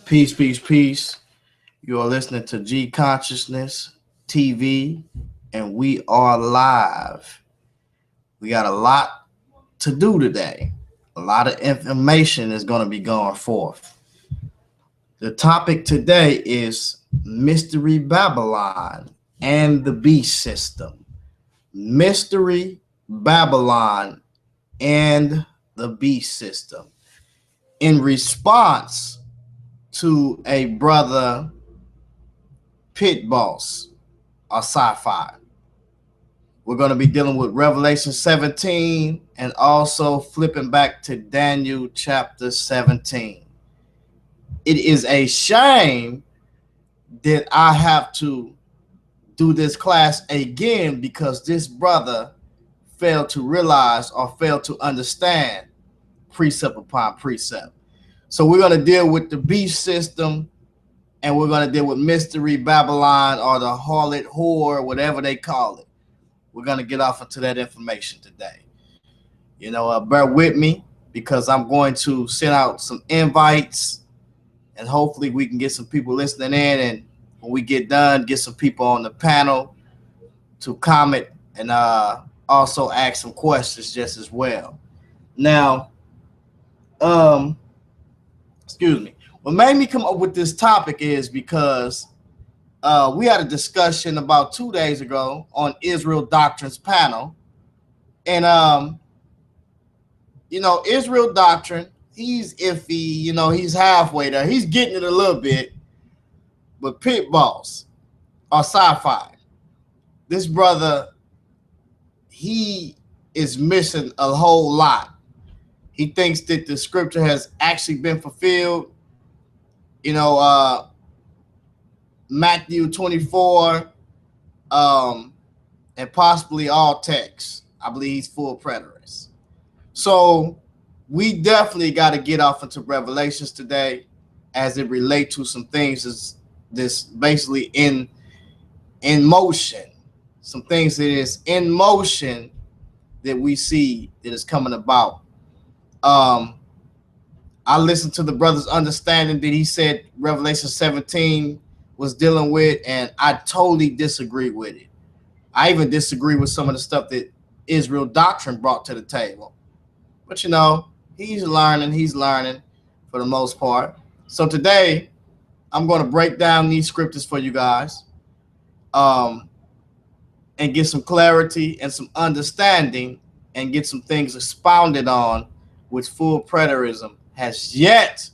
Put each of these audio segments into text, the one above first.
Peace, peace, peace. You are listening to G Consciousness TV, and we are live. We got a lot to do today. A lot of information is going to be going forth. The topic today is Mystery Babylon and the Beast System. Mystery Babylon and the Beast System. In response to a brother Pitt Boss or sci-fi. We're going to be dealing with Revelation 17 and also flipping back to Daniel chapter 17. It is a shame that I have to do this class again because this brother failed to realize or failed to understand precept upon precept. So we're going to deal with the beast system, and we're going to deal with Mystery Babylon or the harlot whore, whatever they call it. We're going to get off into that information today. Bear with me because I'm going to send out some invites, and hopefully we can get some people listening in. And when we get done, get some people on the panel to comment and also ask some questions just as well. Now, excuse me. What made me come up with this topic is because we had a discussion about 2 days ago on Israel Doctrine's panel. And, Israel Doctrine, he's iffy, he's halfway there. He's getting it a little bit. But Pitt Boss or sci-fi, this brother, he is missing a whole lot. He thinks that the scripture has actually been fulfilled. Matthew 24, and possibly all texts. I believe he's full preterist. So we definitely got to get off into Revelations today as it relates to some things this basically in motion. Some things that is in motion that we see that is coming about. I listened to the brother's understanding that he said Revelation 17 was dealing with, and I totally disagree with it. I even disagree with some of the stuff that Israel Doctrine brought to the table. But he's learning for the most part. So today, I'm going to break down these scriptures for you guys, and get some clarity and some understanding and get some things expounded on, which full preterism has yet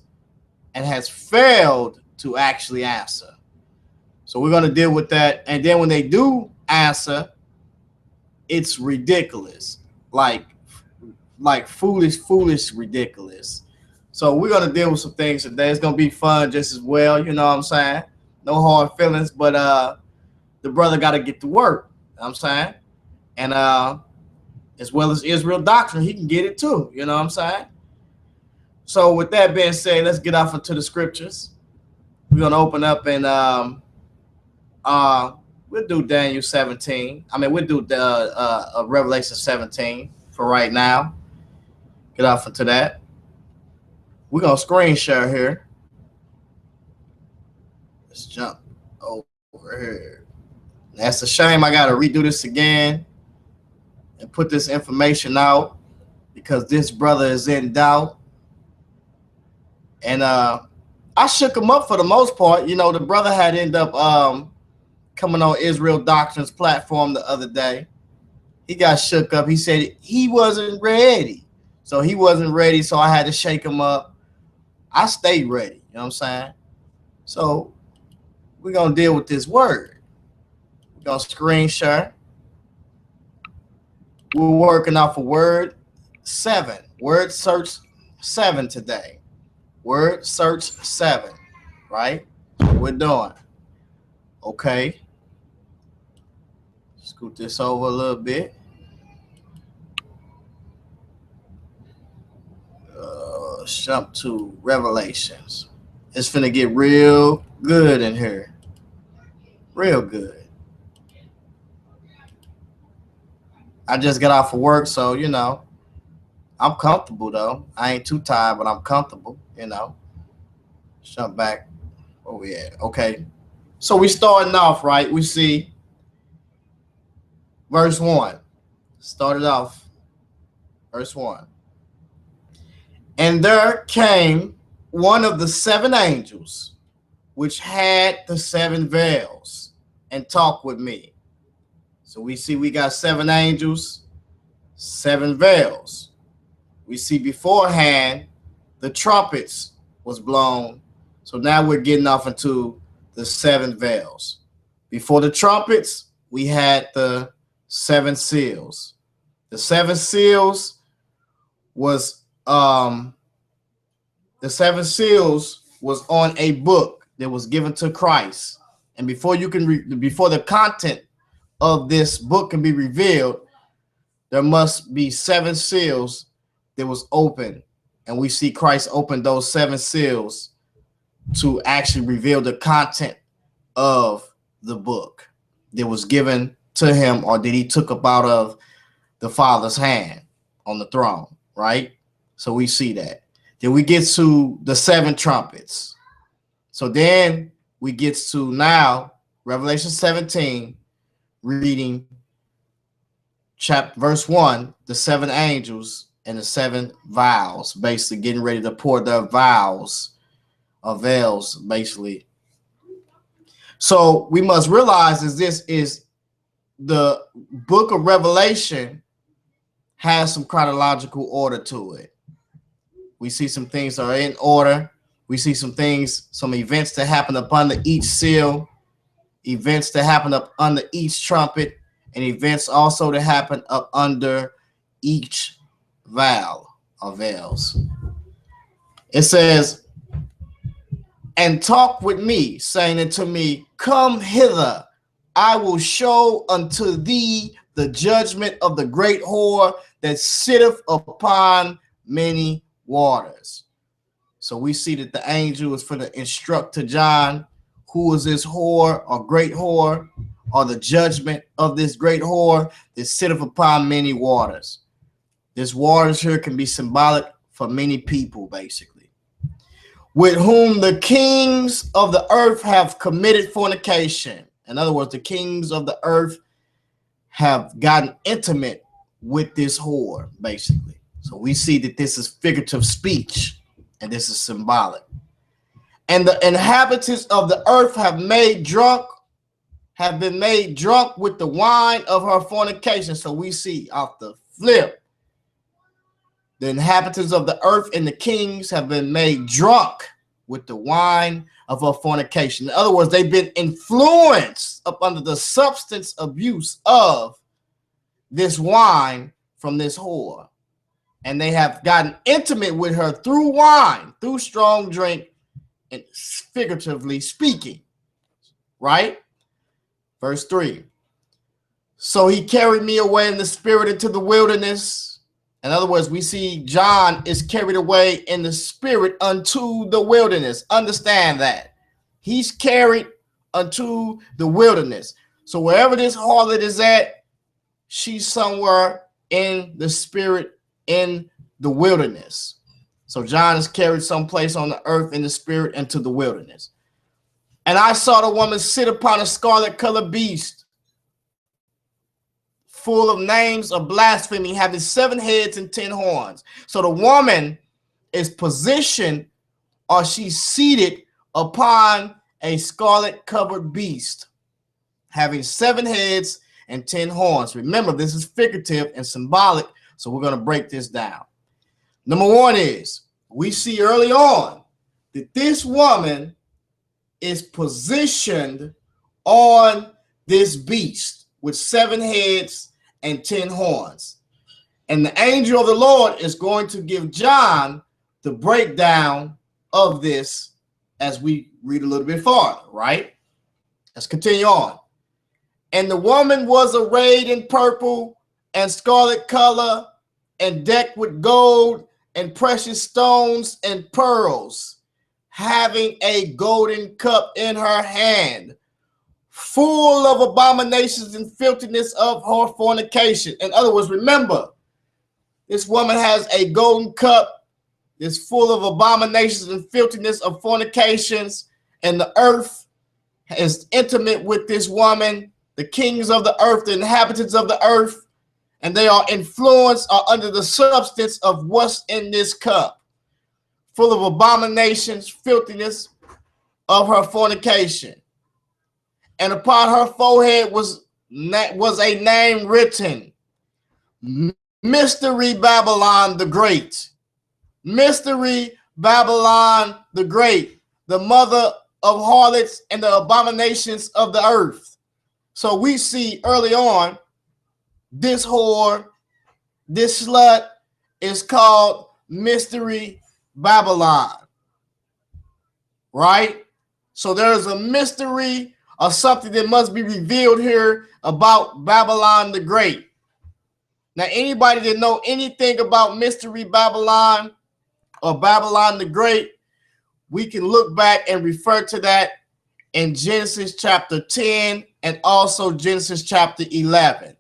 and has failed to actually answer. So we're going to deal with that. And then when they do answer, it's ridiculous. Like foolish, ridiculous. So we're going to deal with some things today. It's going to be fun just as well. You know what I'm saying? No hard feelings, but the brother got to get to work. You know what I'm saying? And as well as Israel Doctrine, he can get it too. You know what I'm saying? So with that being said, let's get off into the scriptures. We're going to open up and we'll do Daniel 17. We'll do the Revelation 17 for right now. Get off into that. We're going to screen share here. Let's jump over here. That's a shame I got to redo this again and put this information out because this brother is in doubt. And I shook him up for the most part. The brother had ended up coming on Israel Doctrine's platform the other day. He got shook up. He said he wasn't ready. So he wasn't ready, so I had to shake him up. I stayed ready. You know what I'm saying? So we're going to deal with this word. We're going to screen share. We're working off of word 7. Word search 7 today. Word search 7, right? That's what we're doing. Okay. Scoot this over a little bit. Jump to Revelations. It's finna get real good in here. Real good. I just got off of work, so, I'm comfortable, though. I ain't too tired, but I'm comfortable, Jump back. Where we at? Okay. So we starting off, right? We see verse 1. Started off, verse 1. And there came one of the seven angels, which had the seven veils, and talked with me. So we see we got seven angels, seven veils. We see beforehand the trumpets was blown. So now we're getting off into the seven veils. Before the trumpets, we had the seven seals. The seven seals was the seven seals was on a book that was given to Christ. And before you can before the content of this book can be revealed, there must be seven seals that was open. And we see Christ open those seven seals to actually reveal the content of the book that was given to him or that he took up out of the Father's hand on the throne, right? So we see that. Then we get to the seven trumpets. So then we get to now Revelation 17, reading verse 1, the seven angels and the seven vials, basically getting ready to pour their vials or veils, basically. So we must realize is this is the book of Revelation has some chronological order to it. We see some things that are in order. We see some things, some events that happen up under each seal, events that happen up under each trumpet, and events also that happen up under each vial or veils. It says, and talk with me, saying unto me, come hither, I will show unto thee the judgment of the great whore that sitteth upon many waters. So we see that the angel is for to instruct to John who is this whore or great whore, or the judgment of this great whore that sitteth upon many waters. This waters here can be symbolic for many people, basically, with whom the kings of the earth have committed fornication. In other words, the kings of the earth have gotten intimate with this whore, basically. So we see that this is figurative speech, and this is symbolic. And the inhabitants of the earth have been made drunk with the wine of her fornication. So we see off the flip, the inhabitants of the earth and the kings have been made drunk with the wine of her fornication. In other words, they've been influenced up under the substance abuse of this wine from this whore. And they have gotten intimate with her through wine, through strong drink, and figuratively speaking, right? Verse 3. So he carried me away in the spirit into the wilderness. In other words, we see John is carried away in the spirit unto the wilderness. Understand that. He's carried unto the wilderness. So wherever this harlot is at, she's somewhere in the spirit in the wilderness. So John is carried someplace on the earth in the spirit into the wilderness. And I saw the woman sit upon a scarlet-colored beast, full of names of blasphemy, having 7 heads and 10 horns. So the woman is positioned, or she's seated upon a scarlet-covered beast, having 7 heads and 10 horns. Remember, this is figurative and symbolic, so we're going to break this down. Number 1 is, we see early on that this woman is positioned on this beast with 7 heads and 10 horns. And the angel of the Lord is going to give John the breakdown of this as we read a little bit farther, right? Let's continue on. And the woman was arrayed in purple and scarlet color and decked with gold and precious stones and pearls, having a golden cup in her hand, full of abominations and filthiness of her fornication. In other words, remember, this woman has a golden cup is full of abominations and filthiness of fornications, and the earth is intimate with this woman, the kings of the earth, the inhabitants of the earth, and they are influenced or under the substance of what's in this cup, full of abominations, filthiness of her fornication. And upon her forehead was a name written, Mystery Babylon the Great. Mystery Babylon the Great, the mother of harlots and the abominations of the earth. So we see early on, this whore, this slut is called Mystery Babylon, right? So there is a mystery or something that must be revealed here about Babylon the Great. Now, anybody that know anything about Mystery Babylon or Babylon the Great, we can look back and refer to that in Genesis chapter 10 and also Genesis chapter 11.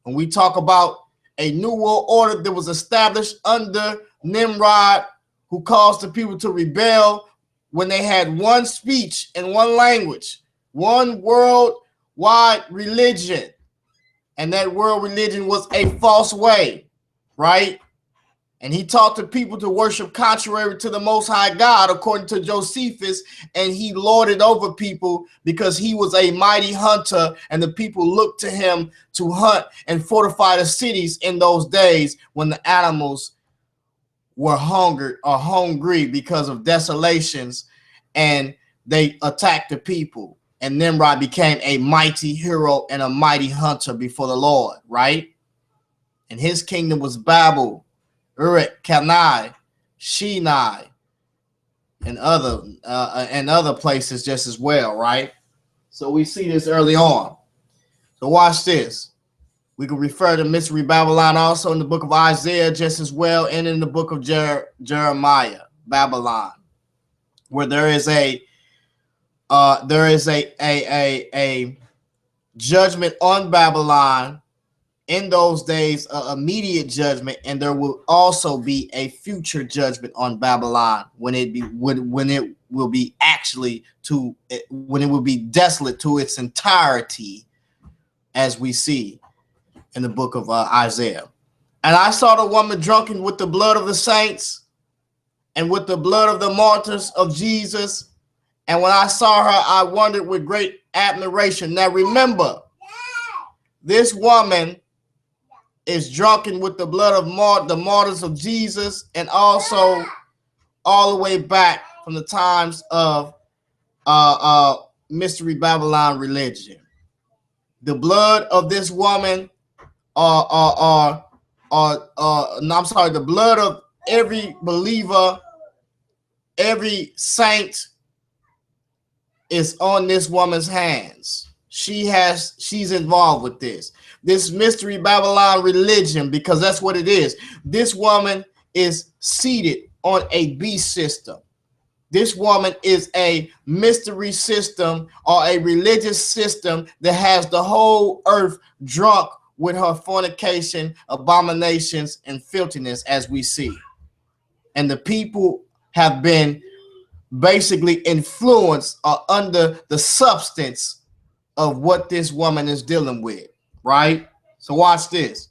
When we talk about a new world order that was established under Nimrod, who caused the people to rebel when they had one speech and one language, one worldwide religion. And that world religion was a false way, right? And he taught the people to worship contrary to the Most High God, according to Josephus, and he lorded over people because he was a mighty hunter, and the people looked to him to hunt and fortify the cities in those days when the animals were hungry because of desolations, and they attacked the people. And Nimrod became a mighty hero and a mighty hunter before the Lord, right? And his kingdom was Babel, Uruk, Kalnai, Shinai, and other places just as well, right? So we see this early on. So watch this. We can refer to Mystery Babylon also in the book of Isaiah just as well, and in the book of Jeremiah, Babylon, where there is a judgment on Babylon in those days, immediate judgment, and there will also be a future judgment on Babylon when it will be desolate to its entirety, as we see in the book of Isaiah. And I saw the woman drunken with the blood of the saints and with the blood of the martyrs of Jesus. And when I saw her, I wondered with great admiration. Now remember, this woman is drunken with the blood of the martyrs of Jesus, and also all the way back from the times of Mystery Babylon religion. The blood of this woman, the blood of every believer, every saint is on this woman's hands. She's involved with this Mystery Babylon religion, because that's what it is. This woman is seated on a beast system. This woman is a mystery system or a religious system that has the whole earth drunk with her fornication, abominations, and filthiness, as we see. And the people have been basically influenced or under the substance of what this woman is dealing with, right? So watch this.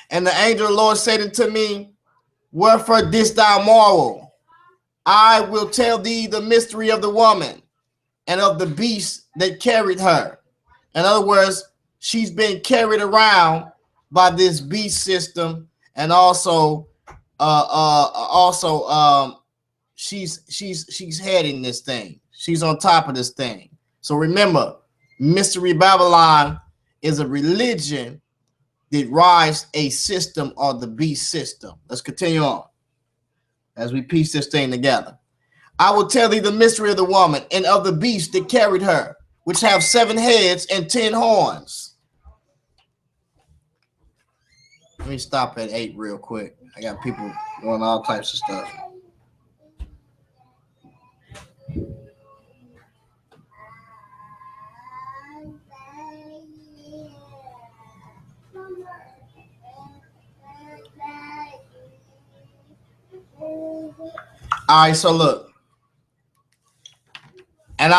And the angel of the Lord said unto me, wherefore didst thou marvel? I will tell thee the mystery of the woman and of the beast that carried her. In other words, she's been carried around by this beast system, and also she's heading this thing. She's on top of this thing. So remember, Mystery Babylon is a religion that rides a system or the beast system. Let's continue on as we piece this thing together. I will tell thee the mystery of the woman and of the beast that carried her, which have 7 heads and 10 horns. Let me stop at 8 real quick. I got people doing all types of stuff. All right, so look, and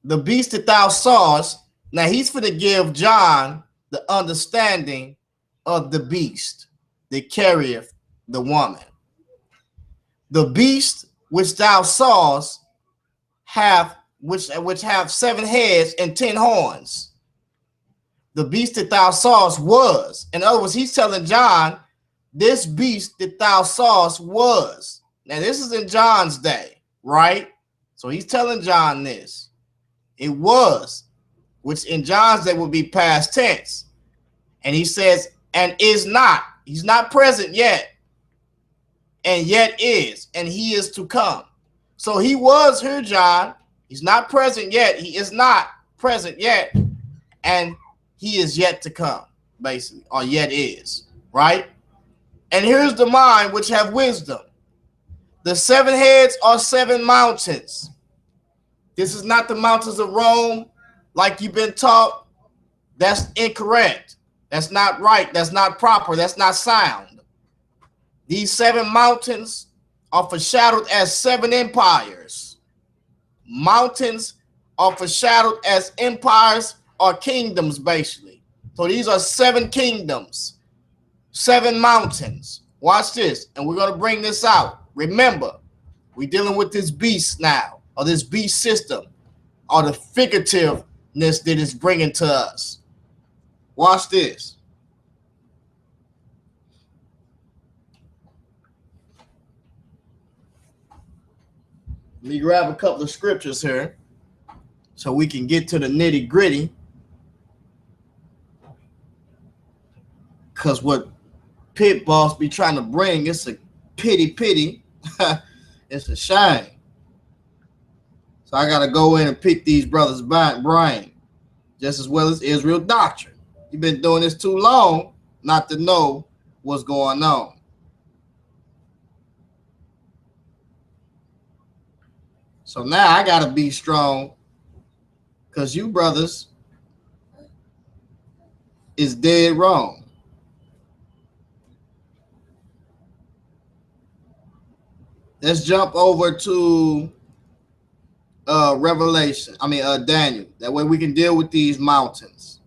the beast that thou sawest. Now he's for to give John the understanding of the beast that carrieth the woman. The beast which thou sawest have which have 7 heads and 10 horns. The beast that thou sawest was. In other words, he's telling John, this beast that thou sawest was. Now, this is in John's day, right? So he's telling John this. It was, which in John's day would be past tense. And he says, and is not. He's not present yet. And yet is. And he is to come. So he was here, John. He's not present yet. He is not present yet. And he is yet to come, basically, or yet is, right? And here's the mind which have wisdom. The 7 heads are 7 mountains. This is not the mountains of Rome, like you've been taught. That's incorrect. That's not right. That's not proper. That's not sound. These 7 mountains are foreshadowed as 7 empires. Mountains are foreshadowed as empires or kingdoms, basically. So these are 7 kingdoms, 7 mountains. Watch this, and we're going to bring this out. Remember, we're dealing with this beast now, or this beast system, or the figurativeness that it's bringing to us. Watch this. Let me grab a couple of scriptures here so we can get to the nitty gritty. Because what Pitt Boss be trying to bring, it's a pity. It's a shame. So I got to go in and pick these brothers' brain, just as well as Israel doctrine. You've been doing this too long not to know what's going on. So now I got to be strong, because you brothers is dead wrong. Let's jump over to Revelation. Daniel. That way we can deal with these mountains.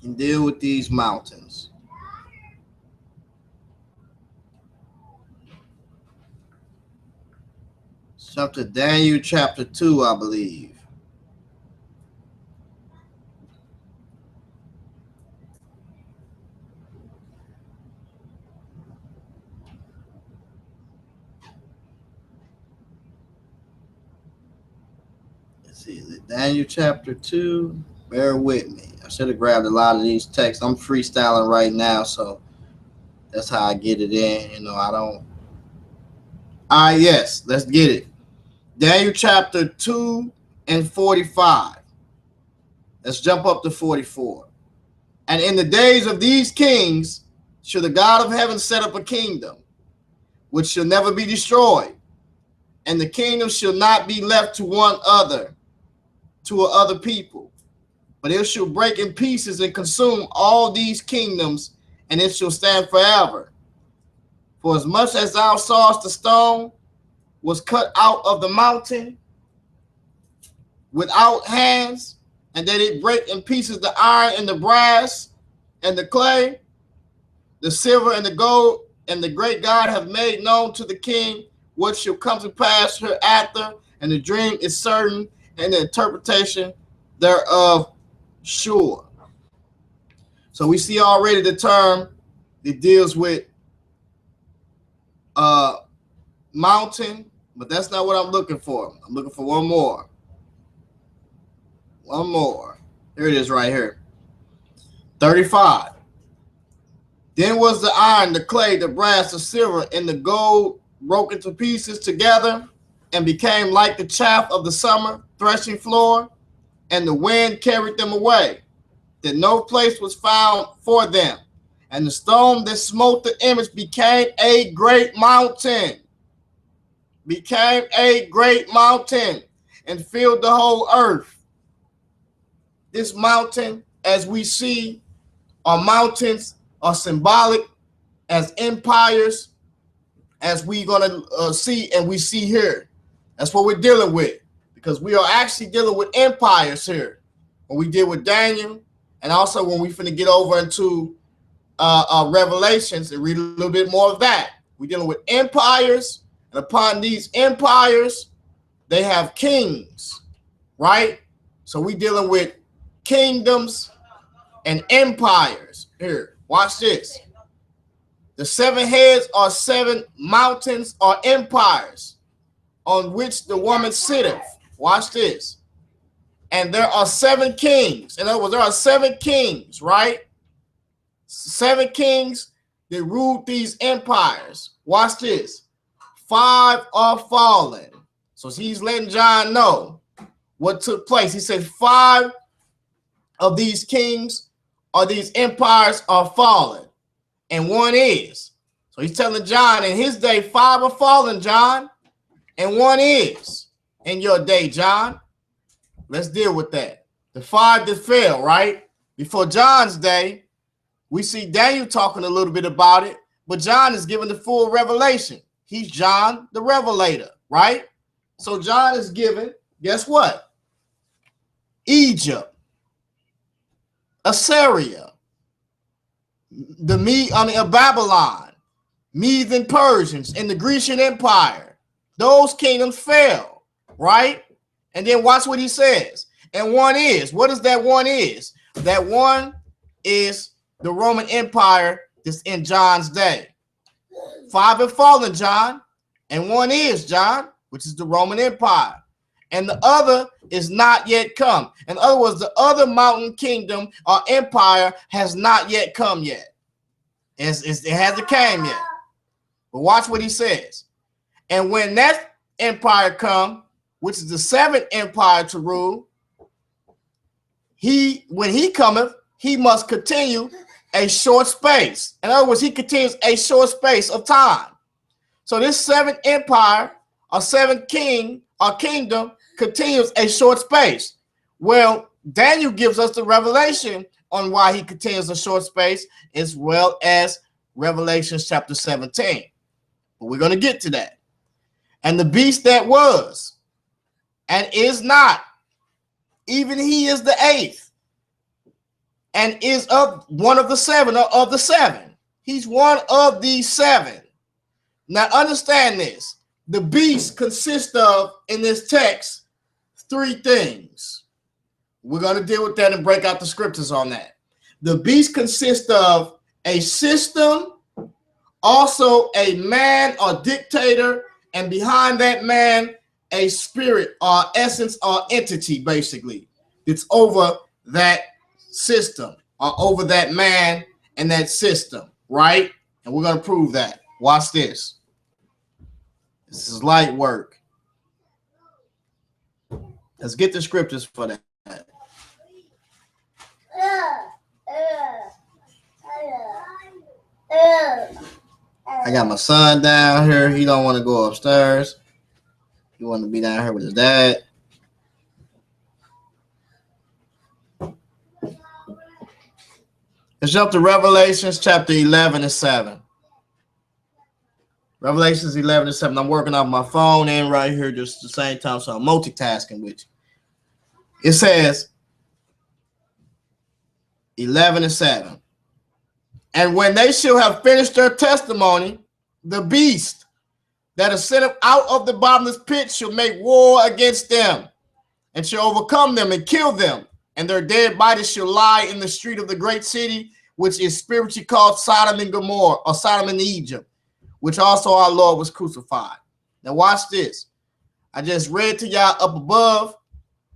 And deal with these mountains. Jump to Daniel chapter 2, I believe. Daniel chapter 2. Bear with me. I should have grabbed a lot of these texts. I'm freestyling right now, so that's how I get it in. I don't. All right, yes, let's get it. Daniel chapter 2 and 45. Let's jump up to 44. And in the days of these kings shall the God of heaven set up a kingdom which shall never be destroyed, and the kingdom shall not be left to one other, to other people, but it shall break in pieces and consume all these kingdoms, and it shall stand forever. For as much as thou sawest the stone was cut out of the mountain without hands, and that it break in pieces the iron and the brass and the clay, the silver and the gold, and the great God have made known to the king what shall come to pass hereafter, and the dream is certain, and the interpretation thereof sure. So we see already the term that deals with mountain, but that's not what I'm looking for. I'm looking for one more. One more. Here it is right here. 35. Then was the iron, the clay, the brass, the silver, and the gold broken to pieces together, and became like the chaff of the summer threshing floor, and the wind carried them away, that no place was found for them. And the stone that smote the image became a great mountain. Became a great mountain and filled the whole earth. This mountain, as we see, are mountains are symbolic as empires as we're going to see, and we see here. That's what we're dealing with, because we are actually dealing with empires here. When we deal with Daniel, and also when we finna get over into Revelations and read a little bit more of that. We're dealing with empires, and upon these empires, they have kings, right? So we're dealing with kingdoms and empires. Here, watch this. The 7 heads are 7 mountains or empires on which the woman sitteth. Watch this. And there are 7 kings. In other words, there are 7 kings, right? 7 kings that ruled these empires. Watch this. 5 are fallen. So he's letting John know what took place. He said 5 of these kings or these empires are fallen, and 1 is. So he's telling John, in his day, 5 are fallen, John, and 1 is in your day, John. Let's deal with that. The 5 that fell, right? Before John's day, we see Daniel talking a little bit about it, but John is giving the full revelation. He's John the Revelator, right? So John is given, guess what? Egypt, Assyria, Babylon, Medes and Persians, and the Grecian Empire. Those kingdoms fell, right? And then watch what he says. And 1 is. What is that 1 is? That 1 is the Roman Empire that's in John's day. 5 have fallen, John, and 1 is, John, which is the Roman Empire. And the other is not yet come. In other words, the other mountain kingdom or empire has not yet come yet. It hasn't came yet. But watch what he says. And when that empire come, which is the 7th empire to rule, when he cometh, he must continue a short space. In other words, he continues a short space of time. So this 7th empire or 7th king or kingdom continues a short space. Well, Daniel gives us the revelation on why he continues a short space, as well as Revelation chapter 17. But we're going to get to that. And the beast that was and is not, even he is the 8th, and is of one of the 7 or of the 7. He's one of these 7. Now understand this. The beast consists of, in this text, 3 things. We're going to deal with that and break out the scriptures on that. The beast consists of a system, also a man or dictator, and behind that man, a spirit or essence or entity, basically, that's over that system or over that man and that system, right? And we're going to prove that. Watch this. This is light work. Let's get the scriptures for that. I got my son down here. He don't want to go upstairs. He want to be down here with his dad. Let's jump to Revelations chapter 11 and 7. Revelations 11 and 7. I'm working off my phone and right here just at the same time, so I'm multitasking with you. It says 11 and 7. And when they shall have finished their testimony, the beast that is sent up out of the bottomless pit shall make war against them and shall overcome them and kill them. And their dead bodies shall lie in the street of the great city, which is spiritually called Sodom and Gomorrah, or Sodom and Egypt, which also our Lord was crucified. Now watch this. I just read to y'all up above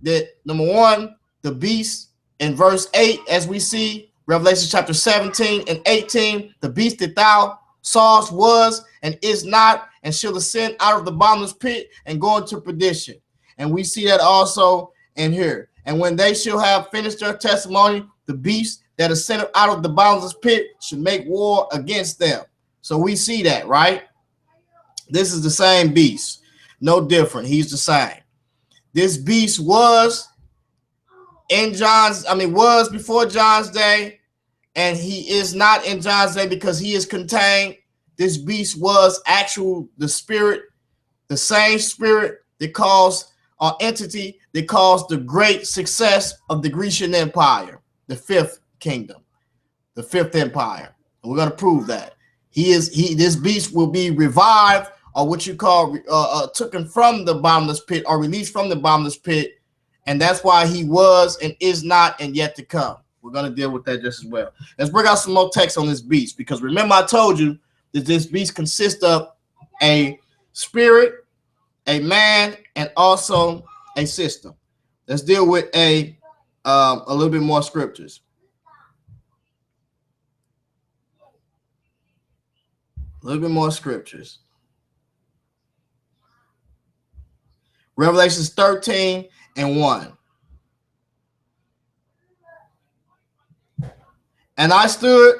that, number 1, the beast in verse 8, as we see, Revelation chapter 17 and 18, the beast that thou sawest was and is not, and shall ascend out of the bottomless pit and go into perdition. And we see that also in here. And when they shall have finished their testimony, the beast that ascended out of the bottomless pit should make war against them. So we see that, right? This is the same beast. No different. He's the same. This beast was before John's day, and he is not in John's day because he is contained. This beast was the spirit, the same spirit that caused or entity that caused the great success of the Grecian Empire, the fifth kingdom, the fifth empire. And we're going to prove that. This beast will be revived, or what you call taken from the bottomless pit, or released from the bottomless pit. And that's why he was and is not and yet to come. We're going to deal with that just as well. Let's bring out some more text on this beast, because remember I told you that this beast consists of a spirit, a man, and also a system. Let's deal with a little bit more scriptures. A little bit more scriptures. Revelations 13:1. And I stood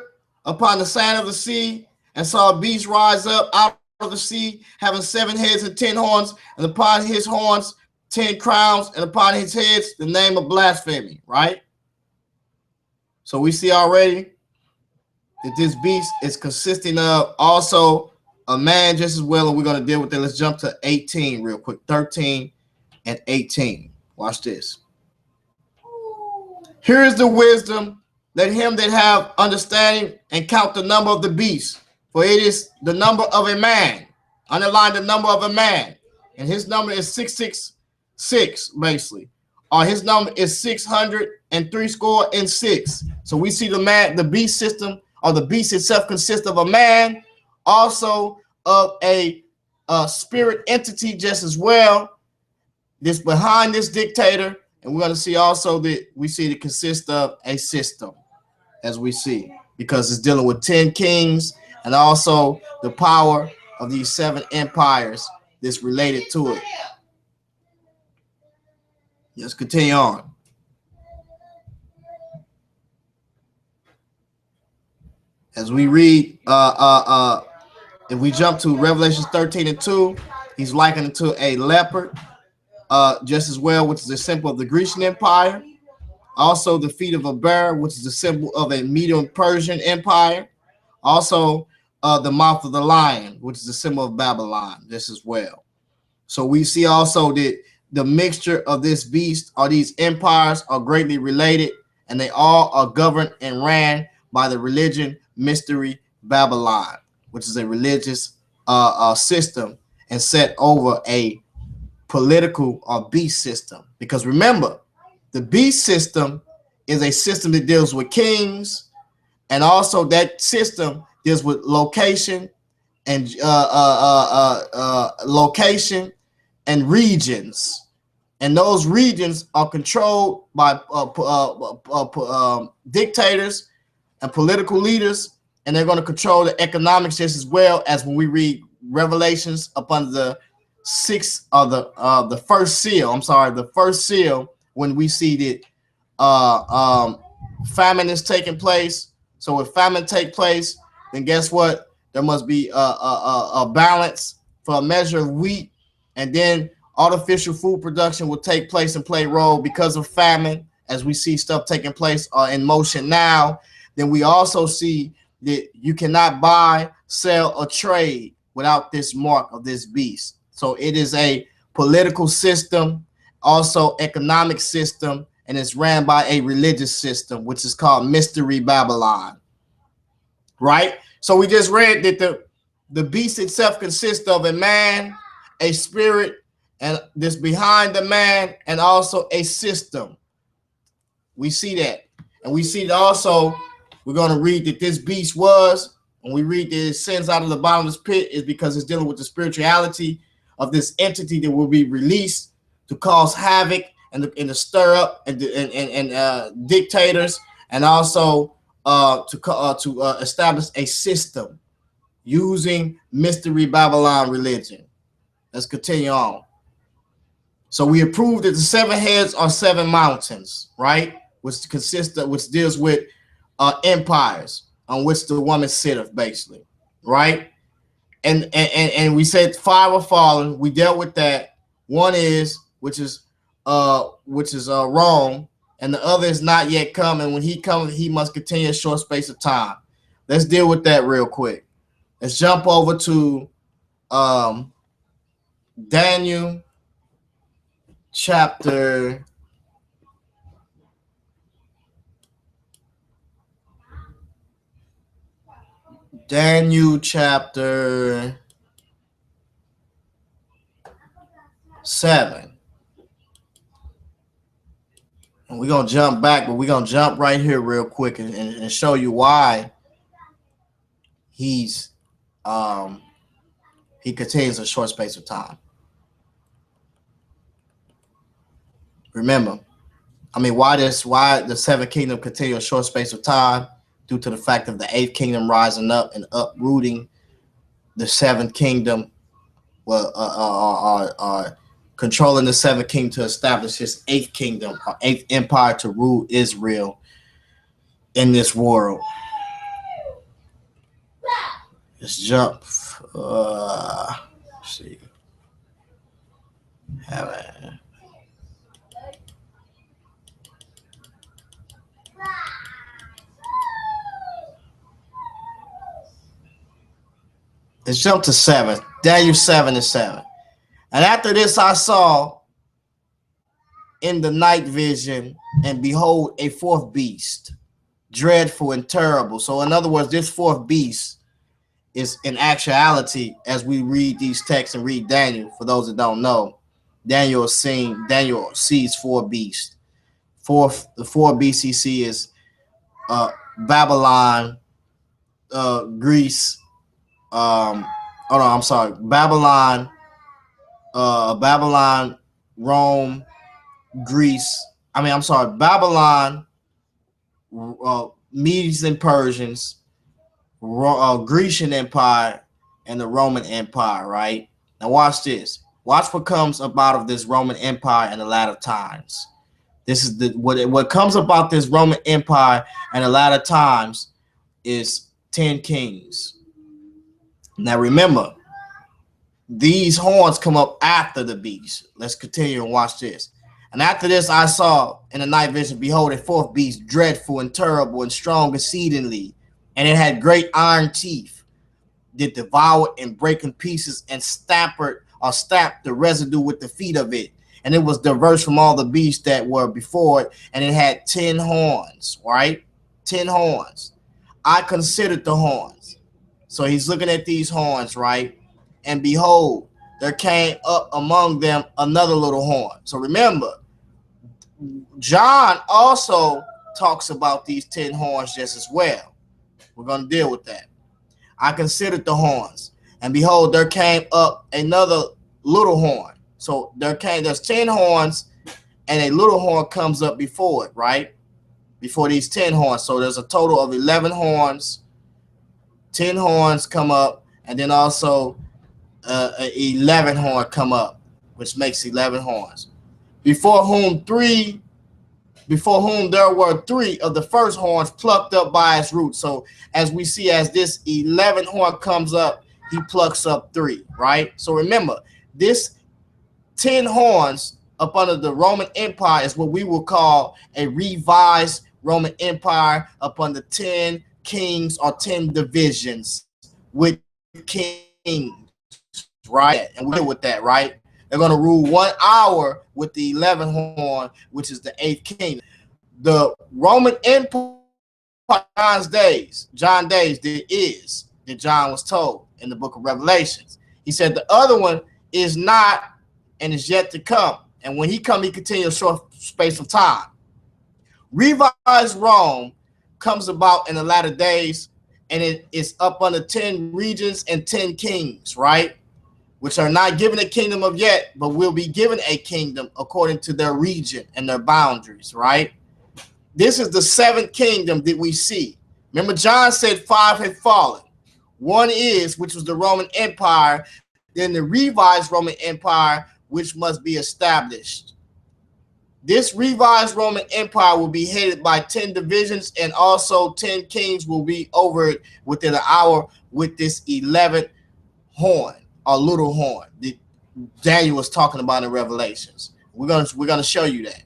upon the sand of the sea and saw a beast rise up out of the sea, having 7 heads and 10 horns, and upon his horns 10 crowns, and upon his heads the name of blasphemy. Right? So we see already that this beast is consisting of also a man just as well, and we're going to deal with it. Let's jump to 18 real quick. 13:18. Watch this. Here is the wisdom. Let him that have understanding and count the number of the beast, for it is the number of a man. Underline the number of a man, and his number is 666, basically, or his number is 666. So we see the beast system, or the beast itself, consists of a man, also of a spirit entity just as well. This behind this dictator, and we're going to see also that we see it consists of a system, as we see, because it's dealing with 10 kings and also the power of these 7 empires that's related to it. Let's continue on. As we read, if we jump to Revelation 13:2, he's likened to a leopard, just as well, which is a symbol of the Grecian Empire. Also, the feet of a bear, which is a symbol of a Medo-Persian Empire. Also, the mouth of the lion, which is a symbol of Babylon, just as well. So we see also that the mixture of this beast, or these empires, are greatly related, and they all are governed and ran by the religion mystery Babylon, which is a religious system and set over a political or beast system. Because remember, the beast system is a system that deals with kings, and also that system deals with location and regions, and those regions are controlled by dictators and political leaders, and they're going to control the economics just as well, as when we read Revelations upon the first seal. The first seal, when we see that famine is taking place. So if famine take place, then guess what? There must be a balance for a measure of wheat, and then artificial food production will take place and play a role because of famine, as we see stuff taking place in motion now. Then we also see that you cannot buy, sell, or trade without this mark of this beast. So it is a political system, also economic system, and it's ran by a religious system, which is called Mystery Babylon. Right? So we just read that the beast itself consists of a man, a spirit, and this behind the man, and also a system. We see that. And we see that also, we're going to read that this beast was, when we read that it sends out of the bottomless pit, is because it's dealing with the spirituality of this entity that will be released to cause havoc and to stir up and dictators, and also to establish a system using Mystery Babylon religion. Let's continue on. So we have proved that the 7 heads are 7 mountains, right? Which deals with empires on which the woman sitteth, basically, right? And we said 5 are fallen. We dealt with that. One is which is Rome, and the other is not yet come. And when he comes, he must continue a short space of time. Let's deal with that real quick. Let's jump over to Daniel chapter Daniel chapter 7. And we're going to jump back, but we're going to jump right here real quick and show you why he contains a short space of time. Remember, why the seventh kingdom continue a short space of time? Due to the fact of the eighth kingdom rising up and uprooting the seventh kingdom, controlling the seventh kingdom to establish his eighth kingdom, or eighth empire to rule Israel in this world. Let's jump. Let's see. Let's jump to 7. Daniel 7:7. And after this I saw in the night vision, and behold, a fourth beast, dreadful and terrible. So in other words, this fourth beast is in actuality, as we read these texts and read Daniel, for those that don't know, Daniel sees four beasts. The four beasts he sees is Babylon, Greece, Babylon, Rome, Greece. Babylon, Medes and Persians, Grecian Empire, and the Roman Empire. Right now, watch this. Watch what comes about of this Roman Empire in the latter times. This is what comes about this Roman Empire in the latter times is 10 kings. Now remember, these horns come up after the beast. Let's continue and watch this. And after this I saw in the night vision, behold, a fourth beast, dreadful and terrible and strong exceedingly, and it had great iron teeth, did devour and break in pieces, and stamped the residue with the feet of it. And it was diverse from all the beasts that were before it, and it had 10 horns, right? 10 horns. I considered the horns. So he's looking at these horns, right? And behold, there came up among them another little horn. So remember, John also talks about these 10 horns just as well. We're going to deal with that. I considered the horns, and behold, there came up another little horn. So there's 10 horns, and a little horn comes up before it, right? Before these 10 horns. So there's a total of 11 horns. 10 horns come up, and then also 11 horn come up, which makes 11 horns. Before whom there were 3 of the first horns plucked up by its root. So as we see, as this 11 horn comes up, he plucks up 3, right? So remember, this 10 horns up under the Roman Empire is what we will call a revised Roman Empire up under 10 kings or 10 divisions with kings, right? And we're with that, right? They're going to rule 1 hour with the 11th horn, which is the 8th kingdom. The Roman Empire, John days, there is that John was told in the book of Revelations. He said the other one is not and is yet to come. And when he comes, he continues a short space of time. Revised Rome comes about in the latter days, and it is up under 10 regions and 10 kings, right? Which are not given a kingdom of yet, but will be given a kingdom according to their region and their boundaries, right? This is the 7th kingdom that we see. Remember, John said 5 had fallen. 1 is, which was the Roman Empire, then the revised Roman Empire, which must be established. This revised Roman Empire will be headed by 10 divisions, and also 10 kings will be over it within an hour with this 11th horn or little horn that Daniel was talking about in Revelations. We're gonna show you that.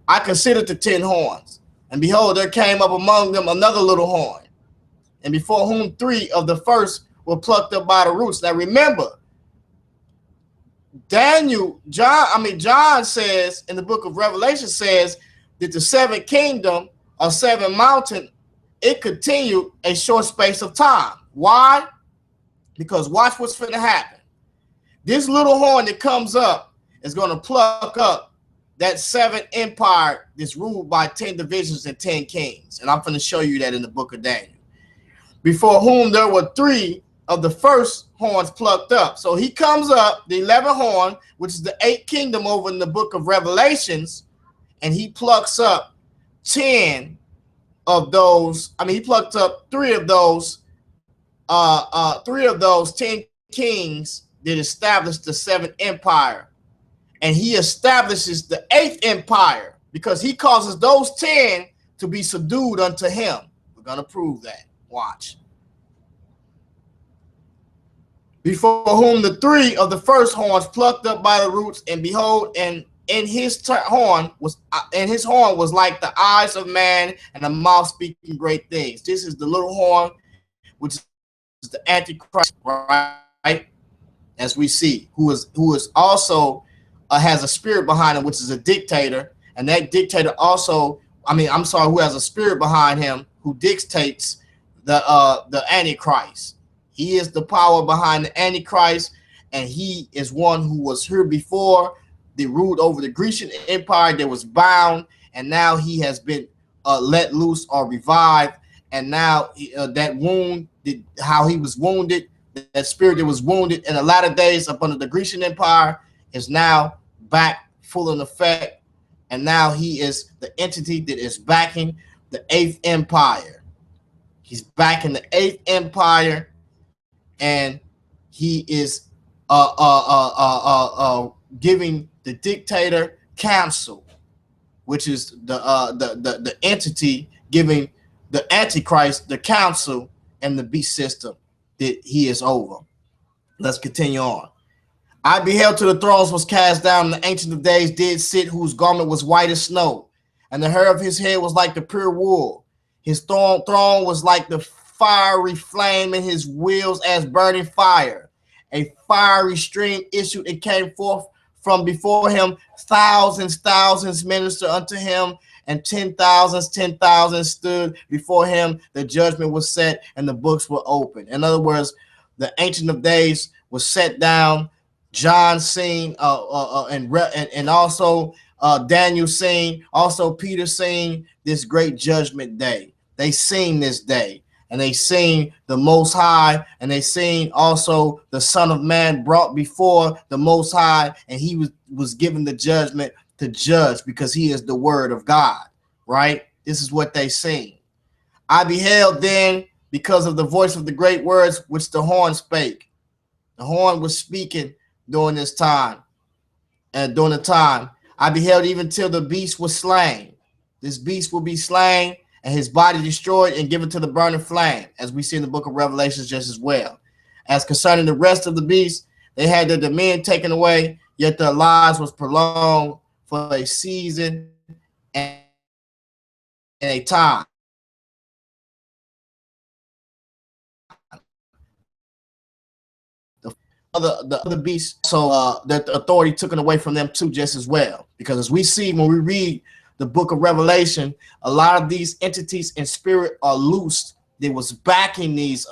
I considered the 10 horns, and behold, there came up among them another little horn, and before whom 3 of the first were plucked up by the roots. Now remember, John says in the book of Revelation says that the seventh kingdom or seven mountain, it continued a short space of time. Why? Because watch what's finna happen. This little horn that comes up is going to pluck up that seventh empire that's ruled by 10 divisions and 10 kings. And I'm going to show you that in the book of Daniel. Before whom there were 3 of the first horns plucked up. So he comes up, the 11th horn, which is the 8th kingdom over in the book of Revelations, and he plucks up 10 of those. I mean, he plucked up 10 kings that established the 7th empire. And he establishes the 8th empire because he causes those 10 to be subdued unto him. We're going to prove that. Watch. Before whom the 3 of the first horns plucked up by the roots, and behold, and in his horn was like the eyes of man, and a mouth speaking great things. This is the little horn, which is the Antichrist, right? As we see, who is also has a spirit behind him, which is a dictator, and that dictator also, who has a spirit behind him who dictates the Antichrist. He is the power behind the Antichrist, and he is one who was here before. They ruled over the Grecian Empire that was bound, and now he has been let loose or revived. And now that wound, how he was wounded, that spirit that was wounded in the latter days up under the Grecian Empire, is now back full in effect. And now he is the entity that is backing the 8th empire. He's backing the 8th empire, and he is giving the dictator counsel, which is the entity giving the Antichrist the counsel and the beast system that he is over. Let's continue on. I beheld till the thrones was cast down, and the Ancient of Days did sit, whose garment was white as snow, and the hair of his head was like the pure wool. His throne was like the fiery flame, and his wheels as burning fire. A fiery stream issued and came forth from before him. Thousands minister unto him, and 10,000 stood before him. The judgment was set, and the books were opened. In other words, the Ancient of Days was set down. John seen, and also Daniel seen, also Peter seen this great judgment day. They seen this day, and they seen the Most High, and they seen also the Son of Man brought before the Most High, and he was given the judgment to judge because he is the Word of God, right? This is what they seen. I beheld then, because of the voice of the great words which the horn spake. The horn was speaking during this time, and during the time I beheld even till the beast was slain. This beast will be slain, and his body destroyed and given to the burning flame, as we see in the book of Revelations just as well. As concerning the rest of the beasts, they had their dominion taken away, yet their lives was prolonged for a season and a time. The other beasts, so that the authority taken away from them too, just as well. Because as we see when we read the book of Revelation, a lot of these entities in spirit are loosed. They was backing these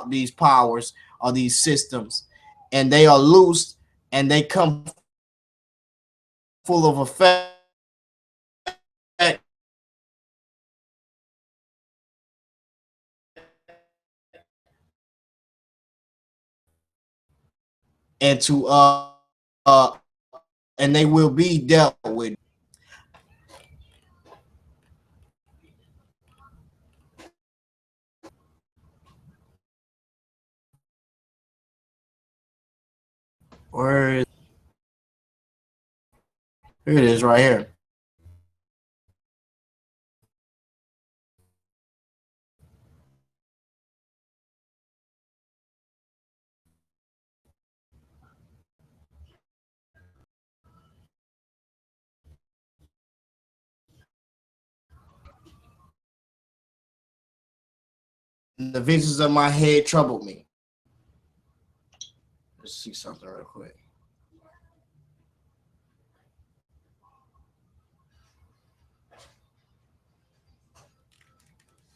these powers or these systems, and they are loosed, and they come full of effect and to uh and they will be dealt with. Where is, here it is right here. and the visions of my head troubled me. Let's see something real quick.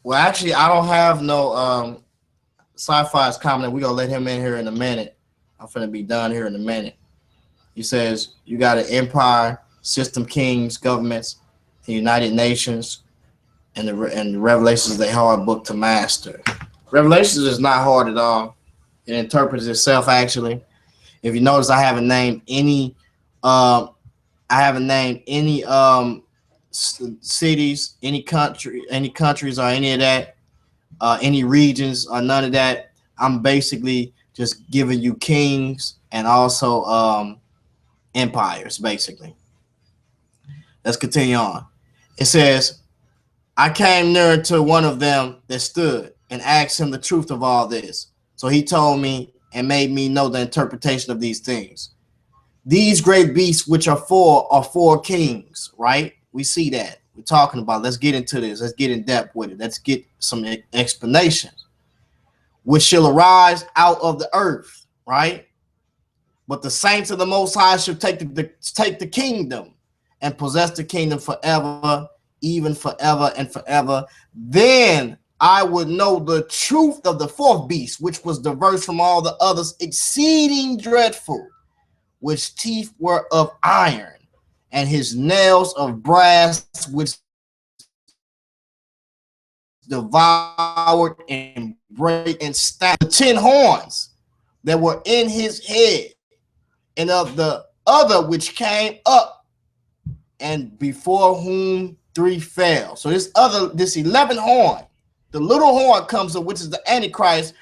Well, actually, I don't have no sci-fi is commenting. We're gonna let him in here in a minute. I'm finna be done here in a minute. He says you got an empire, system, kings, governments, the United Nations, and the Revelations is a hard book to master. Revelations is not hard at all. It interprets itself actually. If you notice, I haven't named any. Cities, any countries, or any of that, any regions, or none of that. I'm basically just giving you kings and also empires, basically. Let's continue on. It says, I came near to one of them that stood and asked him the truth of all this. So he told me and made me know the interpretation of these things. These great beasts, which are four kings, right? We see that. We're talking about. Let's get into this. Let's get in depth with it. Let's get some explanations. Which shall arise out of the earth, right? But the saints of the Most High shall take the kingdom and possess the kingdom forever, even forever and forever. Then I would know the truth of the fourth beast, which was diverse from all the others, exceeding dreadful, which teeth were of iron, and his nails of brass, which devoured and break and stabbed the 10 horns that were in his head, and of the other which came up, and before whom 3 fell. So this 11th horn, the little horn comes up, which is the Antichrist,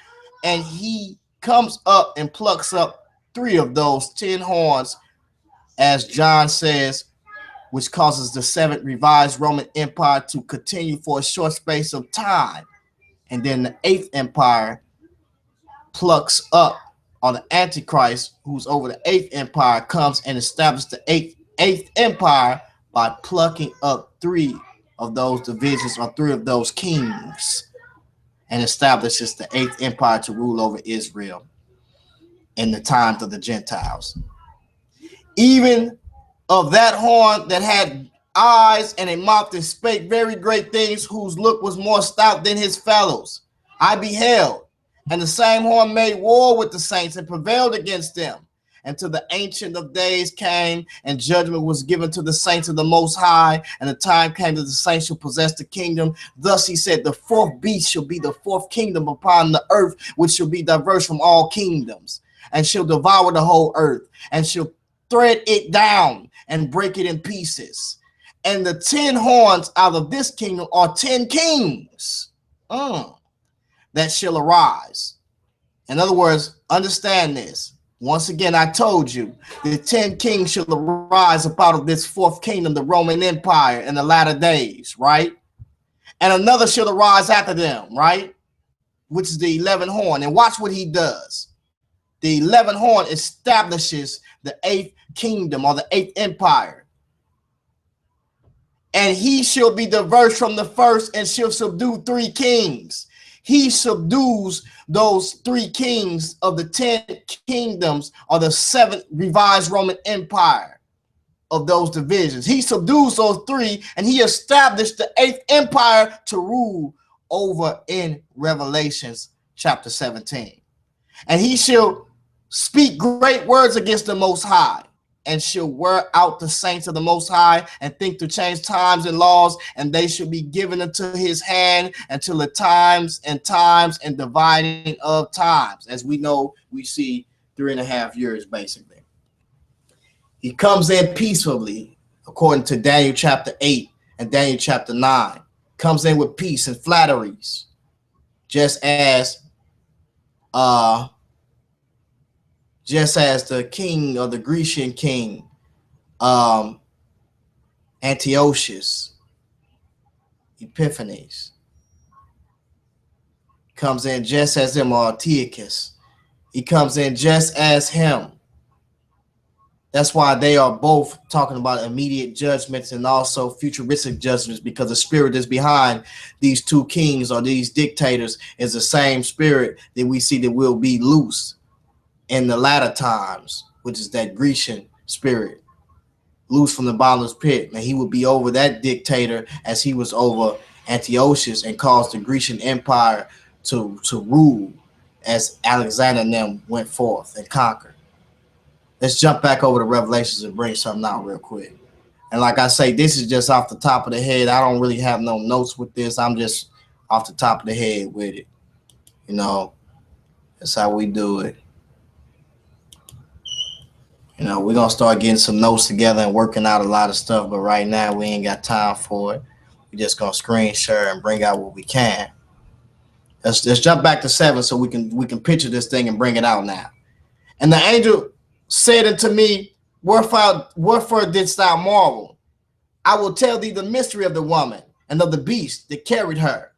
and he comes up and plucks up 3 of those 10 horns, as John says, which causes the 7th revised Roman Empire to continue for a short space of time. And then the 8th empire plucks up, or the Antichrist, who's over the 8th empire, comes and establishes the 8th empire by plucking up 3 of those divisions or 3 of those kings, and establishes the 8th empire to rule over Israel in the times of the Gentiles. Even of that horn that had eyes and a mouth that spake very great things, whose look was more stout than his fellows, I beheld, and the same horn made war with the saints and prevailed against them. And to the Ancient of Days came, and judgment was given to the saints of the Most High, and the time came that the saints shall possess the kingdom. Thus he said, the fourth beast shall be the 4th kingdom upon the earth, which shall be diverse from all kingdoms, and shall devour the whole earth, and shall thread it down and break it in pieces. And the 10 horns out of this kingdom are 10 kings that shall arise. In other words, understand this. Once again, I told you, the 10 kings shall arise up out of this 4th kingdom, the Roman Empire, in the latter days, right? And another shall arise after them, right? Which is the 11th horn. And watch what he does. The 11th horn establishes the 8th kingdom, or the 8th empire. And he shall be diverse from the first, and shall subdue 3 kings. He subdues those 3 kings of the 10 kingdoms, or the 7th revised Roman Empire of those divisions. He subdues those 3, and he established the 8th empire to rule over in Revelations chapter 17. And he shall speak great words against the Most High, and shall wear out the saints of the Most High, and think to change times and laws, and they shall be given into his hand until the times and dividing of times. As we know, we see 3.5 years basically. He comes in peacefully, according to Daniel chapter 8 and Daniel chapter 9. Comes in with peace and flatteries, just as the king, or the Grecian king, Antiochus Epiphanes, comes in just as him, or Antiochus. He comes in just as him. That's why they are both talking about immediate judgments and also futuristic judgments, because the spirit that's behind these two kings or these dictators is the same spirit that we see that will be loose in the latter times, which is that Grecian spirit, loose from the bottomless pit. And he would be over that dictator as he was over Antiochus and caused the Grecian Empire to rule as Alexander and them went forth and conquered. Let's jump back over to Revelations and bring something out real quick. And like I say, this is just off the top of the head. I don't really have no notes with this. I'm just off the top of the head with it. You know, that's how we do it. You know, we're gonna start getting some notes together and working out a lot of stuff, but right now we ain't got time for it. We just gonna screen share and bring out what we can. Let's jump back to 7 so we can picture this thing and bring it out now. And the angel said unto me, wherefore didst thou marvel? I will tell thee the mystery of the woman and of the beast that carried her,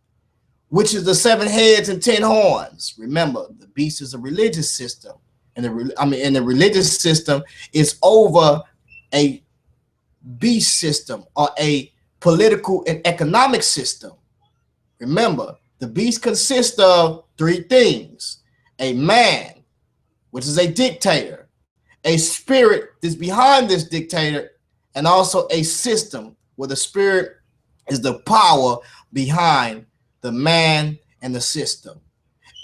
which is the 7 heads and 10 horns. Remember, the beast is a religious system. And the religious system is over a beast system or a political and economic system. Remember, the beast consists of 3 things: a man, which is a dictator, a spirit that's behind this dictator, and also a system where the spirit is the power behind the man and the system.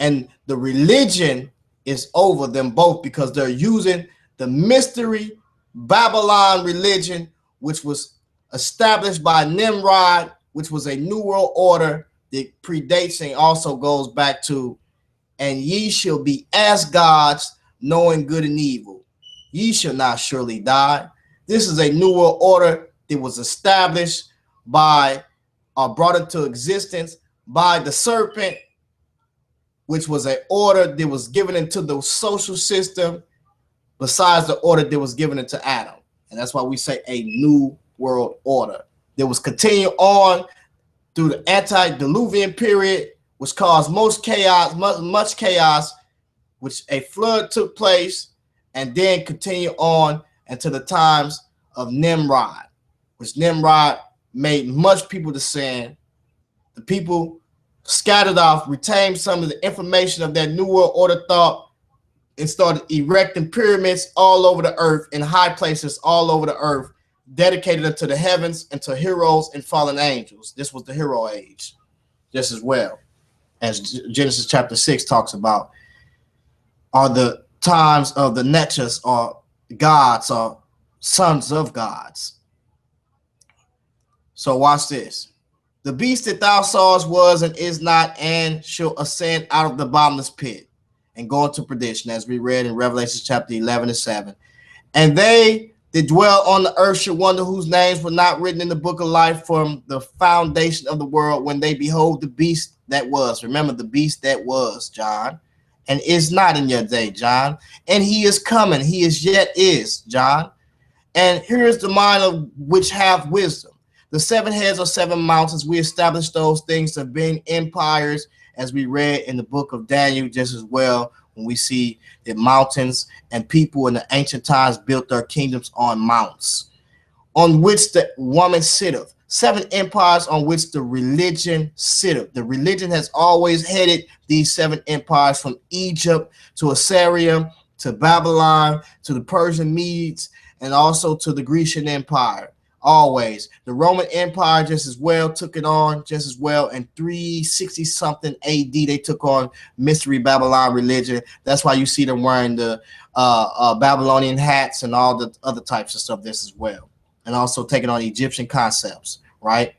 And the religion is over them both because they're using the mystery Babylon religion, which was established by Nimrod, which was a new world order that predates and also goes back to, and ye shall be as gods, knowing good and evil. Ye shall not surely die. This is a new world order that was established by or brought into existence by the serpent, which was an order that was given into the social system besides the order that was given into Adam. And that's why we say a new world order that was continued on through the antediluvian period, which caused much chaos, which a flood took place, and then continued on until the times of Nimrod, which Nimrod made much people to sin. The people scattered off, retained some of the information of that new world order thought, and started erecting pyramids all over the earth, in high places all over the earth, dedicated unto the heavens and to heroes and fallen angels. This was the hero age, just as well as Genesis chapter 6 talks about, are the times of the Netchas, or gods, or sons of gods. So watch this. The beast that thou sawest was and is not, and shall ascend out of the bottomless pit and go into perdition, as we read in Revelation chapter 11 and 7. And they that dwell on the earth shall wonder whose names were not written in the book of life from the foundation of the world, when they behold the beast that was. Remember, the beast that was, John, and is not in your day, John. And he is coming. He is yet is, John. And here is the mind of which have wisdom. The 7 heads or 7 mountains, we established those things of being empires, as we read in the book of Daniel, just as well, when we see that mountains and people in the ancient times built their kingdoms on mounts, on which the woman sitteth. 7 empires on which the religion sitteth. The religion has always headed these 7 empires, from Egypt to Assyria to Babylon to the Persian Medes, and also to the Grecian Empire. Always. The Roman Empire just as well took it on, just as well. In 360 something AD, they took on mystery Babylon religion. That's why you see them wearing the Babylonian hats and all the other types of stuff this as well. And also taking on Egyptian concepts, right?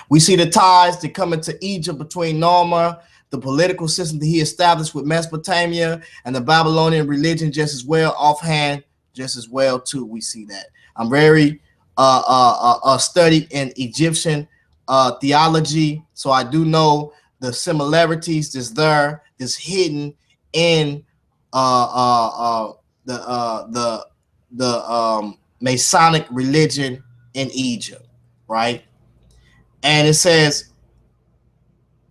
We see the ties that come into Egypt between Norma, the political system that he established with Mesopotamia, and the Babylonian religion just as well, offhand, just as well too. We see that. I'm very studied in Egyptian theology, so I do know the similarities that's hidden in the Masonic religion in Egypt, right? And it says,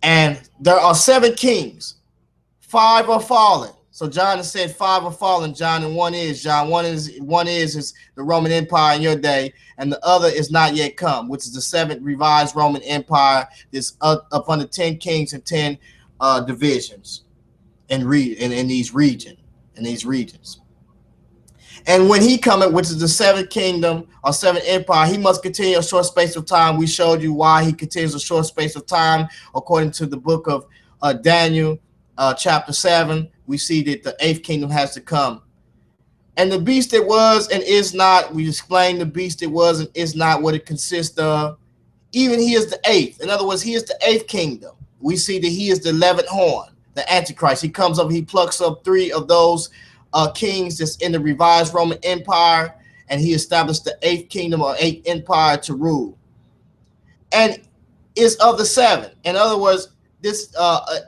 and there are 7 kings, 5 are fallen, So John has said 5 are fallen, John, and one is. John, one is the Roman Empire in your day, and the other is not yet come, which is the 7th revised Roman Empire. This up under 10 kings and 10 divisions in these regions. And when he cometh, which is the 7th kingdom or 7th empire, he must continue a short space of time. We showed you why he continues a short space of time. According to the book of Daniel, chapter 7, we see that the 8th kingdom has to come. And the beast that was and is not, we explained the beast that was and is not, what it consists of. Even he is the 8th. In other words, he is the 8th kingdom. We see that he is the 11th horn, the Antichrist. He comes up, he plucks up 3 of those kings that's in the revised Roman Empire, and he established the 8th kingdom or 8th empire to rule, and is of the 7. In other words, this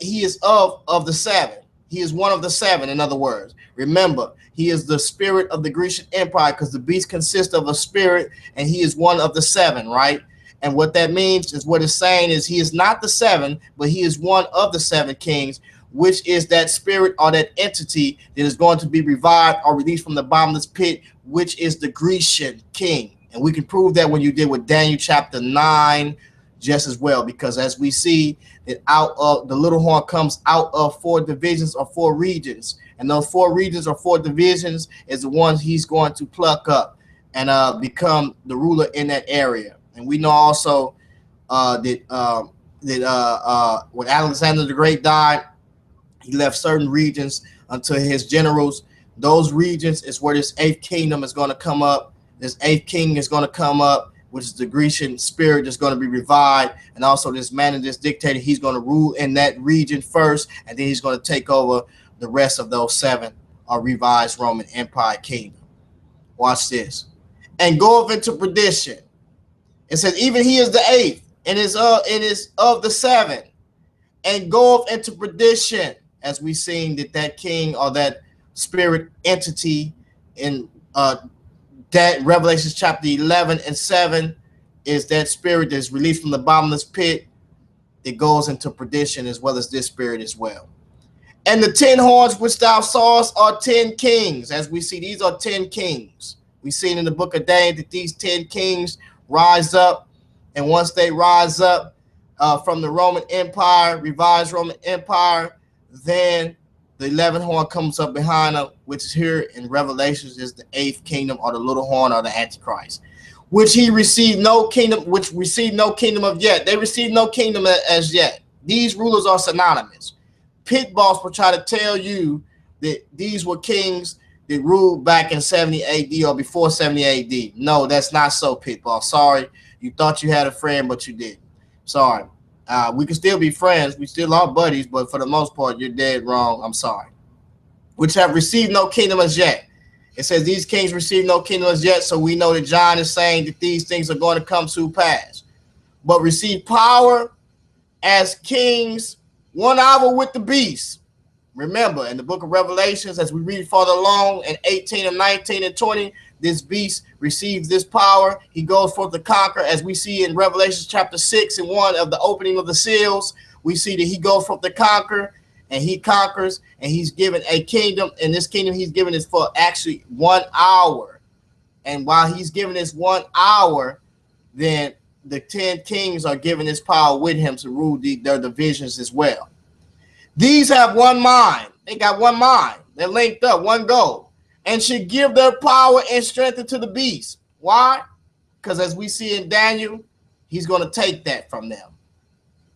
he is of the 7. He is one of the 7. In other words, remember, he is the spirit of the Grecian Empire, because the beast consists of a spirit, and he is one of the 7, right? And what that means is, what it's saying is, he is not the 7, but he is one of the 7 kings, which is that spirit or that entity that is going to be revived or released from the bottomless pit, which is the Grecian king. And we can prove that when you did with Daniel chapter 9 just as well, because as we see that out of the little horn comes out of 4 divisions or 4 regions, and those 4 regions or 4 divisions is the ones he's going to pluck up and become the ruler in that area. And we know also that when Alexander the Great died, he left certain regions unto his generals. Those regions is where this 8th kingdom is going to come up. This 8th king is going to come up, which is the Grecian spirit that's going to be revived. And also this man and this dictator, he's going to rule in that region first, and then he's going to take over the rest of those 7 revised Roman Empire kingdom. Watch this. And go up into perdition. It says, even he is the 8th, and is of the 7, and go up into perdition. As we seen that king or that spirit entity in that Revelation chapter 11 and 7 is that spirit that's released from the bottomless pit. It goes into perdition, as well as this spirit as well. And the 10 horns which thou sawest are 10 kings. As we see, these are 10 kings. We seen in the book of Daniel that these 10 kings rise up, and once they rise up from the Roman Empire, revised Roman Empire, then the 11th horn comes up behind them, which is here in Revelations is the 8th kingdom or the little horn or the Antichrist, which he received no kingdom, which received no kingdom of yet. They received no kingdom as yet. These rulers are synonymous. Pitt Boss will try to tell you that these were kings that ruled back in 70 AD or before 70 AD. No, that's not so, Pitt Boss. Sorry. You thought you had a friend, but you didn't. Sorry. We can still be friends. We still are buddies, but for the most part, you're dead wrong. I'm sorry. Which have received no kingdom as yet. It says these kings received no kingdom as yet, so we know that John is saying that these things are going to come to pass. But receive power as kings 1 hour with the beast. Remember, in the book of Revelations, as we read farther along in 18 and 19 and 20, this beast receives this power. He goes forth to conquer, as we see in Revelation chapter 6 and 1 of the opening of the seals. We see that he goes forth to conquer, and he conquers, and he's given a kingdom. And this kingdom he's given is for actually 1 hour. And while he's given this 1 hour, then the 10 kings are given this power with him to rule their divisions as well. These have one mind. They got one mind. They're linked up, one goal, and should give their power and strength to the beast. Why? Because as we see in Daniel, he's going to take that from them.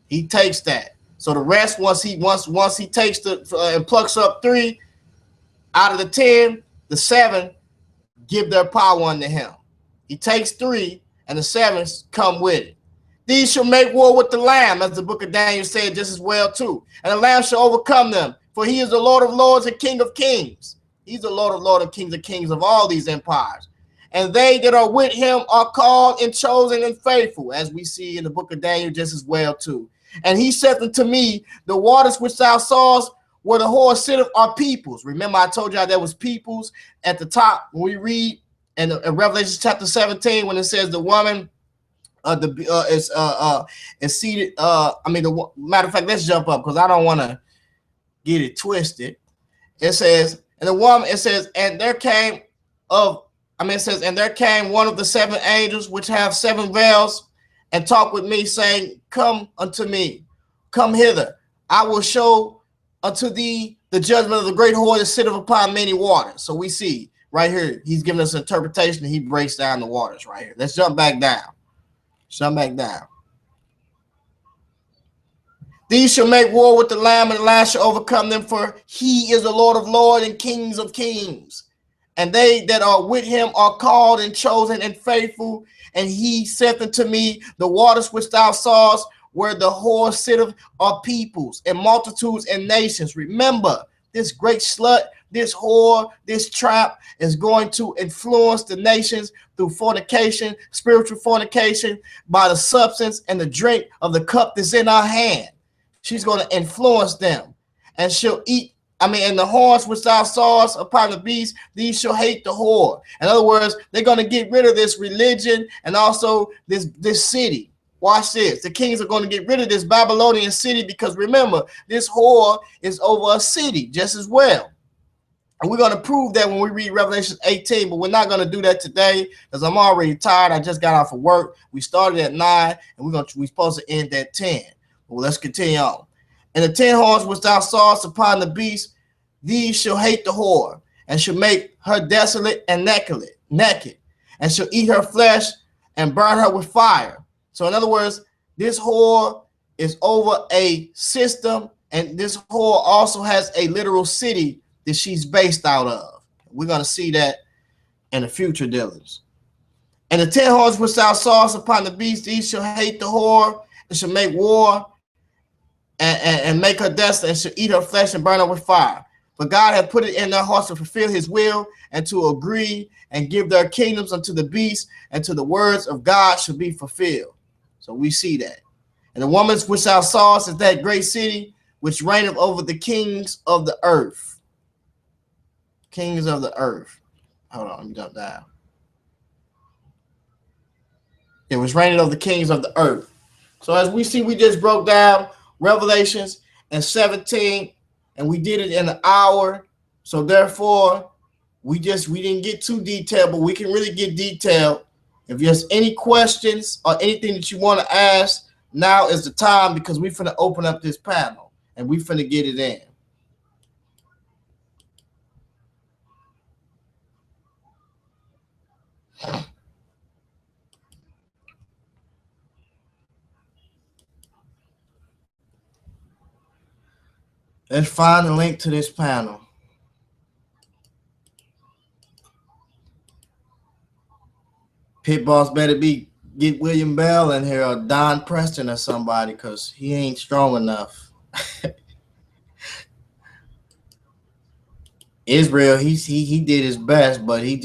He takes that. So the rest, once he takes and plucks up 3 out of the 10, the 7 give their power unto him. He takes 3, and the 7 come with it. These shall make war with the Lamb, as the book of Daniel said just as well too. And the Lamb shall overcome them, for he is the Lord of lords and King of kings. He's the Lord of lords and kings of all these empires. And they that are with him are called and chosen and faithful, as we see in the book of Daniel just as well too. And he said unto me, the waters which thou sawest where the horse sitteth are peoples. Remember, I told you there was peoples at the top. When we read in Revelation chapter 17, when it says the woman is seated. Matter of fact, let's jump up because I don't want to get it twisted. It says, and the woman, it says, and there came of, it says, and there came one of the seven angels which have seven veils, and talked with me, saying, come unto me, come hither. I will show unto thee the judgment of the great whore that sitteth upon many waters. So we see right here, he's giving us an interpretation, and he breaks down the waters right here. Let's jump back down. Jump back down. These shall make war with the Lamb, and the Lamb shall overcome them, for he is the Lord of lords and kings of kings. And they that are with him are called and chosen and faithful. And he saith unto me, the waters which thou sawest, where the whore sitteth, are peoples and multitudes and nations. Remember, this great slut, this whore, this trap is going to influence the nations through fornication, spiritual fornication, by the substance and the drink of the cup that's in our hand. She's going to influence them, and she'll eat. And the horns which thou sawest upon the beast, these shall hate the whore. In other words, they're going to get rid of this religion and also this city. Watch this. The kings are going to get rid of this Babylonian city, because remember, this whore is over a city just as well. And we're going to prove that when we read Revelation 18, but we're not going to do that today because I'm already tired. I just got off of work. We started at 9, and we're supposed to end at 10. Well, let's continue on. And the 10 horns which thou sawest upon the beast, these shall hate the whore, and shall make her desolate and naked, and shall eat her flesh and burn her with fire. So in other words, this whore is over a system, and this whore also has a literal city that she's based out of. We're going to see that in the future dealings. And the 10 horns which thou sawest upon the beast, these shall hate the whore, and shall make war and make her desolate, and shall eat her flesh and burn her with fire. But God hath put it in their hearts to fulfill his will, and to agree and give their kingdoms unto the beast, and to the words of God shall be fulfilled. So we see that. And the woman which thou sawest is that great city, which reigneth over the kings of the earth. Kings of the earth. Hold on, let me jump down. It was reigning over the kings of the earth. So as we see, we just broke down Revelations and 17, and we did it in an hour. So therefore, we didn't get too detailed, but we can really get detailed. If there's any questions or anything that you want to ask, now is the time, because we're finna open up this panel and we finna get it in. Let's find the link to this panel. Pitt Boss better get William Bell in here, or Don Preston or somebody, because he ain't strong enough. Israel, he did his best, but he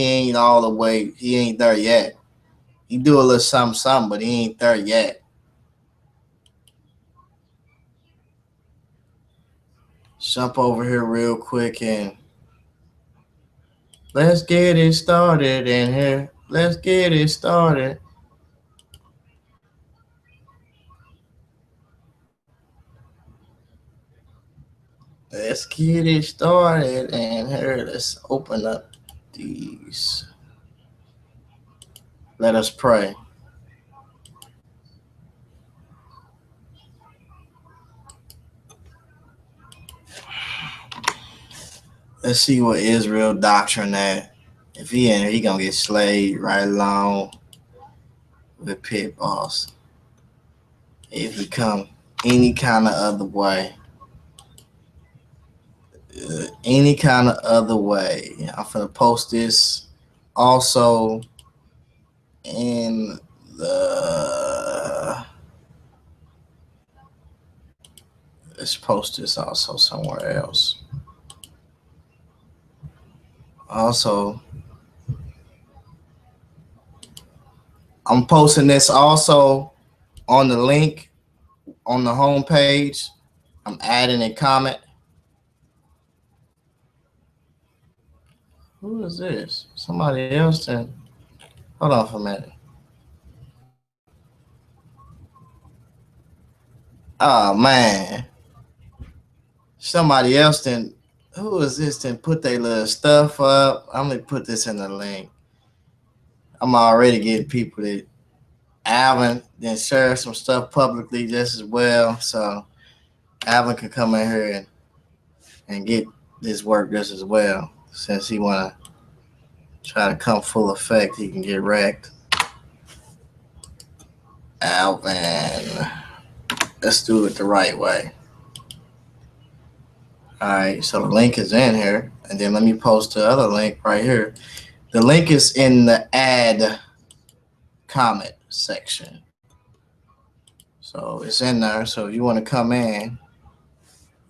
ain't all the way. He ain't there yet. He do a little something, but he ain't there yet. Jump over here real quick and let's get it started in here. Let's get it started. Let's get it started in here. Let's open up these. Let us pray. Let's see what Israel doctrine at. If he in here, he gonna get slayed right along with Pitt Boss. If he come any kind of other way. Any kind of other way. I'm gonna post this also in the. Let's post this also somewhere else. Also, I'm posting this also on the link on the homepage. I'm adding a comment. Who is this? Somebody else then. Hold on for a minute. Oh man. somebody else then, who is this then put their little stuff up. I'm gonna put this in the link. I'm already getting people that Alvin then share some stuff publicly just as well. So Alvin can come in here and get this work just as well. Since he wanna try to come full effect, he can get wrecked. Alvin. Let's do it the right way. All right, so the link is in here, and then let me post the other link right here. The link is in the add comment section. So it's in there. So if you want to come in,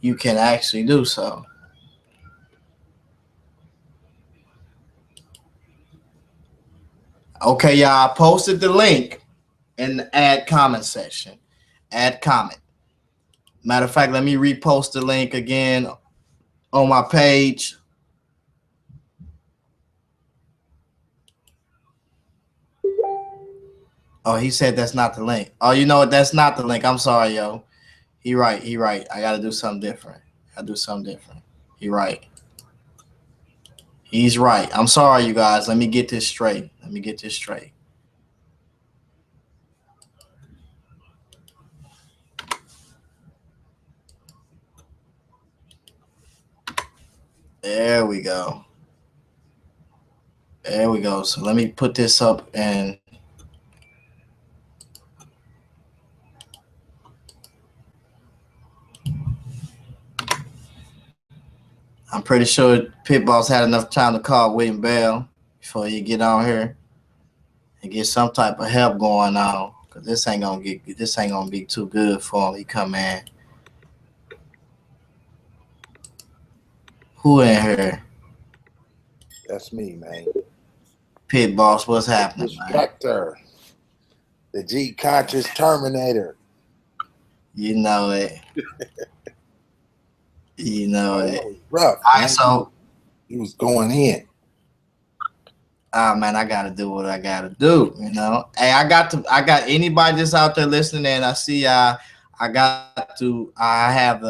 you can actually do so. Okay, y'all, I posted the link in the add comment section. Add comment. Matter of fact, let me repost the link again on my page. Oh, he said that's not the link. Oh, you know what? That's not the link. I'm sorry, yo. He right. He right. I gotta do something different. I do something different. He right. He's right. I'm sorry, you guys. Let me get this straight. Let me get this straight. There we go. There we go. So let me put this up and I'm pretty sure Pitt Boss had enough time to call William Bell before you get on here and get some type of help going on. Cause this ain't gonna be too good for him. He come in. Who in here? That's me, man. Pitt Boss, what's happening, Destructor. The G conscious Terminator. You know it. You know it. That was rough. All right, so he was going in. Oh man, I gotta do what I gotta do, you know. Hey, I got anybody that's out there listening, and I see I have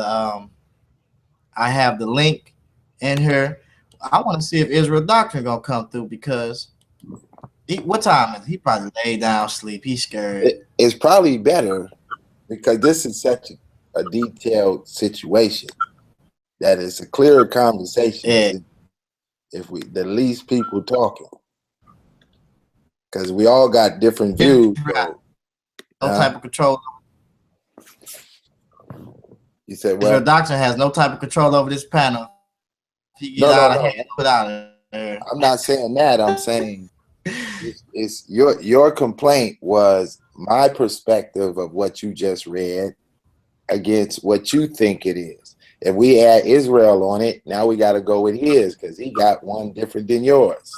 the link in here. I want to see if Israel Doctrine gonna come through because what time is it? He probably laid down sleep. He's scared. It's probably better because this is such a detailed situation that it's a clearer conversation if the least people talking. Because we all got different views. No type of control. You said what? Israel Doctrine has no type of control over this panel. If he get out of hand, put out of there. I'm not saying that. I'm saying it's your complaint was my perspective of what you just read against what you think it is. If we add Israel on it, now we got to go with his because he got one different than yours.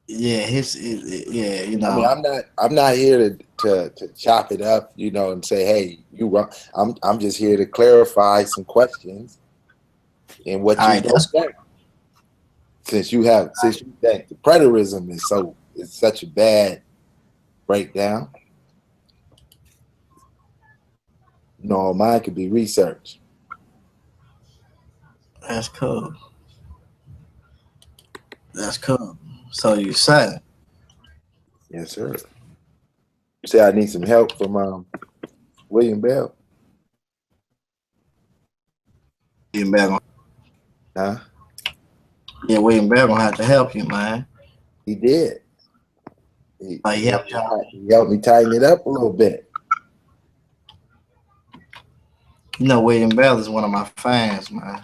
Yeah, yeah, you know. I mean, I'm not here to chop it up, you know, and say, hey, you wrong. I'm just here to clarify some questions and what you don't think. Since you think the preterism is such a bad breakdown. You know, mine could be research. That's cool. That's cool. So you said. Yes, sir. You say I need some help from William Bell. William Bell. Huh? Yeah, William Bell gonna have to help you, man. He did. He helped you. He helped me tighten it up a little bit. You know, William Bell is one of my fans, man.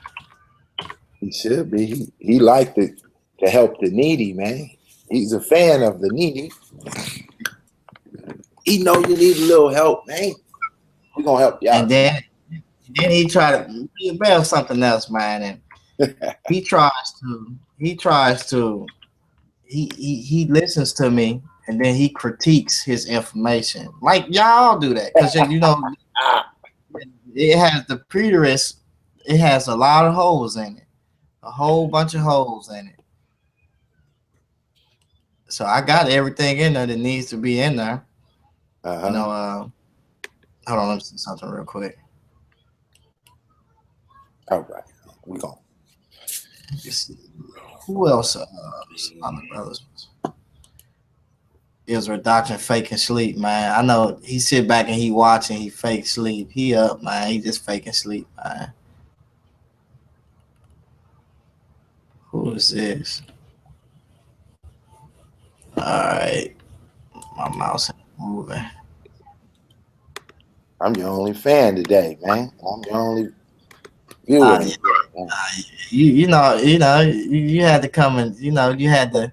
He should be. He liked it to help the needy, man. He's a fan of the needy. He know you need a little help, man. We're gonna help you out. And then he tried to William Bell something else, man. And he listens to me and then he critiques his information. Like y'all do that. Because you know it has the preterist, it has a lot of holes in it. A whole bunch of holes in it. So I got everything in there that needs to be in there. You know, hold on, let me see something real quick. All right, we going. Who else? On the brothers. Israel Doctrine faking sleep, man. I know he sit back and he watching, he fake sleep. He up, man. He just faking sleep, man. Who is this? All right, my mouse ain't moving. I'm your only fan today, man. I'm your only viewer. Uh, you, you had to come and you had to.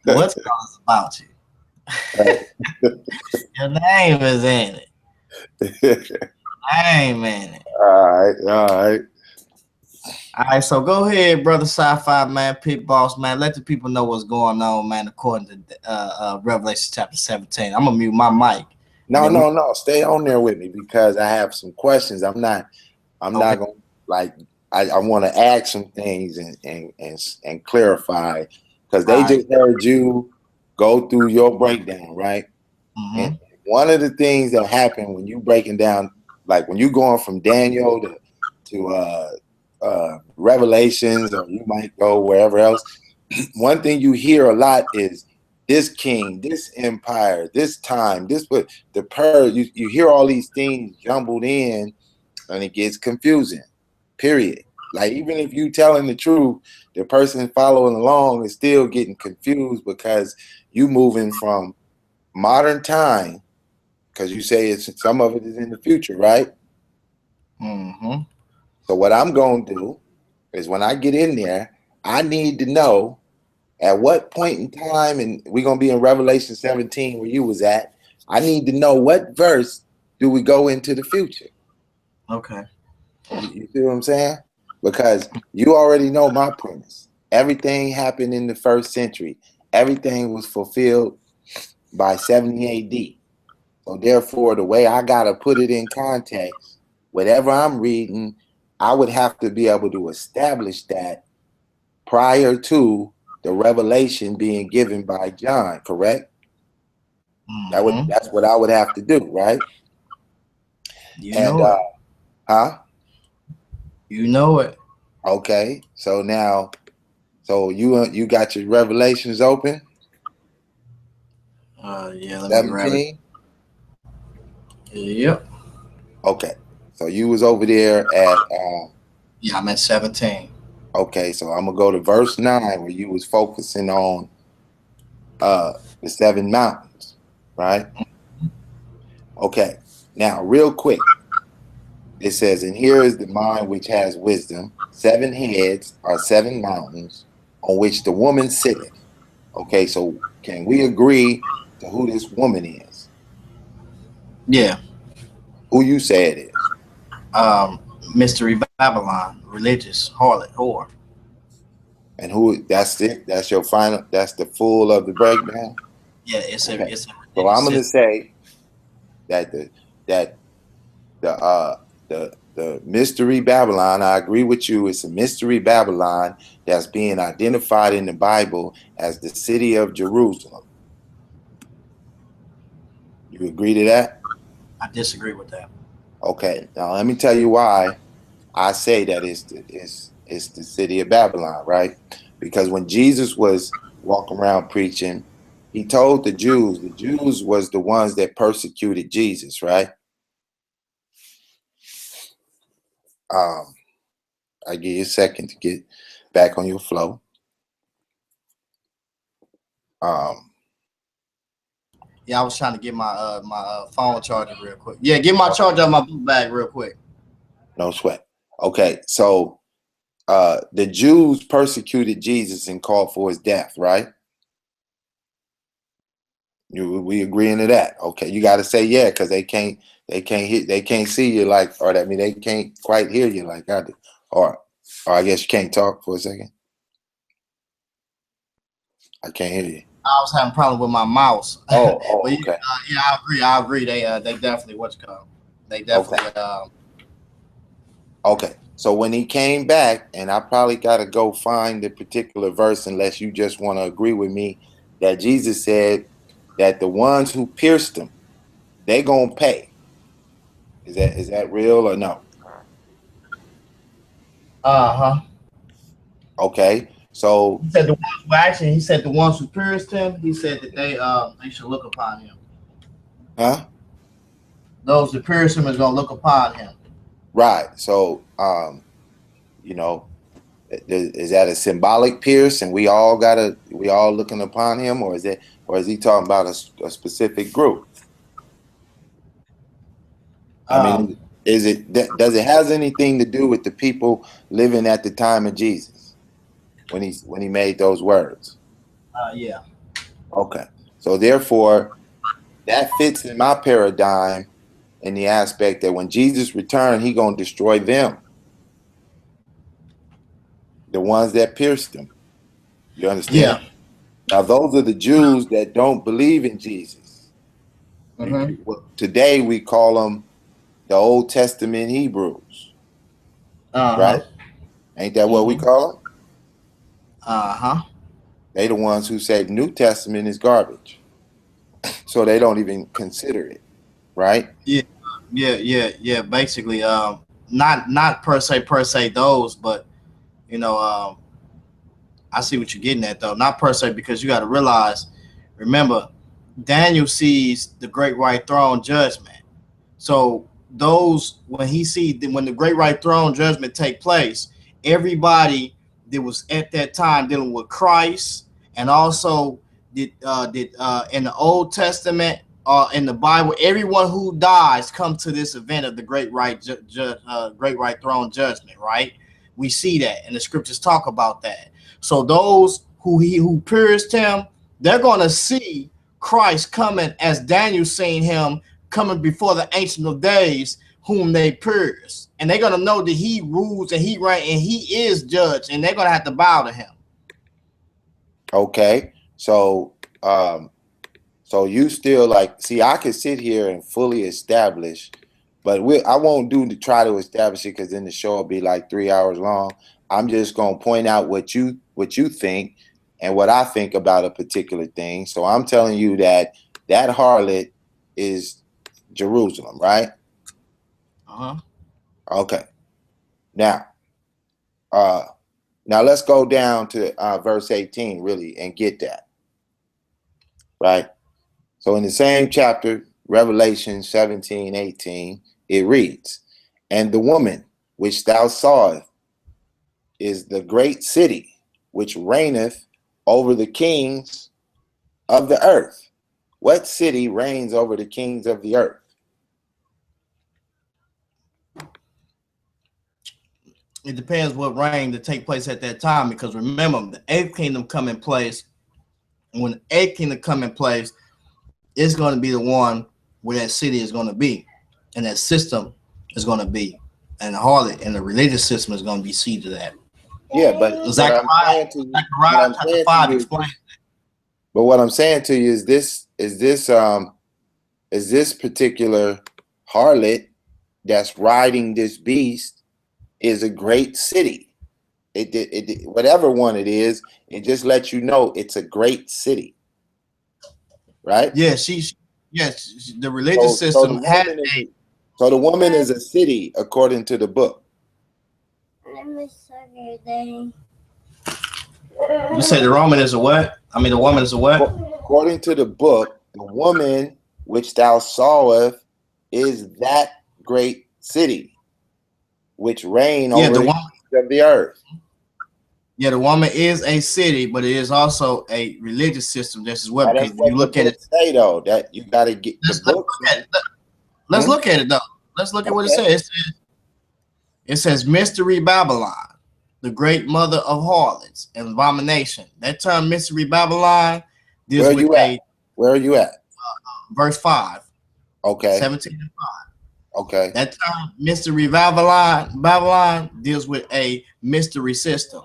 What's about you? Your name is in it. Name in it. All right. All right, so go ahead, brother Sci-Fi man, Pitt Boss man. Let the people know what's going on, man. According to Revelation chapter 17, I'm gonna mute my mic. No. Stay on there with me because I have some questions. I'm not gonna like. I want to ask some things and clarify because they just heard you go through your breakdown, right? Mm-hmm. And one of the things that happen when you breaking down, like when you going from Daniel to Revelations, or you might go wherever else. One thing you hear a lot is this king, this empire, this time, this but the you hear all these things jumbled in, and it gets confusing. Period. Like even if you telling the truth, the person following along is still getting confused because you moving from modern time, because you say it's some of it is in the future, right? Mm-hmm. So what I'm gonna do is when I get in there, I need to know at what point in time, and we're gonna be in Revelation 17 where you was at. I need to know what verse do we go into the future. Okay. You see what I'm saying? Because you already know my premise. Everything happened in the first century. Everything was fulfilled by 70 AD. So therefore, the way I gotta put it in context, whatever I'm reading, I would have to be able to establish that prior to the revelation being given by John, correct? Mm-hmm. That's what I would have to do, right? You And know it. huh? You know it. Okay. So now, so you got your revelations open? Yeah. Let me grab it. 17? Yep. Okay. So you was over there at Yeah, I'm at 17. okay, so I'm gonna go to verse 9 where you was focusing on the seven mountains, right? Okay. Now, real quick, it says, and here is the mind which has wisdom. 7 heads are 7 mountains on which the woman sitteth. Okay, so can we agree to who this woman is? Yeah. Who you say it is? Um, Mystery Babylon, religious harlot, whore. And who that's it? That's your final, that's the full of the breakdown? Yeah, it's a Okay. it's a So religious I'm gonna system. say that the mystery Babylon, I agree with you, it's a mystery Babylon that's being identified in the Bible as the city of Jerusalem. You agree to that? I disagree with that. Okay. Now let me tell you why I say that it's the city of Babylon, right? Because when Jesus was walking around preaching, he told the Jews was the ones that persecuted Jesus, right? Um, I give you a second to get back on your flow. Um, Yeah, I was trying to get my phone charger real quick. Yeah, get my charger out of my book bag real quick. no sweat. Okay, so the Jews persecuted Jesus and called for his death, right? We agreeing to that? Okay, you got to say yeah, because they can't see you like, or that mean they can't quite hear you like I do, or I guess you can't talk for a second. I can't hear you. I was having a problem with my mouse, but yeah, Okay, yeah, I agree. I agree. They definitely what you call. They okay, definitely okay. So when he came back, and I probably got to go find the particular verse, unless you just want to agree with me that Jesus said that the ones who pierced him, they gonna pay. Is that real or no? Uh-huh. Okay, so He said the ones who actually, he said the ones who pierced him, he said that they should look upon him. huh? Those that pierced him is gonna look upon him. Right. So you know, is that a symbolic pierce, and we all looking upon him, or is he talking about a specific group? I Um, mean, does it has anything to do with the people living at the time of Jesus when he made those words? yeah. Okay, so therefore that fits in my paradigm in the aspect that when Jesus returned, he gonna destroy them, the ones that pierced him. You Yeah. understand? Now those are the Jews that don't believe in Jesus. Mm-hmm. Today we call them the Old Testament Hebrews, Uh-huh. right? Ain't that what we Mm-hmm. call them? Uh-huh. They the ones who say New Testament is garbage, so they don't even consider it, right? Yeah. Yeah. Basically, not per se those, but you know, I see what you're getting at though. Not per se, because you got to realize, remember, Daniel sees the great white throne judgment. So those when the great white throne judgment take place, everybody that was at that time dealing with Christ, and also did in the Old Testament, in the Bible, everyone who dies come to this event of the great white throne judgment. Right? We see that, and the scriptures talk about that. So those who pierced him, they're gonna see Christ coming as Daniel seen him coming before the Ancient of Days, whom they pierced. And they're gonna know that he rules and he reigns and he is judge, and they're gonna have to bow to him. Okay, so you still like see? I could sit here and fully establish, but I won't do to try to establish it because then the show will be like 3 hours long. I'm just gonna point out what you think and what I think about a particular thing. So I'm telling you that harlot is Jerusalem, right? Uh-huh. Okay. Now, uh, now let's go down to verse 18, really, and get that right. So in the same chapter, Revelation 17:18, it reads, "And the woman which thou sawest is the great city which reigneth over the kings of the earth." What city reigns over the kings of the earth? It depends what reign to take place at that time, because remember, the eighth kingdom come in place. When the eighth kingdom come in place, it's going to be the one where that city is going to be, and that system is going to be, and the harlot and the religious system is going to be seated at. Yeah, but Zechariah what I'm chapter saying to 5 you, explains. but what I'm saying to you is this particular harlot that's riding this beast is a great city. Whatever one it is, it just lets you know it's a great city, right? Yeah, yes, the religious So system had a. the woman is a city according to the book. Let me say. You say the Roman is a what? I mean, the woman is a what? According to the book, the woman which thou sawest is that great city which reign Yeah, over the the woman. kings of the earth. Yeah, the woman is a city, but it is also a religious system just as well. Now Because that's if what you the look at book it, say though, that you got to get the let's book. look at it. Let's Hmm? look at it though. Let's look at what it Okay. says. It says Mystery Babylon, the great mother of harlots and abomination. That term Mystery Babylon deals Where with you at? a Where are you at? verse 5, Okay. 17 and 5. Okay. That term Mystery Babylon deals with a mystery system.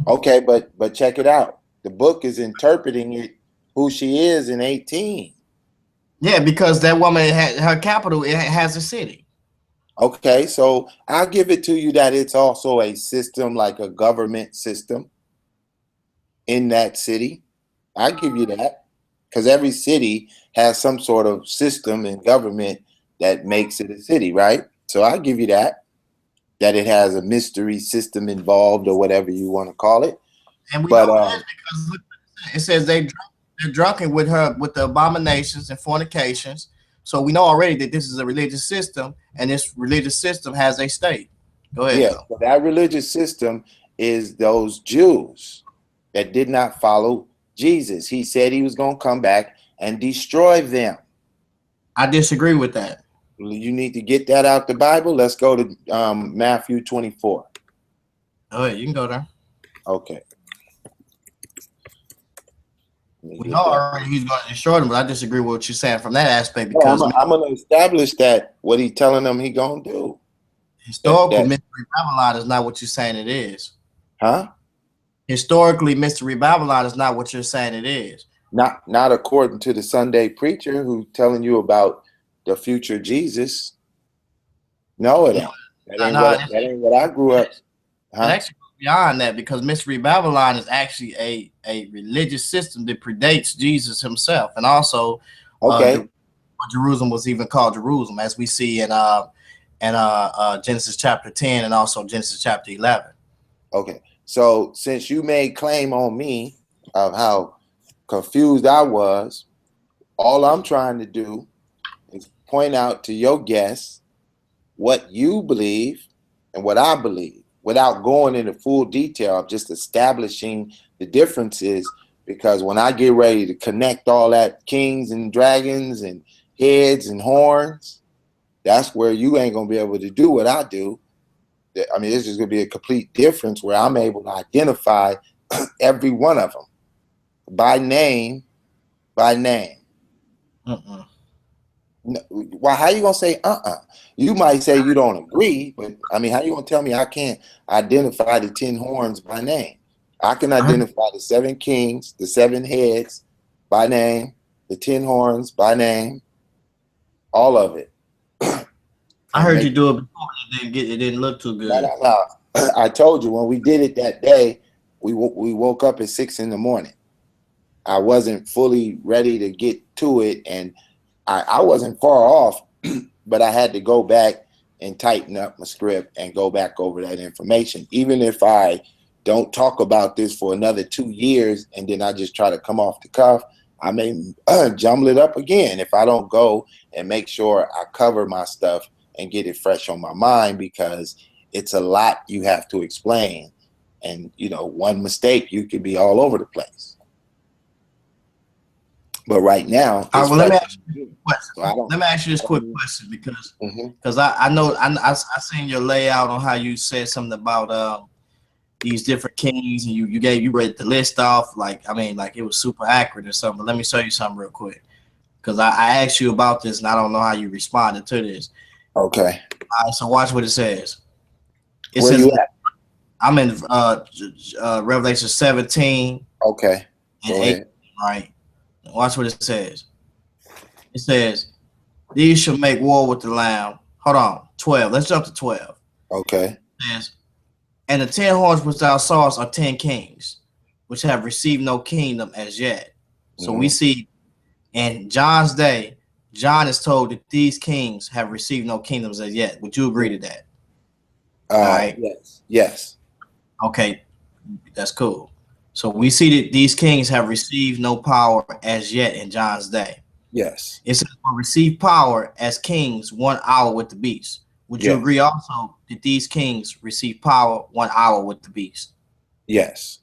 Okay, but check it out. The book is interpreting it who she is in 18. Yeah, because that woman her capital, it has a city. Okay, so I'll give it to you that it's also a system, like a government system in that city. I give you that because every city has some sort of system and government that makes it a city, right? So I give you that. that it has a mystery system involved or whatever you want to call it. And we know that because look, it says they're drunken with her with the abominations and fornications. So we know already that this is a religious system, and this religious system has a state. Go ahead. Yeah, so that religious system is those Jews that did not follow Jesus. He said he was going to come back and destroy them. I disagree with that. You need to get that out the Bible. Let's go to Matthew 24. Oh, yeah, you can go there. Okay. We know already he's going to destroy them, but I disagree with what you're saying from that aspect because I'm going to establish that what he's telling them he's going to do. Historical Mystery Babylon is not what you're saying it is. Huh? Historically, Mystery Babylon is not what you're saying it is. Not according to the Sunday preacher who's telling you about the future Jesus. No, it ain't. That ain't what I grew up. Huh? It actually goes beyond that because Mystery Babylon is actually a religious system that predates Jesus himself, and also Jerusalem was even called Jerusalem, as we see in Genesis chapter 10 and also Genesis chapter 11. Okay, so since you made claim on me of how confused I was, all I'm trying to do is point out to your guests what you believe and what I believe without going into full detail of just establishing the differences, because when I get ready to connect all that kings and dragons and heads and horns, that's where you ain't going to be able to do what I do. I mean, it's just going to be a complete difference where I'm able to identify every one of them by name. Why? How you gonna say You might say you don't agree, but I mean, how you gonna tell me I can't identify the 10 horns by name? I can identify the 7 kings, the 7 heads by name, the 10 horns by name, all of it. I heard you do it before. It didn't look too good. No. I told you when we did it that day, we woke up at 6 in the morning. I wasn't fully ready to get to it, and I wasn't far off, but I had to go back and tighten up my script and go back over that information. Even if I don't talk about this for another 2 years and then I just try to come off the cuff, I may jumble it up again if I don't go and make sure I cover my stuff and get it fresh on my mind, because it's a lot you have to explain. And, one mistake, you could be all over the place. But right now, let me ask you this quick question because I know I seen your layout on how you said something about these different kings, and you read the list off like it was super accurate or something. But let me show you something real quick because I asked you about this and I don't know how you responded to this. Okay. All right, so watch what it says. It Where says you at? I'm in Revelation 17. Okay. And 8, right. Watch what it says. It says, these shall make war with the Lamb. Hold on. 12. Let's jump to 12. Okay. It says, and the 10 horns which thou sawest are 10 kings, which have received no kingdom as yet. So we see in John's day, John is told that these kings have received no kingdoms as yet. Would you agree to that? All right. Yes. Okay. That's cool. So we see that these kings have received no power as yet in John's day. Yes. It says, receive power as kings 1 hour with the beast. Would you agree also that these kings receive power 1 hour with the beast? Yes.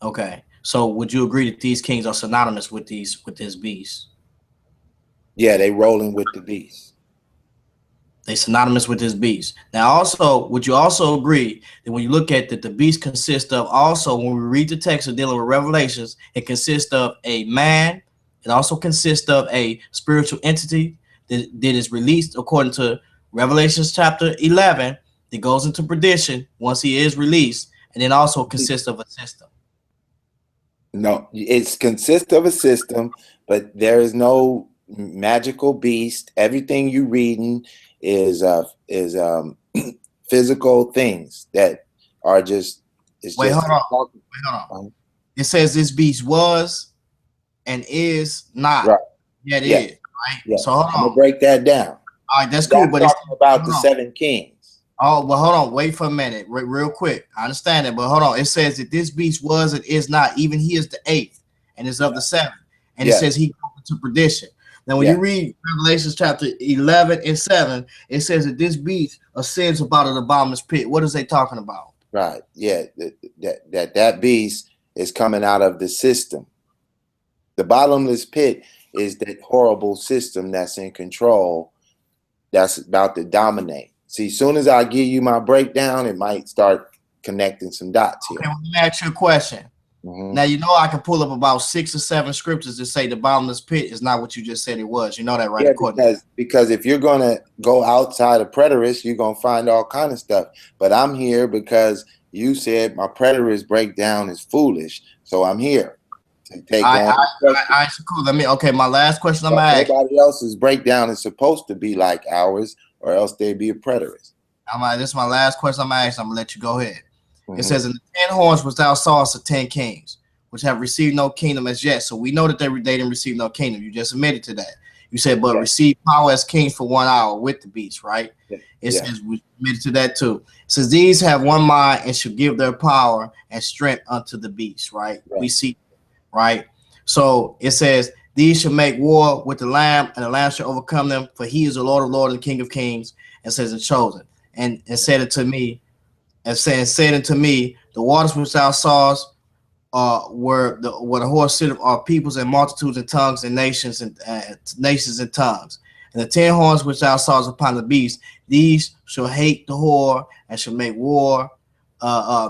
Okay. So would you agree that these kings are synonymous with this beast? Yeah, they rolling with the beast. They synonymous with this beast. Now, also, would you also agree that when you look at that, the beast consists of also, when we read the text of dealing with Revelations, it consists of a man. It also consists of a spiritual entity that is released according to Revelations chapter 11 that goes into perdition once he is released, and then also consists of a system. No, it consists of a system, but there is no magical beast. Everything you reading is physical things that are just. Wait, hold on. It says this beast was and is not. Right. Yet is. Right. Yeah. So hold on. I'm gonna break that down. All right, that's cool. But it's talking about the 7 kings. Oh, well, hold on. Wait for a minute, real quick. I understand it, but hold on. It says that this beast was and is not. Even he is the eighth, and is of the seventh. And it Yes. says he goes into perdition. Now, when Yes. you read Revelations chapter 11 and 7, it says that this beast ascends about an bottomless pit. What is they talking about? Right. Yeah. That beast is coming out of the system. The bottomless pit is that horrible system that's in control, that's about to dominate. See, as soon as I give you my breakdown, it might start connecting some dots here. Okay, well, let me ask you a question. Mm-hmm. Now, you know I can pull up about 6 or 7 scriptures that say the bottomless pit is not what you just said it was. You know that, right? Yeah, because if you're going to go outside of preterist, you're going to find all kind of stuff. But I'm here because you said my preterist breakdown is foolish. So I'm here to take on so cool. Okay, my last question I'm asking. Nobody else's breakdown is supposed to be like ours, or else they'd be a preterist. This is my last question I'm asking. I'm going to let you go ahead. Mm-hmm. It says, in the 10 horns which thou sawest of 10 kings, which have received no kingdom as yet. So we know that they didn't receive no kingdom. You just admitted to that. You said, but receive power as kings for 1 hour with the beast, right? It says we admitted to that too. It says, these have one mind and shall give their power and strength unto the beast, right? We see, right? So it says, these shall make war with the Lamb, and the Lamb shall overcome them, for he is the Lord of lords and King of kings, and says, and chosen. And said it to me, said unto me, the waters which thou sawest where the horse sitteth are peoples and multitudes and tongues and nations and tongues. And the 10 horns which thou sawest upon the beast, these shall hate the whore and shall make war,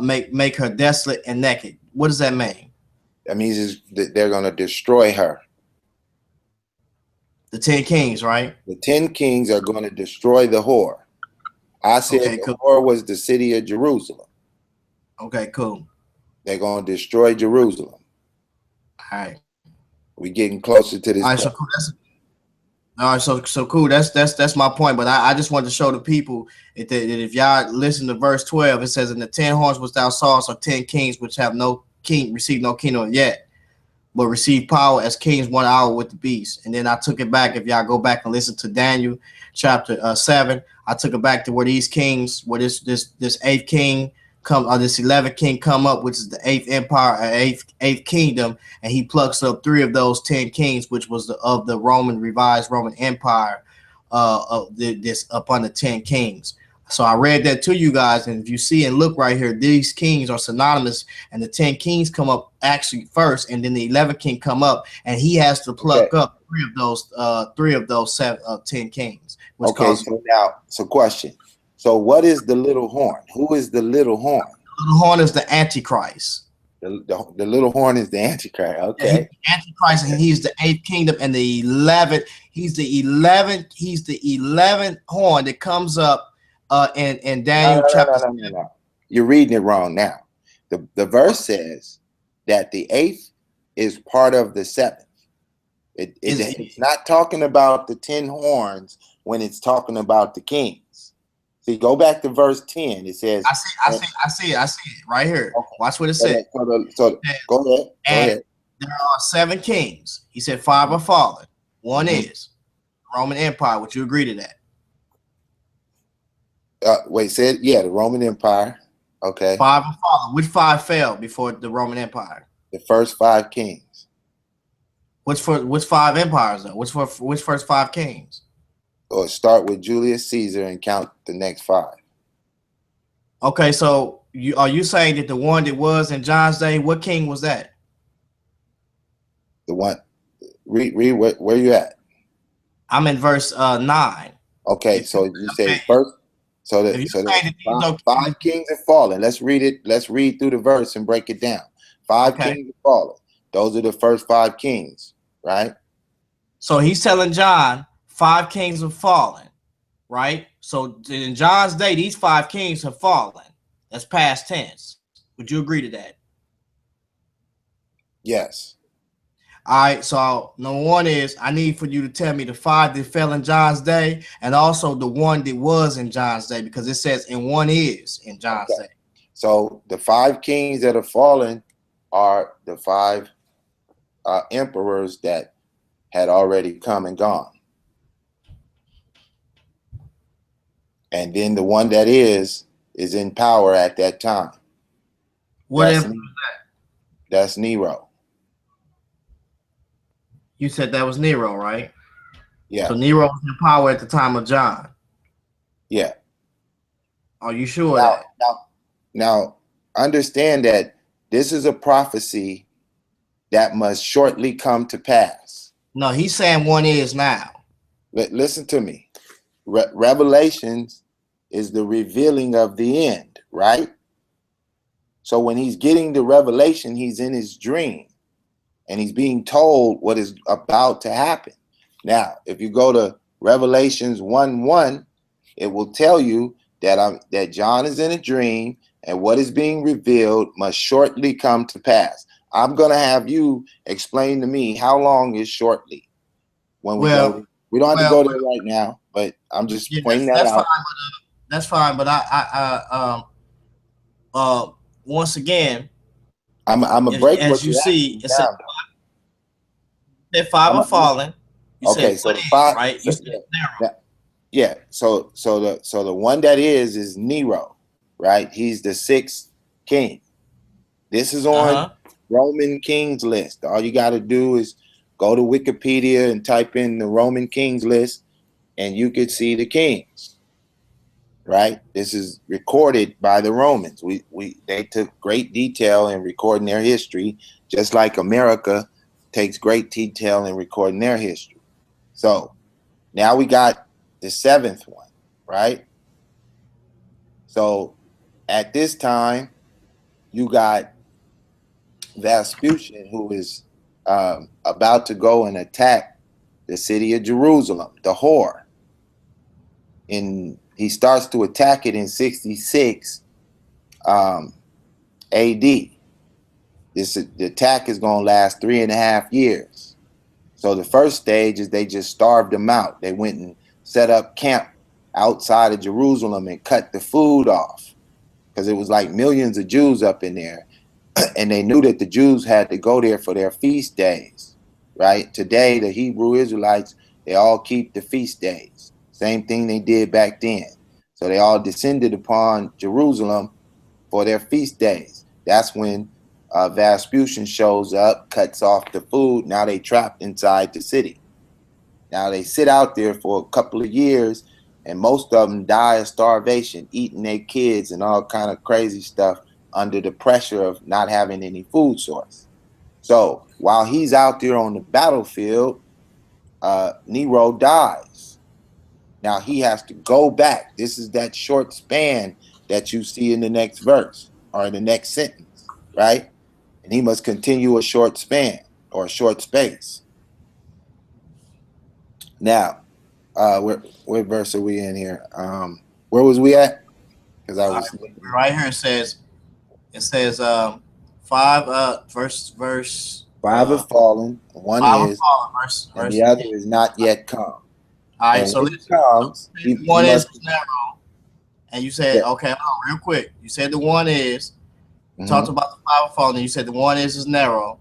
make her desolate and naked. What does that mean? That means they're going to destroy her. The 10 kings, right? The 10 kings are going to destroy the whore. I said the whore was the city of Jerusalem. Okay, cool. They're going to destroy Jerusalem. All right. We're getting closer to this. All right, so cool. So cool. That's my point. But I just wanted to show the people that if y'all listen to verse 12, it says, in the 10 horns which thou sawest are 10 kings which have no king, received no kingdom yet, but receive power as kings 1 hour with the beast. And then I took it back. If y'all go back and listen to Daniel chapter 7, I took it back to where these kings, where this 8th king come, or this 11th king come up, which is the 8th empire, 8th kingdom, and he plucks up 3 of those 10 kings, which was of the revised Roman Empire, this upon the 10 kings. So I read that to you guys, and if you see and look right here, these kings are synonymous, and the 10 kings come up actually first, and then the 11th king come up, and he has to pluck up 3 of those 10 kings. So question. So what is the little horn? Who is the little horn? The little horn is the Antichrist. The little horn is the Antichrist. Okay. Yeah, Antichrist, and he's the 8th kingdom, and the 11th. He's the 11th. He's the 11th horn that comes up in Daniel chapter. No. You're reading it wrong now. The verse says that the 8th is part of the 7th. It's not talking about the 10 horns when it's talking about the kings. See, go back to verse 10. It says, I see it right here. Okay. Watch what it says. So go ahead. There are 7 kings. He said 5 are fallen. One is Roman Empire. Would you agree to that? The Roman Empire. Okay. 5 are fallen. Which 5 fell before the Roman Empire? The first 5 kings. Which 5 empires though? Which first 5 kings? Or start with Julius Caesar and count the next 5. Okay, so are you saying that the one that was in John's day, what king was that? The one. Read where you at? I'm in verse 9. Okay, so you say first. So the 5 kings have fallen. Let's read it. Let's read through the verse and break it down. 5 kings have fallen. Those are the first 5 kings, right? So he's telling John 5 kings have fallen, right? So in John's day, these 5 kings have fallen. That's past tense. Would you agree to that? Yes. All right. So number 1 is I need for you to tell me the 5 that fell in John's day, and also the one that was in John's day, because it says and one is in John's day. So the 5 kings that have fallen are the 5 emperors that had already come and gone. and then the one that is in power at that time. What That's emperor? that's Nero. You said that was Nero, right? Yeah. So Nero was in power at the time of John. Yeah. Are you sure of that? Now, understand that this is a prophecy that must shortly come to pass. No, he's saying one is now. Listen to me. Revelations is the revealing of the end, right? So when he's getting the revelation, he's in his dream and he's being told what is about to happen. Now, if you go to Revelations 1:1, it will tell you that John is in a dream and what is being revealed must shortly come to pass. I'm going to have you explain to me how long is shortly when we go there. We don't have to go there right now, but I'm just pointing that out. That's fine, but once again, I'm a break. As you see, it said five are fallen. You okay, so the five, right? So, yeah. So the one that is Nero, right? He's the sixth king. This is on Roman kings list. All you got to do is go to Wikipedia and type in the Roman kings list, and you could see the kings. Right? This is recorded by the Romans. They took great detail in recording their history, just like America takes great detail in recording their history. So now we got the seventh one, right? So at this time, you got Vespucian, who is about to go and attack the city of Jerusalem, the whore. He starts to attack it in 66 AD. The attack is going to last 3.5 years. So the first stage is they just starved them out. They went and set up camp outside of Jerusalem and cut the food off because it was like millions of Jews up in there. And they knew that the Jews had to go there for their feast days, right? Today, the Hebrew Israelites, they all keep the feast days. Same thing they did back then. So they all descended upon Jerusalem for their feast days. That's when Vespucian shows up, cuts off the food. Now they trapped inside the city. Now they sit out there for a couple of years, and most of them die of starvation, eating their kids and all kind of crazy stuff under the pressure of not having any food source. So while he's out there on the battlefield, Nero dies. Now he has to go back. This is that short span that you see in the next verse or in the next sentence, right? And he must continue a short span or a short space. Now, what verse are we in here? Where was we at? Because I was right here. It says 5 verse 5 have fallen. One is, and the other is not yet come. All right, so it comes. One is narrow, and you said, okay, real quick. You said the one is. Talked about the 5 fallen. You said the one is narrow.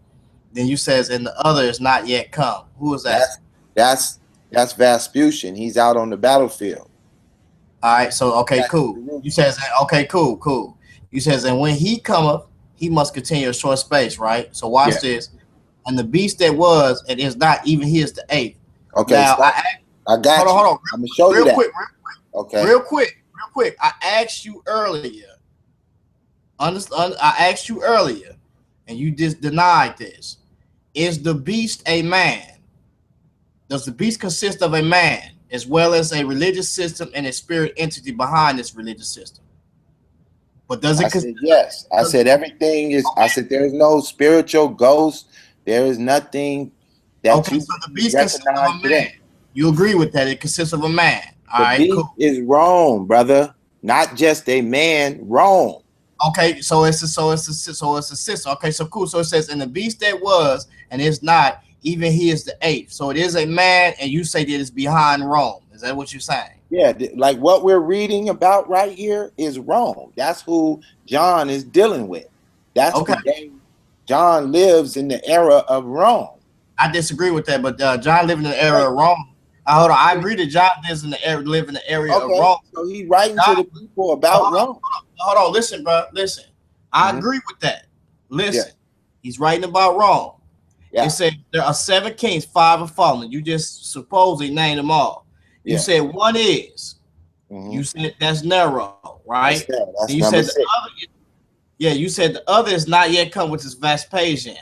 Then you says, and the other is not yet come. Who is that? That's Vespucian. He's out on the battlefield. All right, so okay, cool. You says, okay, cool. You says, and when he cometh, he must continue a short space, right? So watch this. And the beast that was, and is not, even he is the 8th. Okay, now I got you. Hold on. I'm gonna show you that. Real quick. Okay. Real quick. I asked you earlier. I asked you earlier, and you just denied this. Is the beast a man? Does the beast consist of a man as well as a religious system and a spirit entity behind this religious system? But does it? I said yes. I said everything is. Okay. I said there is no spiritual ghost. There is nothing that you so the beast consists of a man. You agree with that? It consists of a man. All right, beast is Rome, brother. Not just a man, Rome. Okay, so it's a sister. Okay, so cool. So it says, and the beast that was and is not, even he is the 8th. So it is a man, and you say that it's behind Rome. Is that what you're saying? Yeah, like what we're reading about right here is Rome. That's who John is dealing with. That's the day John lives in the era of Rome. I disagree with that, but John lived in the era of Rome. Hold on. I agree that John lives in the area, live in the area of Okay, Rome. so he writing John, to the people about Rome. hold on. Listen, bro. Listen. I agree with that. Yeah, Listen. He's writing about Rome. It yeah, said there are 7 kings, 5 are fallen. You just supposedly named them all. You yeah. said one is. You said that's Nero, right? And That's you number said the 6. other, yeah, you said the other is not yet come with his Vespasian.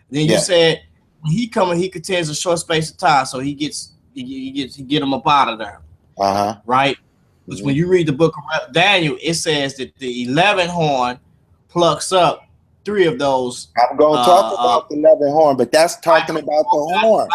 Then you Yeah. said when he coming, he contends a short space of time, so he get him up out of there, right? Because when you read the book of Daniel, it says that the 11 horn plucks up 3 of those. I'm gonna talk about the 11 horn, but that's talking about the horn.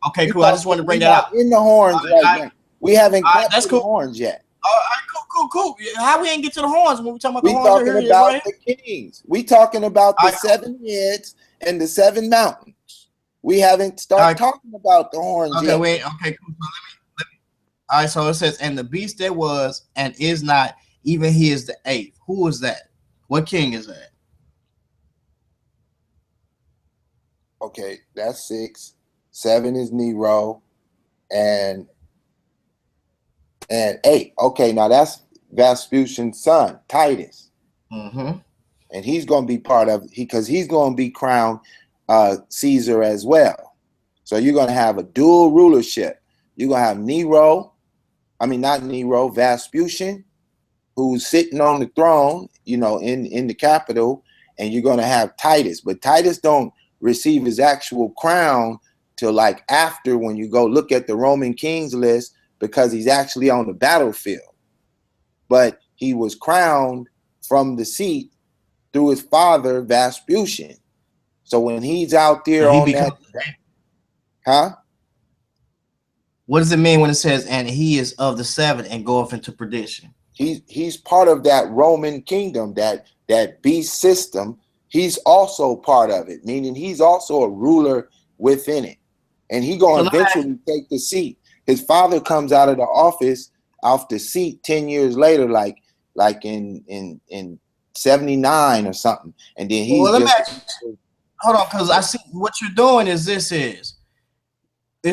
Okay, cool. I just wanted to bring We're that not out. in the horns right now. We haven't got that's to cool. the horns yet. All right, cool. How we ain't get to the horns when we talking about the We horns? talking about the kings. We talking about the 7 heads and the 7 mountains. We haven't started talking about the horns yet. Okay, cool. So let me. All right, so it says, and the beast that was and is not, even he is the 8th. Who is that? What king is that? Okay, that's 6. 7 is Nero, and 8. Okay, now that's Vespasian's son, Titus. And he's going to be part of because he's going to be crowned Caesar as well. So you're going to have a dual rulership. You're going to have Vespasian, who's sitting on the throne, in the capital, and you're going to have Titus. But Titus don't receive his actual crown till like after, when you go look at the Roman kings list, because he's actually on the battlefield. But he was crowned from the seat through his father Vespasian. So when he's out there what does it mean when it says, and he is of the 7 and goeth into perdition? He's part of that Roman kingdom, that beast system. He's also part of it, meaning he's also a ruler within it. And he's going to eventually take the seat. His father comes out of the office, off the seat 10 years later, like in 79 or something. And then he's hold on, because I see what you're doing is it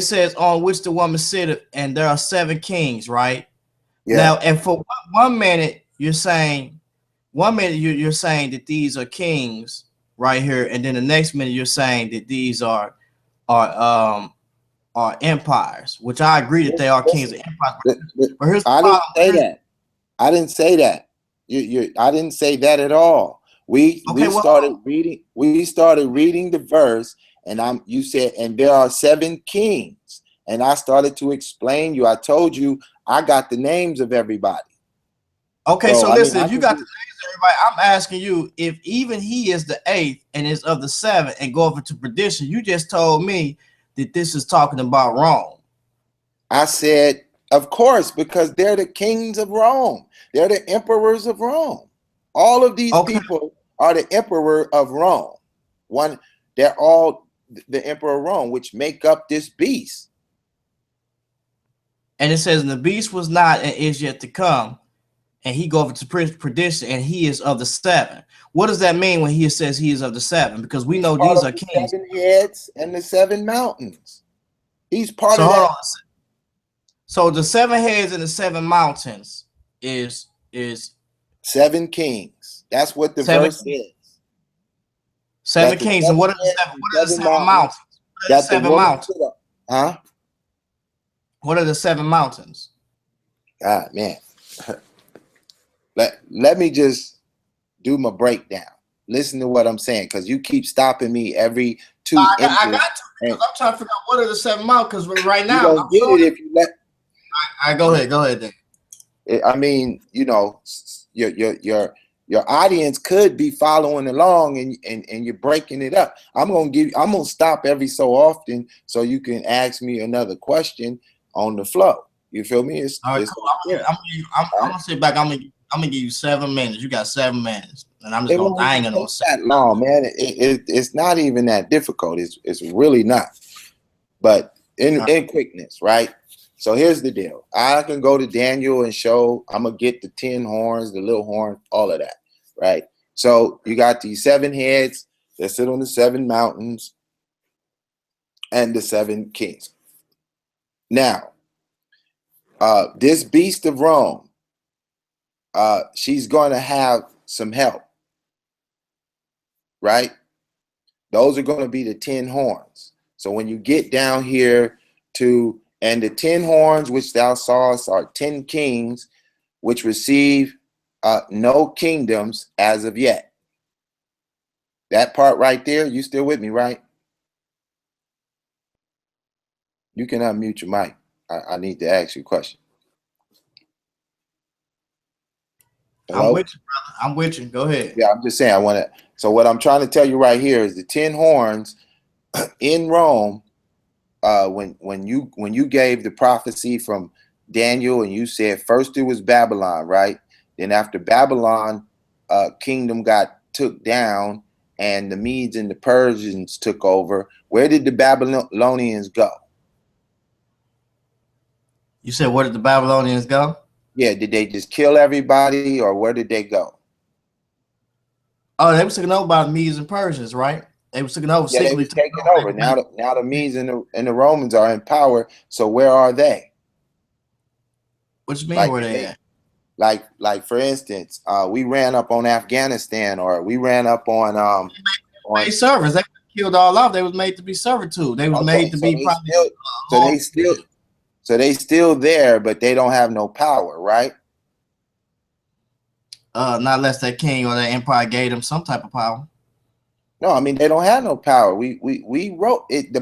says on which the woman sitteth, and there are 7 kings, right? Yeah. Now, and for 1 minute you're saying that these are kings right here, and then the next minute you're saying that these are empires, which I agree that they are kings and empires. But here's the problem. I didn't say that. I didn't say that at all. We started reading the verse, and you said, and there are 7 kings, and I started to explain you. I told you I got the names of everybody. Okay, so listen, if you got the names of everybody, I'm asking you if even he is the 8th and is of the 7 and go over to perdition. You just told me that this is talking about Rome. I said, of course, because they're the kings of Rome. They're the emperors of Rome. All of these people are the emperor of Rome. They're all the emperor of Rome, which make up this beast. And it says, and the beast was not and is yet to come, and he go over to perdition, and he is of the 7. What does that mean when he says he is of the 7? Because we know these are kings. 7 heads and the 7 mountains. He's part of that. So the 7 heads and the 7 mountains is 7 kings. That's what the verse is. 7 kings. And what are the 7 mountains? What are the 7 mountains? Huh? What are the 7 mountains? God, man. Let me just do my breakdown. Listen to what I'm saying, because you keep stopping me every 2 inches. I got to, because I'm trying to figure out what are the 7 mountains. Because right now, you don't get it if you let. Go ahead then. I mean, your audience could be following along, and you're breaking it up. I'm gonna stop every so often so you can ask me another question on the flow. You feel me? All right, cool. I'm gonna sit back. I'm gonna give you 7 minutes. You got 7 minutes, and I ain't gonna say that long, man. It's not even that difficult. It's really not. But in quickness, right? So here's the deal. I can go to Daniel and show. I'm gonna get the 10 horns, the little horn, all of that, right? So you got these 7 heads that sit on the 7 mountains and the 7 kings. Now, this beast of Rome, she's going to have some help, right? Those are going to be the 10 horns. So when you get down here to, and the 10 horns which thou sawest are 10 kings which receive no kingdoms as of yet. That part right there, you still with me, right? You can unmute your mic. I need to ask you a question. Hello? I'm with you, brother. I'm with you. Go ahead. Yeah, I'm just saying I want to. So what I'm trying to tell you right here is the 10 horns in Rome. When you gave the prophecy from Daniel and you said first it was Babylon, right? Then after Babylon, kingdom got took down and the Medes and the Persians took over. Where did the Babylonians go? You said where did the Babylonians go? Yeah, did they just kill everybody or where did they go? Oh, they were taken over by the Medes and Persians, right? They were taken over. Yeah, they were taken over. Now the Medes and the Romans are in power. So where are they? What you mean where they at? Like for instance, we ran up on Afghanistan, or we ran up on servers. They killed all off. They was made to be servitude. They was made to be probably so they still there, but they don't have no power, right? Not unless that king or that empire gave them some type of power. No, I mean they don't have no power. We wrote it.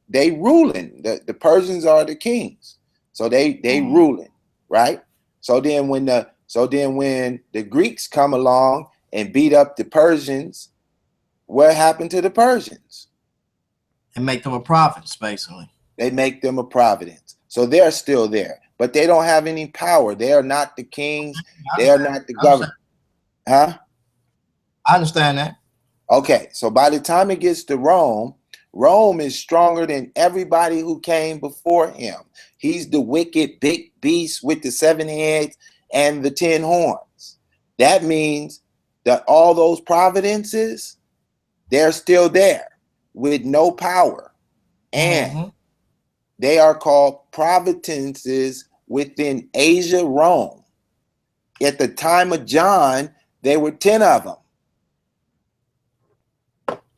They ruling. The Persians are the kings, so they ruling, right? So then when the Greeks come along and beat up the Persians, what happened to the Persians? And make them a province, basically. They make them a province. So they're still there, but they don't have any power. They are not the kings. They are not the government. Huh? I understand that. Okay, so by the time it gets to Rome, Rome is stronger than everybody who came before him. He's the wicked big beast with the 7 heads and the 10 horns. That means that all those provinces, they're still there with no power. And they are called provinces within Asia, Rome. At the time of John, there were 10 of them.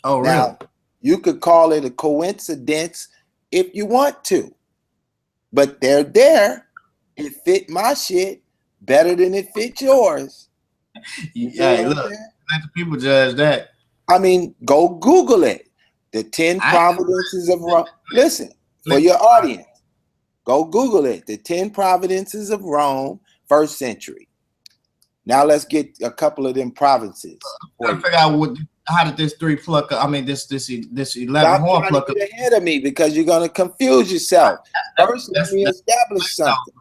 Oh, really? Now, you could call it a coincidence if you want to, but they're there. It fit my shit better than it fit yours. Yeah, look, let the people judge that. I mean, go Google it. The 10 providences of Rome. Listen, for your audience, go Google it. The 10 providences of Rome, 1st century. Now let's get a couple of them provinces. I figure out how did this 3 pluck? I mean, this 11 horn pluck. Get ahead of me because you're gonna confuse yourself. First, let me establish something.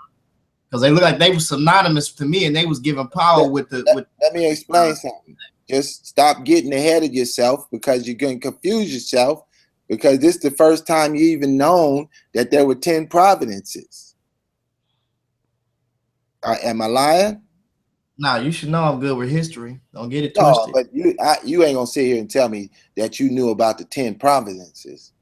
Because they look like they were synonymous to me, and they was giving power with the. Let me explain something. Just stop getting ahead of yourself because you're gonna confuse yourself. Because this is the first time you even known that there were 10 providences. Am I lying? No, you should know I'm good with history. Don't get it twisted. No, but you ain't gonna sit here and tell me that you knew about the 10 providences.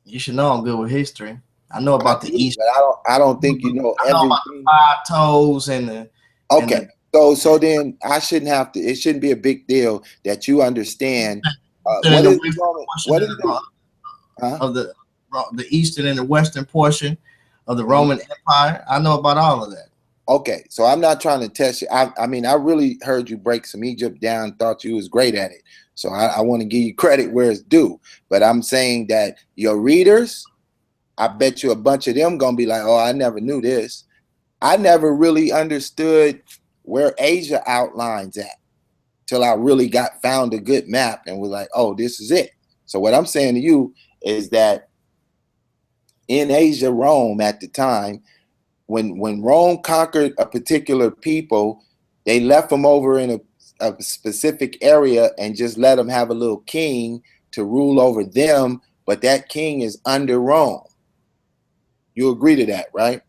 You should know I'm good with history. I know about the East. But I don't think you know everything. About the 5 toes and the. Okay, so then I shouldn't have to. It shouldn't be a big of you understand. What is of the eastern and the western portion of the Roman Empire? I know about all of that. Okay, so I'm not trying to test you. I mean, I really heard you break some Egypt down, thought you was great at it. So I want to give you credit where it's due. But I'm saying that your readers, I bet you a bunch of them going to be like, oh, I never knew this. I never really understood where Asia outlines at till I really found a good map and was like, oh, this is it. So what I'm saying to you is that in Asia, Rome at the time, when Rome conquered a particular people, they left them over in a specific area and just let them have a little king to rule over them, but that king is under Rome. You agree to that, right?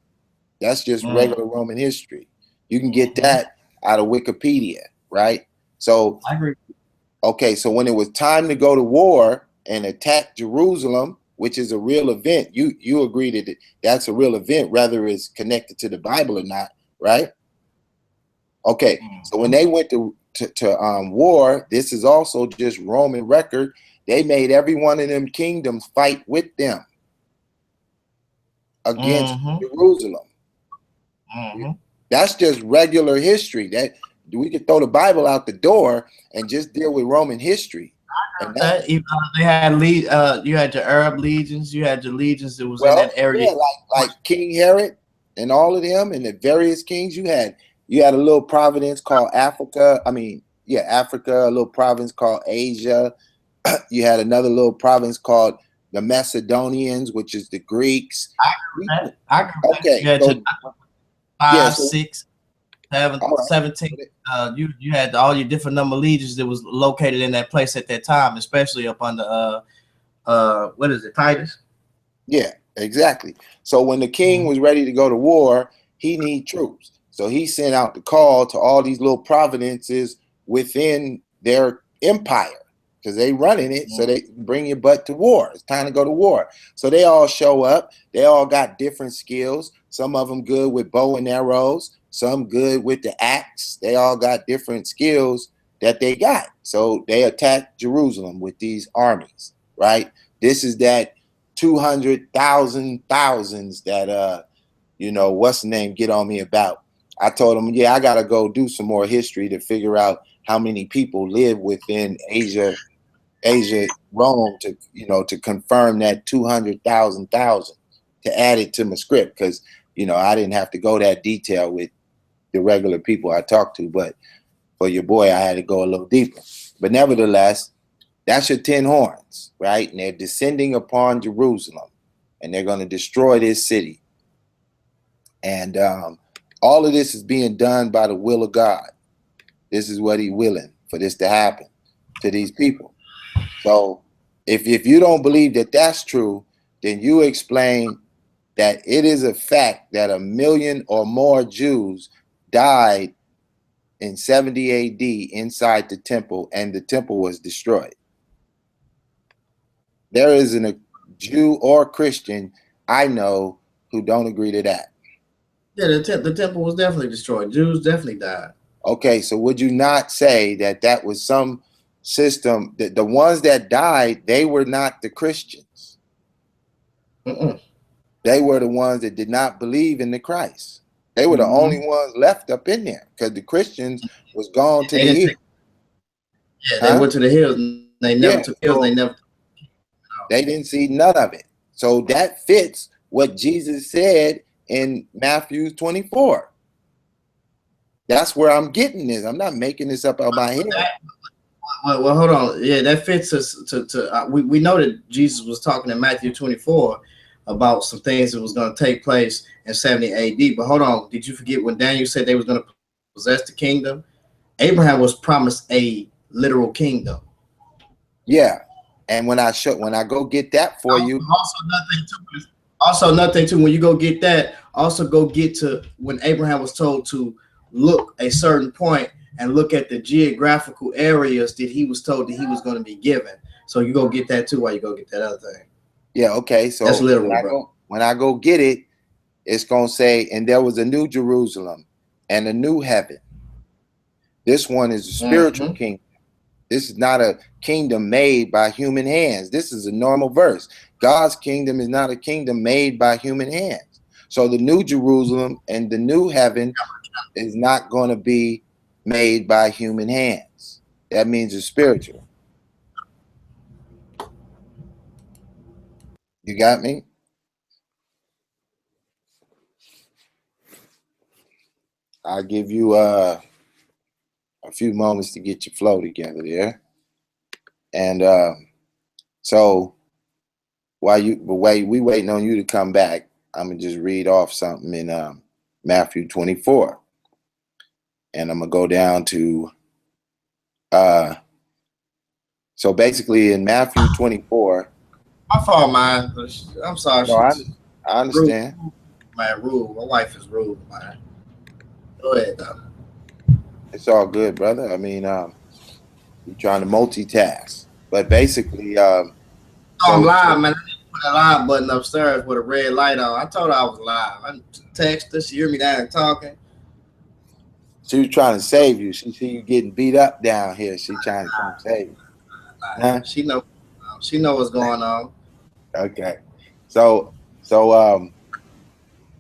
That's just regular Roman history. You can get that out of Wikipedia, right? So I agree. Okay, so when it was time to go to war and attack Jerusalem, which is a real event. You agree that that's a real event, whether it's connected to the Bible or not, right? Okay, so when they went to war, this is also just Roman record. They made every one of them kingdoms fight with them against Jerusalem. That's just regular history. That we could throw the Bible out the door and just deal with Roman history. And they had you had your Arab legions, you had your legions that was in that area. Yeah, like King Herod and all of them, and the various kings. You had a little province called Africa. Africa, a little province called Asia. You had another little province called the Macedonians, which is the Greeks. Okay. You had so, 5, 6, 7, 17. You had all your different number of legions that was located in that place at that time, especially up under what is it, Titus? Yeah, exactly. So when the king was ready to go to war, he needed troops. So he sent out the call to all these little provinces within their empire, because they running it, so they bring your butt to war. It's time to go to war. So they all show up. They all got different skills. Some of them good with bow and arrows. Some good with the axe. They all got different skills that they got. So they attacked Jerusalem with these armies, right? This is that 200,000 thousands that, what's the name, get on me about. I told him, I got to go do some more history to figure out how many people live within Asia, Rome, to confirm that 200,000 to add it to my script, because I didn't have to go that detail with the regular people I talked to, but for your boy I had to go a little deeper. But nevertheless, that's your 10 horns, right? And they're descending upon Jerusalem, and they're going to destroy this city. And all of this is being done by the will of God. This is what He's willing for this to happen to these people. So if you don't believe that that's true, then you explain that it is a fact that 1 million or more Jews died in 70 AD inside the temple, and the temple was destroyed. There isn't a Jew or Christian I know who don't agree to that. Yeah, the temple was definitely destroyed. Jews definitely died. Okay, so would you not say that was some system, that the ones that died, they were not the Christians? They were the ones that did not believe in the Christ. They were the only ones left up in there, because the Christians was gone to the hills. They went to the hills. And they never took hills. They didn't see none of it. So that fits what Jesus said in Matthew 24. That's where I'm getting this. I'm not making this up out my head. Well, hold on. Yeah, that fits us to we know that Jesus was talking in Matthew 24 about some things that was going to take place in 70 AD. But hold on, did you forget when Daniel said they was going to possess the kingdom? Abraham was promised a literal kingdom. Yeah, and when I go get that for you. Also, nothing too. When you go get that, also go get to when Abraham was told to look a certain point and look at the geographical areas that he was told that he was going to be given. So you go get that too while you go get that other thing. Yeah, okay. So that's literal, when I go get it, it's going to say, and there was a new Jerusalem and a new heaven. This one is a spiritual kingdom. This is not a kingdom made by human hands. This is a normal verse. God's kingdom is not a kingdom made by human hands. So the new Jerusalem and the new heaven is not going to be made by human hands. That means it's spiritual. You got me? I'll give you a few moments to get your flow together there. And so while we waiting on you to come back, I'm gonna just read off something in Matthew 24. And I'm gonna go down to so basically in Matthew 24. My fault, man. I'm sorry. No, I understand. Rude. Man, rude. My wife is rude, man. Go ahead, though. It's all good, brother. I mean, you're trying to multitask, but basically, I'm live, man. that live button upstairs with a red light on. I told her I was live. I texted her. She hear me down talking. She was trying to save you. She see you getting beat up down here. She trying to come save you. Huh? She know. She know what's going on. Okay. So so um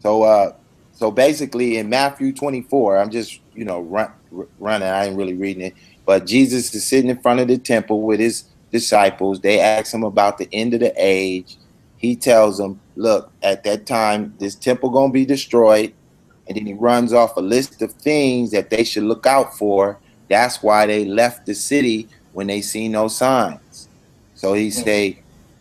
so so basically in Matthew 24, I'm just running. I ain't really reading it, but Jesus is sitting in front of the temple with his disciples. They ask him about the end of the age. He tells them, "Look, at that time, this temple gonna be destroyed." And then he runs off a list of things that they should look out for. That's why they left the city when they see no signs. So he say,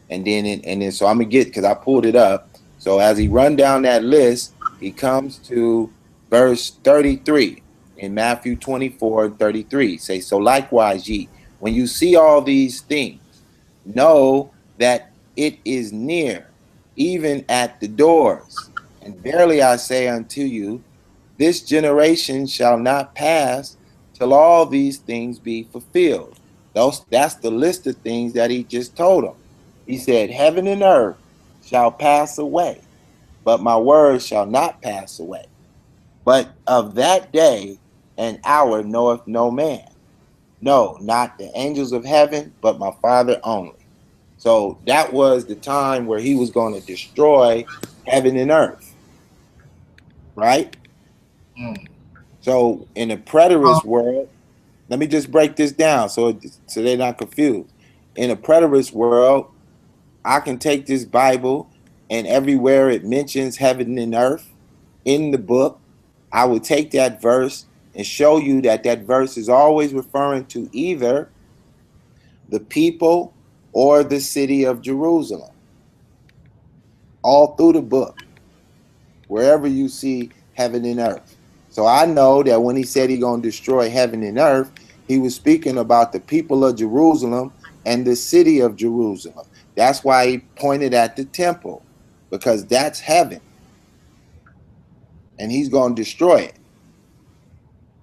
and then so I'm gonna get, because I pulled it up. So as he run down that list, he comes to verse 33 in Matthew 24:33. Say, so likewise ye, when you see all these things, know that it is near, even at the doors. And verily I say unto you, this generation shall not pass till all these things be fulfilled. That's the list of things that he just told them. He said, heaven and earth shall pass away, but my words shall not pass away. But of that day and hour knoweth no man. No, not the angels of heaven, but my Father only. So that was the time where he was going to destroy heaven and earth, right? Mm. So in the preterist world, let me just break this down so they're not confused. In a preterist world, I can take this Bible and everywhere it mentions heaven and earth in the book, I would take that verse and show you that that verse is always referring to either the people or the city of Jerusalem. All through the book, wherever you see heaven and earth. So I know that when he said he's going to destroy heaven and earth, he was speaking about the people of Jerusalem and the city of Jerusalem. That's why he pointed at the temple, because that's heaven. And he's going to destroy it.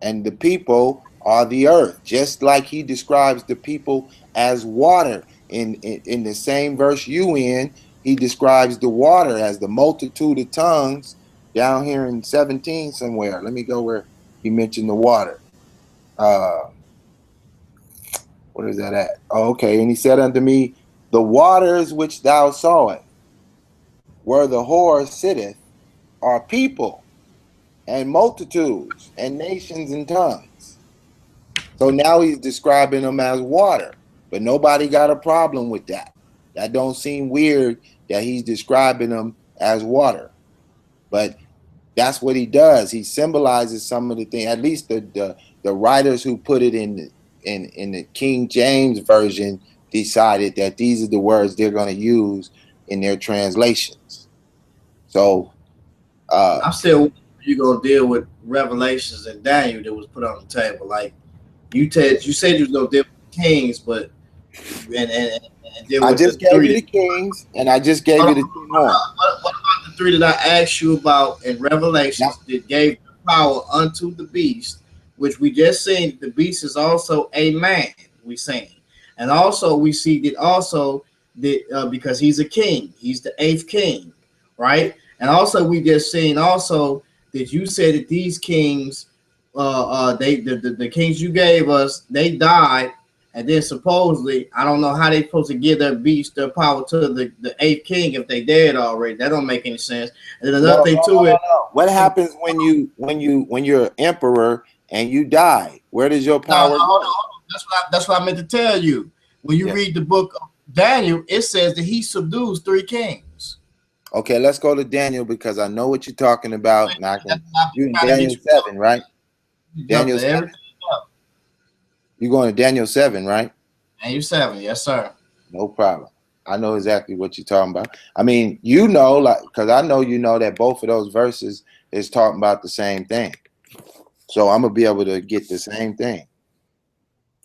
And the people are the earth, just like he describes the people as water. In the same verse you in, he describes the water as the multitude of tongues down here in 17 somewhere. Let me go where he mentioned the water. What is that at? Oh, okay. And he said unto me, the waters which thou sawest, where the whore sitteth, are people and multitudes and nations and tongues. So now he's describing them as water, but nobody got a problem with that. That don't seem weird that he's describing them as water, but that's what he does. He symbolizes some of the things. At least the writers who put it in the King James version decided that these are the words they're going to use in their translations. So I'm still you gonna deal with Revelations and Daniel that was put on the table. Like you said you was gonna deal with kings, but and deal I with the just gave you three. the kings, and I just gave you the 10 horns. What about the three that I asked you about in Revelations that gave power unto the beast, which we just seen the beast is also a man, we seen. And also we see that also that because he's a king, he's the eighth king, right? And also we just seen also that you said that these kings, the kings you gave us, they died, and then supposedly, I don't know how they supposed to give their beast their power to the eighth king if they dead already. That don't make any sense. And then another thing to it. What happens when you're emperor and you die? Where does your power go? Hold on. That's what I meant to tell you. When you read the book of Daniel, it says that he subdues three kings. Okay, let's go to Daniel because I know what you're talking about. And I can, you in Daniel 7, right? Daniel 7. You're going to Daniel 7, right? Daniel 7, yes, sir. No problem. I know exactly what you're talking about. I mean, you know, like, because I know you know that both of those verses is talking about the same thing. So I'm gonna be able to get the same thing.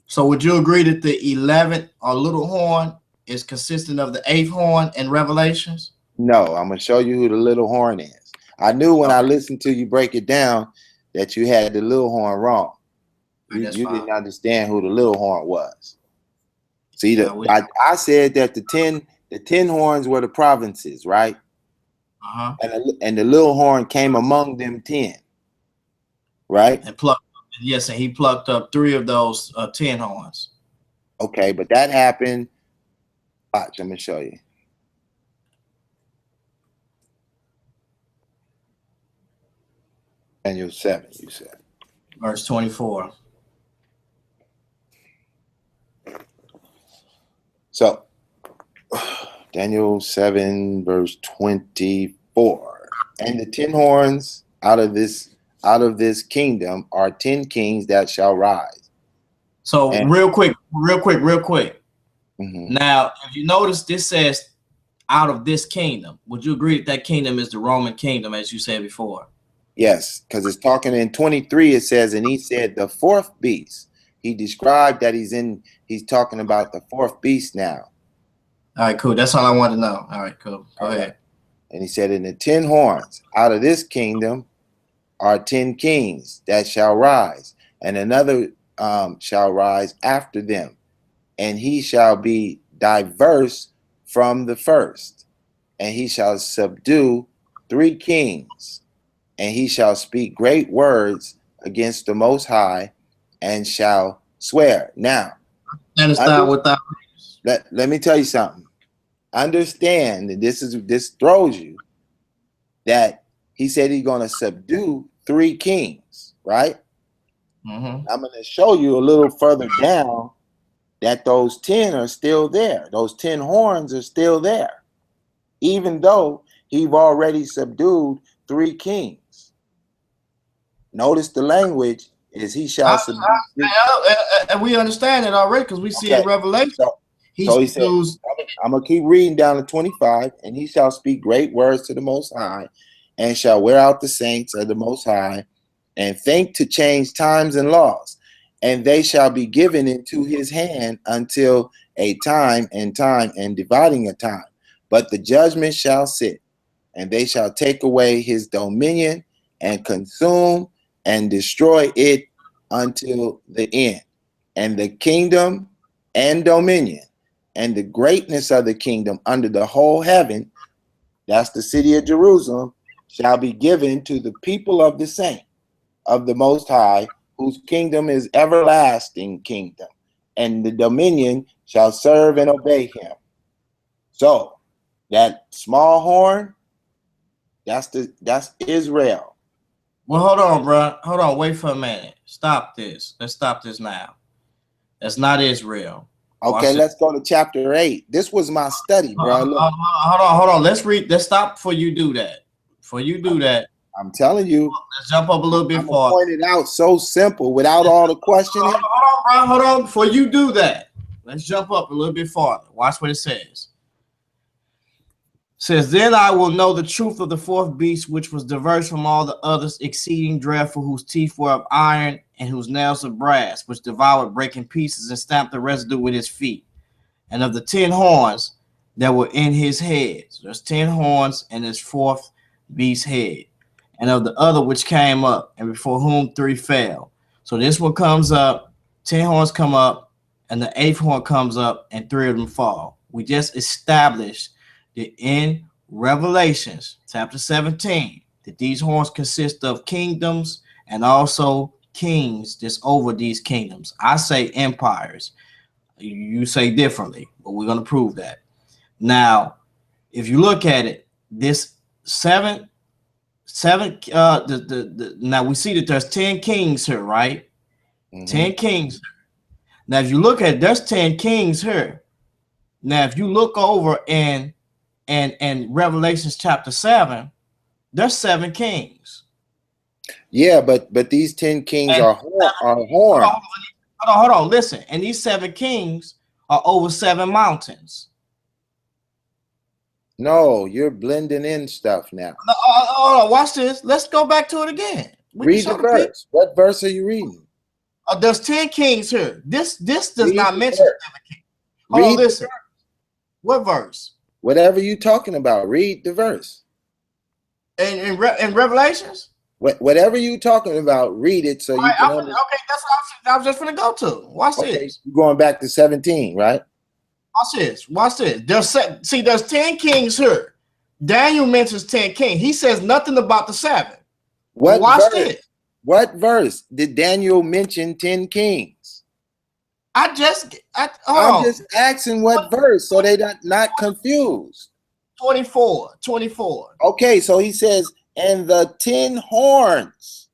So would you agree that the 11th or little horn is consistent of the eighth horn in Revelations? No, I'm gonna show you who the little horn is. I knew when I listened to you break it down that you had the little horn wrong. You didn't understand who the little horn was. See, I said that the 10 horns were the provinces, right? Uh-huh. And the little horn came among them 10, right? And yes, and he plucked up 3 of those 10 horns. Okay, but that happened. Watch, I'm gonna show you. Daniel 7, you said. Verse 24. So Daniel 7, verse 24. And the 10 horns out of this kingdom are 10 kings that shall rise. So real quick. Mm-hmm. Now, if you notice, this says out of this kingdom. Would you agree that kingdom is the Roman kingdom, as you said before? Yes, because it's talking in 23, it says, and he said the 4th beast. He described that he's talking about the 4th beast now. All right, cool. That's all I wanted to know. All right, cool. Go ahead. And he said, and the 10 horns out of this kingdom are 10 kings that shall rise, and another shall rise after them, and he shall be diverse from the first, and he shall subdue 3 kings, and he shall speak great words against the Most High, and shall swear. Now, that is not without. Let me tell you something. Understand that this throws you that he said he's going to subdue 3 kings, right? Mm-hmm. I'm going to show you a little further down that those 10 are still there. Those 10 horns are still there, even though he's already subdued 3 kings. Notice the language is he shall subdue. And we understand it already because we see in Revelation. So he said, I'm going to keep reading down to 25, and he shall speak great words to the Most High, and shall wear out the saints of the Most High, and think to change times and laws, and they shall be given into his hand until a time and dividing a time. But the judgment shall sit, and they shall take away his dominion, and consume and destroy it until the end. And the kingdom and dominion and the greatness of the kingdom under the whole heaven, that's the city of Jerusalem, shall be given to the people of the saint of the Most High, whose kingdom is everlasting kingdom, and the dominion shall serve and obey him. So that small horn, that's Israel. Well, hold on, bro. Hold on. Wait for a minute. Stop this. Let's stop this now. That's not Israel. Okay, let's go to chapter 8. This was my study, bro. Hold on. Let's read. Let's stop before you do that. I'm telling you. Let's jump up a little bit farther. Point it out so simple without all the questioning. Hold on. Before you do that, let's jump up a little bit farther. Watch what it says. It says, then I will know the truth of the 4th beast, which was diverse from all the others, exceeding dreadful, whose teeth were of iron and whose nails of brass, which devoured, breaking pieces, and stamped the residue with his feet. And of the 10 horns that were in his head. So there's 10 horns in his 4th beast's head. And of the other which came up, and before whom 3 fell. So this one comes up, 10 horns come up, and the 8th horn comes up, and 3 of them fall. We just established that in Revelations chapter 17, that these horns consist of kingdoms and also kings that's over these kingdoms. I say empires. You say differently, but we're going to prove that. Now, if you look at it, this now we see that there's 10 kings here, right? Mm-hmm. 10 kings. Now, if you look at it, there's 10 kings here. Now, if you look over in Revelations chapter 7, there's 7 kings. Yeah, but these 10 kings are horns. Hold on, listen. And these 7 kings are over 7 mountains. No, you're blending in stuff now. No, watch this. Let's go back to it again. Read the verse. What verse are you reading? There's 10 kings here. This does not mention 7 kings. Hold on, listen. What verse? Whatever you're talking about, read the verse. In Revelations? Whatever you're talking about, read it so you can understand. Okay, that's what I was just going to go to. Watch this. You're going back to 17, right? Watch this. Watch this. There's 10 kings here. Daniel mentions 10 kings. He says nothing about the 7. What watch verse? This. What verse did Daniel mention 10 kings? I'm just asking what verse so they're not confused. 24. Okay, so he says, and the 10 horns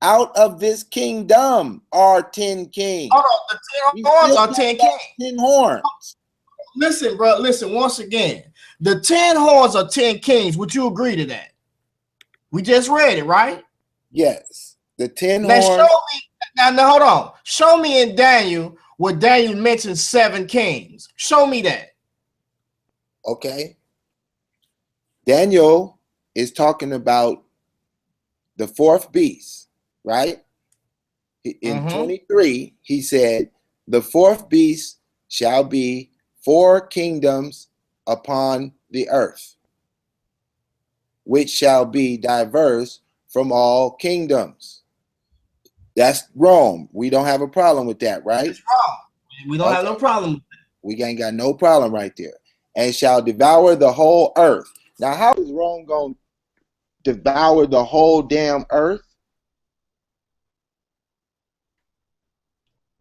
out of this kingdom are 10 kings. Hold on, the 10 horns are 10 kings. 10 horns. Listen, bro. Listen, once again, the 10 horns are 10 kings. Would you agree to that? We just read it, right? Yes. The 10 now horns. Show me, now, hold on. Show me in Daniel where Daniel mentions 7 kings. Show me that. Okay. Daniel is talking about the 4th beast, right? In 23, he said, the 4th beast shall be 4 kingdoms upon the earth, which shall be diverse from all kingdoms. That's Rome. We don't have a problem with that, right? It's wrong. We don't have no problem. We ain't got no problem right there. And shall devour the whole earth. Now, how is Rome going to devour the whole damn earth?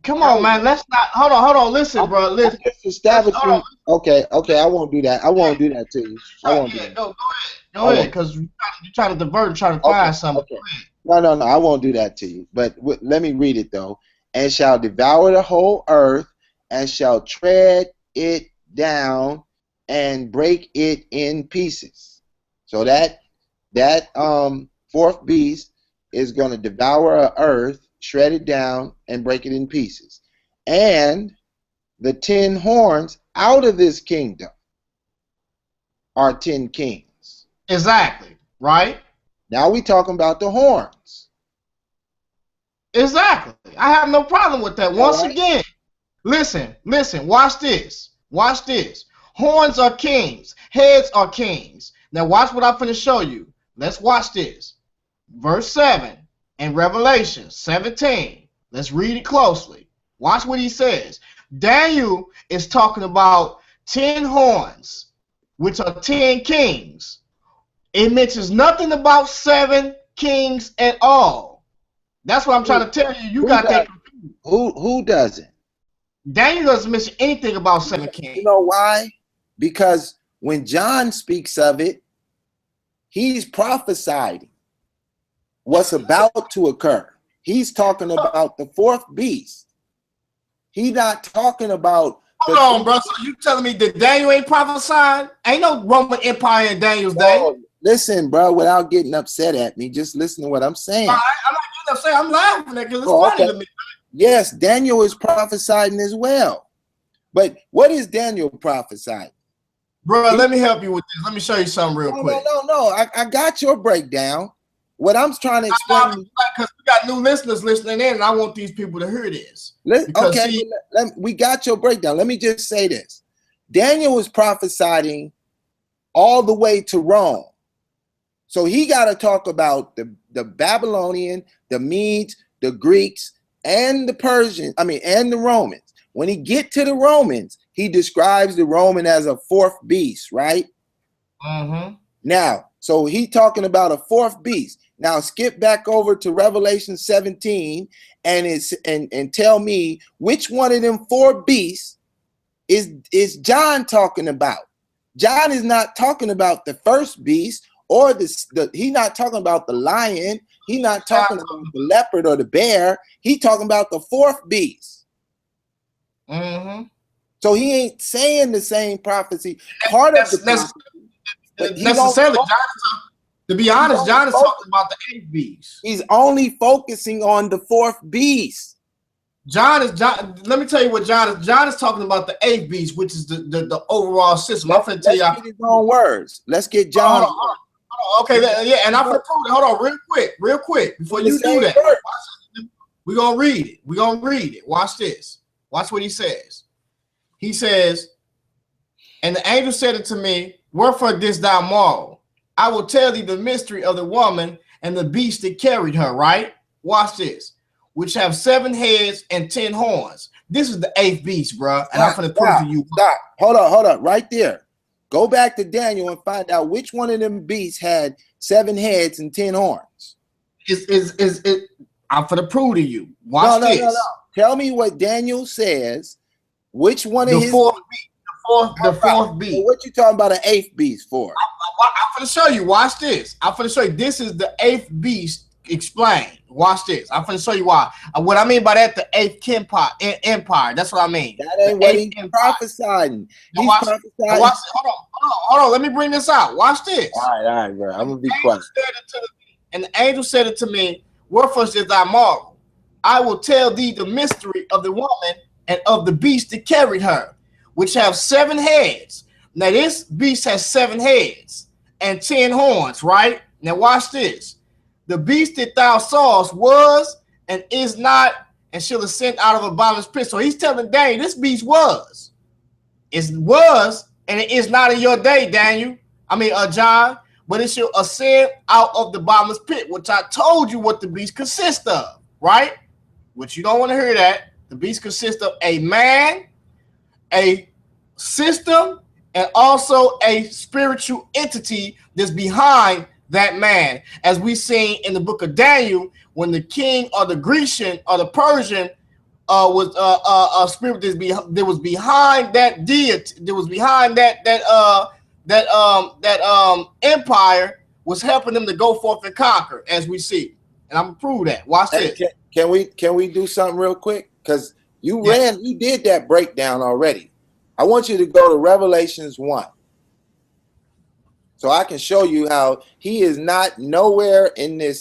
Come on, man. Let's not. Hold on. Listen, bro. Listen. Establishing. Okay. I won't do that. I won't do that to you. I won't do that. Go ahead, because you're trying to divert, trying to find something. Okay. No. I won't do that to you. But let me read it though. And shall devour the whole earth, and shall tread it down, and break it in pieces. So that 4th beast is going to devour earth, shred it down, and break it in pieces. And the 10 horns out of this kingdom are 10 kings. Exactly. Right? Now we talking about the horns. Exactly. I have no problem with that. Once again, listen. Watch this. Horns are kings. Heads are kings. Now watch what I'm going to show you. Let's watch this. Verse 7 in Revelation 17. Let's read it closely. Watch what he says. Daniel is talking about 10 horns, which are 10 kings. It mentions nothing about 7 kings at all. That's what I'm trying to tell you. You got that confused. Who doesn't? Daniel doesn't mention anything about 7 kings. You know why? Because when John speaks of it, he's prophesying what's about to occur. He's talking about the 4th beast. He's not talking about. Hold on, bro. So you telling me that Daniel ain't prophesying? Ain't no Roman Empire in Daniel's day. Listen, bro, without getting upset at me, just listen to what I'm saying. I'm not getting upset. I'm laughing at because it's funny to me. Yes, Daniel is prophesying as well. But what is Daniel prophesying? Bro, let me help you with this. Let me show you something real quick. No. I got your breakdown. What I'm trying to explain, because we got new listeners listening in, and I want these people to hear this. We got your breakdown. Let me just say this. Daniel was prophesying all the way to Rome. So he got to talk about the Babylonian, the Medes, the Greeks, and the Persians, and the Romans. When he get to the Romans, he describes the Roman as a 4th beast, right? Now, so he talking about a 4th beast. Now skip back over to Revelation 17 and tell me which one of them 4 beasts is John talking about. John is not talking about the first beast or he's not talking about the lion. He's not talking about the leopard or the bear. He's talking about the 4th beast. So he ain't saying the same prophecy. Part of the prophecy, necessarily. To be honest, John is talking about the 8th beast. He's only focusing on the 4th beast. Let me tell you what John is. John is talking about the 8th beast, which is the overall system. I'm going to tell you. Let's get his own words. Let's get John. Hold on. Okay, and I'm going to prove it. Hold on, real quick, before you do that. We're going to read it. Watch this. Watch what he says. He says, and the angel said unto me, wherefore didst thou marvel? I will tell thee the mystery of the woman and the beast that carried her, right? Watch this. Which have 7 heads and 10 horns. This is the eighth beast, bro, and I'm gonna prove to you. Stop. Hold on, right there. Go back to Daniel and find out which one of them beasts had 7 heads and 10 horns. I'm gonna prove to you. Watch this. No. Tell me what Daniel says. Which one of his fourth beast? The fourth beast. What you talking about an eighth beast for? I'm gonna show you. Watch this. I'm gonna show you. This is the eighth beast explained. Watch this. I'm gonna show you why. What I mean by that, the eighth empire. That's what I mean. That ain't what he's prophesying. He's prophesying. Hold on. Let me bring this out. Watch this. All right, bro. I'm gonna be quiet. And the angel said it to me, wherefore is thy marvel? I will tell thee the mystery of the woman and of the beast that carried her, which have 7 heads. Now this beast has 7 heads and 10 horns, right? Now watch this. The beast that thou sawest was and is not and shall ascend out of a bottomless pit. So he's telling Daniel, this beast was. It was and it is not in your day, Daniel. John. But it shall ascend out of the bottomless pit, which I told you what the beast consists of, right? Which you don't want to hear that. The beast consists of a man, a system, and also a spiritual entity that's behind that man. As we seen in the book of Daniel, when the king or the Grecian or the Persian was a spirit that was behind that deity, that was behind that empire, was helping them to go forth and conquer, as we see. And I'm gonna prove that. Watch this. Can we do something real quick? Because you did that breakdown already. I want you to go to Revelations 1. So I can show you how he is not nowhere in the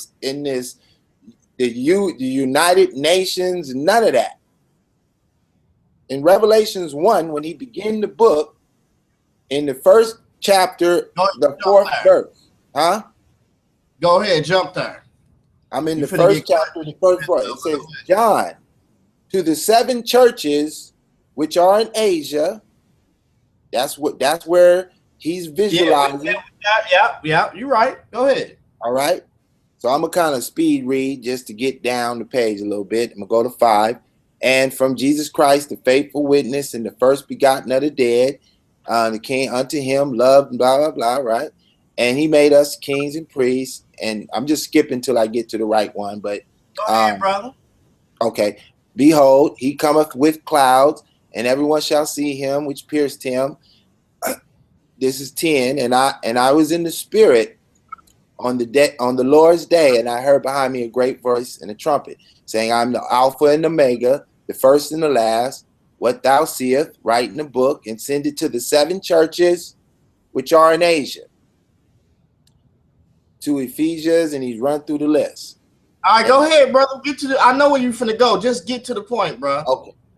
United Nations, none of that. In Revelations 1, when he began the book, in the first chapter, the 4th verse. Huh? Go ahead, jump there. I'm in the first chapter, the first verse. It says, John, to the 7 churches which are in Asia. That's where he's visualizing. Yeah, you're right. Go ahead. All right. So I'm gonna kind of speed read just to get down the page a little bit. I'm gonna go to 5. And from Jesus Christ, the faithful witness and the first begotten of the dead, the king unto him loved, blah, blah, blah, right? And he made us kings and priests. And I'm just skipping till I get to the right one. But go ahead, brother. Okay. Behold, he cometh with clouds, and everyone shall see him which pierced him. This is 10. And I was in the spirit on the Lord's day, and I heard behind me a great voice and a trumpet, saying, I'm the Alpha and Omega, the first and the last. What thou seest, write in the book, and send it to the 7 churches which are in Asia. To Ephesians, and he's run through the list. All right, go ahead, brother. I know where you're finna go. Just get to the point, bro.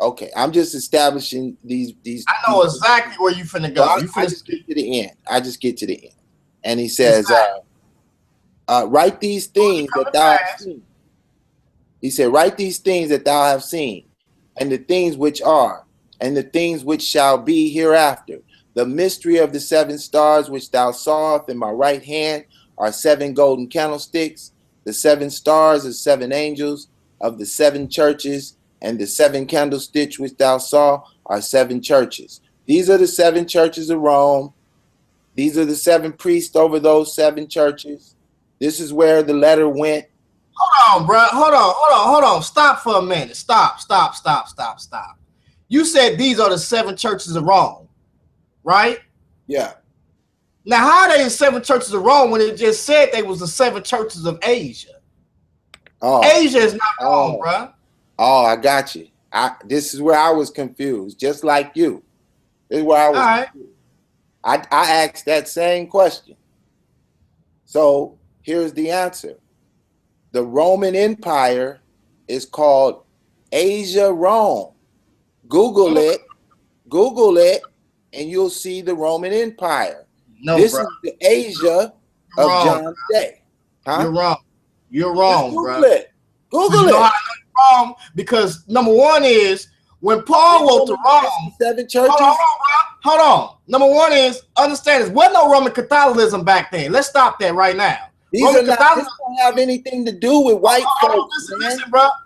Okay. I'm just establishing these. I know exactly where you finna go. I just get to the end. And he says, write these things that thou hast seen. He said, write these things that thou hast seen, and the things which are, and the things which shall be hereafter. The mystery of the 7 stars which thou sawest in my right hand are 7 golden candlesticks. The 7 stars are 7 angels of the 7 churches, and the 7 candlesticks which thou saw are 7 churches. These are the 7 churches of Rome. These are the 7 priests over those 7 churches. This is where the letter went. Hold on, bro. Hold on. Stop for a minute. Stop. You said these are the 7 churches of Rome, right? Yeah. Now, how are they the 7 churches of Rome when it just said they was the 7 churches of Asia? Asia is not Rome, bro. Oh, I got you. This is where I was confused, just like you. This is where I was confused. I asked that same question. So here's the answer. The Roman Empire is called Asia Rome. Google it, and you'll see the Roman Empire. No, this is the Asia of John's day. Huh? You're wrong, bro. Google it. Know how you're wrong? Because number one is when Paul wrote to Rome. 7 churches. Hold on. Number one is understand there wasn't no Roman Catholicism back then. Let's stop that right now. This don't have anything to do with white folks.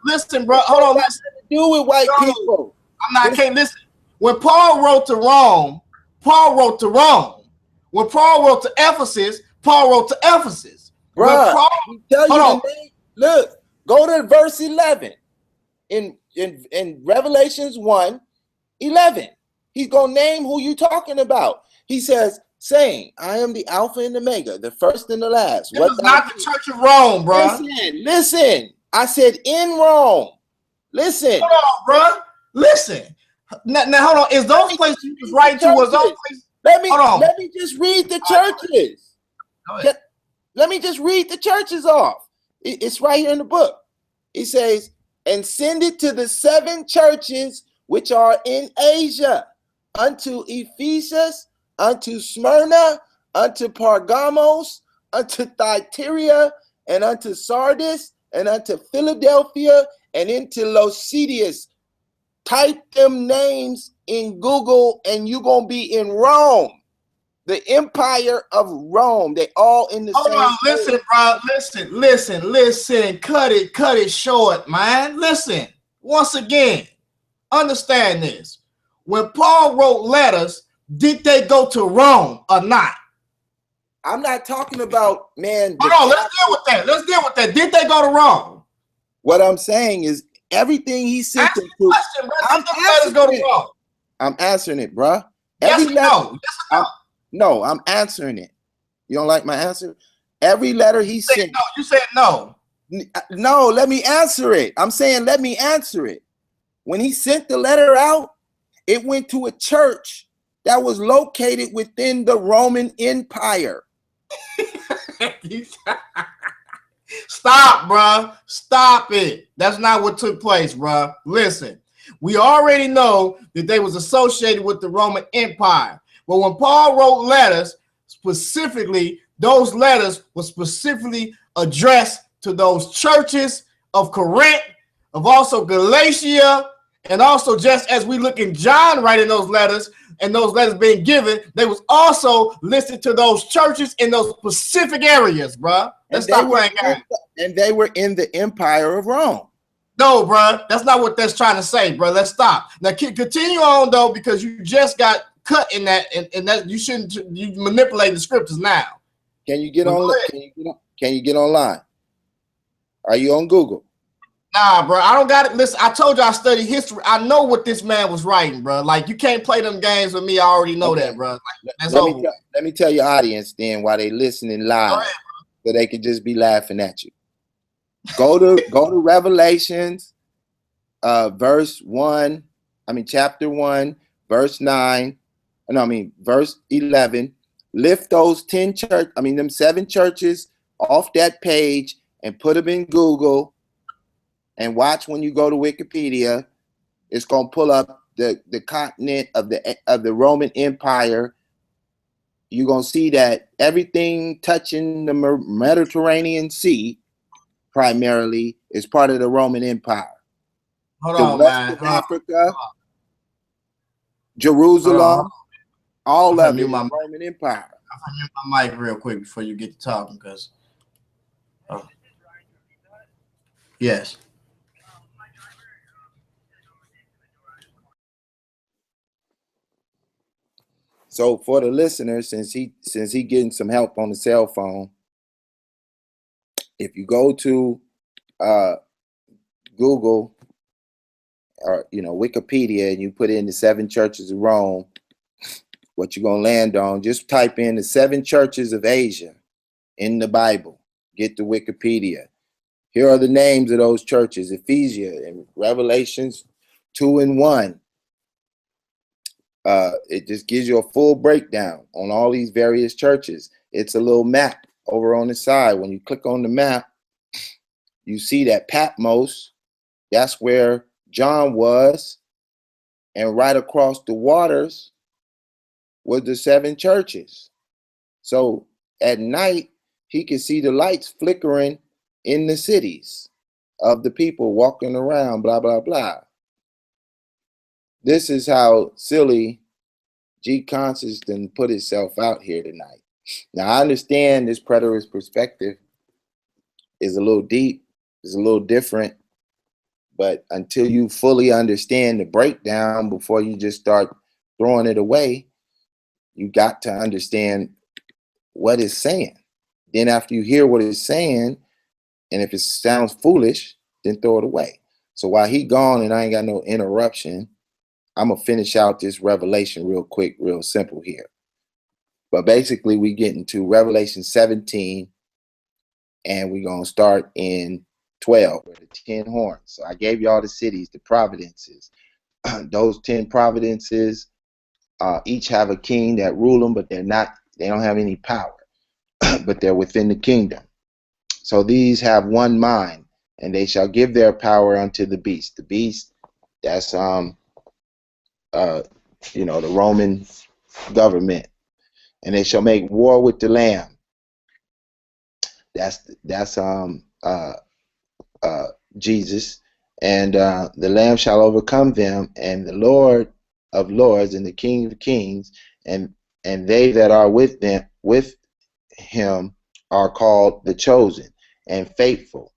Listen, bro. Hold on. Listen to do with white people. I'm not can't listen. When Paul wrote to Rome, Paul wrote to Rome. When Paul wrote to Ephesus, Paul wrote to Ephesus. Bruh, Paul, tell you the name. Look, go to verse 11 in Revelations 1:11. He's gonna name who you talking about. He says, saying, I am the Alpha and Omega, the first and the last. This is not the Church of Rome, bro. Listen. I said in Rome. Listen. Hold on, bro. Listen. Now hold on. Is those places you was writing to? Was those places? Let me just read the churches. Let me just read the churches off. It's right here in the book. It says, and send it to the 7 churches which are in Asia, unto Ephesus, unto Smyrna, unto Pergamos, unto Thyatira, and unto Sardis, and unto Philadelphia, and into Laodiceas. Type them names in Google, and you're gonna be in Rome, the Empire of Rome. They all in the same. Hold on, listen, bro. Listen. Cut it short, man. Listen. Once again, understand this. When Paul wrote letters, did they go to Rome or not? I'm not talking about, man. Hold on, let's deal with that. Did they go to Rome? What I'm saying is everything he sent them to. I'm answering it, bro. No, I'm answering it. You don't like my answer? Every letter he sent. No, you said no. No, let me answer it. I'm saying let me answer it. When he sent the letter out, it went to a church that was located within the Roman Empire. Stop, bro. Stop it. That's not what took place, bro. Listen, we already know that they was associated with the Roman Empire. But when Paul wrote letters, specifically, those letters were specifically addressed to those churches of Corinth, of also Galatia, and also just as we look in John writing those letters, and those letters being given, they was also listed to those churches in those specific areas, bro. Let's stop playing games. And they were in the Empire of Rome. No, bro, that's not what that's trying to say, bro. Let's stop. Now, continue on though, because you just got cut in that, and that you shouldn't. You manipulate the scriptures now. Can you get on? Can you get online? Are you on Google? Nah, bro, I don't got it. Listen, I told you I studied history. I know what this man was writing, bro. Like, you can't play them games with me. I already know that, bro. Like, that's over. Let me tell your audience then why they listening live, so they can just be laughing at you. Go to Revelations, chapter 1, verse 9. Verse 11. Lift those 10 them 7 churches off that page and put them in Google. And watch when you go to Wikipedia, it's gonna pull up the continent of the Roman Empire. You're gonna see that everything touching the Mediterranean Sea primarily is part of the Roman Empire. Hold on, man. Africa, Jerusalem, all of it, Roman Empire. I'll mute my mic real quick before you get to talking, because yes. So for the listener, since he getting some help on the cell phone, if you go to Google or Wikipedia and you put in the 7 churches of Rome, what you're gonna land on, just type in the 7 churches of Asia in the Bible. Get to Wikipedia. Here are the names of those churches: Ephesians and Revelations 2 and 1. It just gives you a full breakdown on all these various churches. It's a little map over on the side. When you click on the map, you see that Patmos, that's where John was, and right across the waters was the 7 churches. So at night, he could see the lights flickering in the cities of the people walking around, blah, blah, blah. This is how silly G Conscious done put itself out here tonight. Now, I understand this preterist perspective is a little deep, is a little different, But until you fully understand the breakdown before you just start throwing it away, you got to understand what it's saying. Then after you hear what it's saying, and if it sounds foolish, then throw it away. So while he gone and I ain't got no interruption, I'm gonna finish out this revelation real quick, real simple here. But basically, we get into Revelation 17, and we're gonna start in 12, where the 10 horns. So I gave y'all the cities, the providences. Those 10 providences each have a king that rule them, but they don't have any power, but they're within the kingdom. So these have one mind, and they shall give their power unto the beast. The beast, that's the Roman government, and they shall make war with the Lamb. That's Jesus, and the Lamb shall overcome them, and the Lord of lords and the King of kings, and they that are with him are called the chosen and faithful.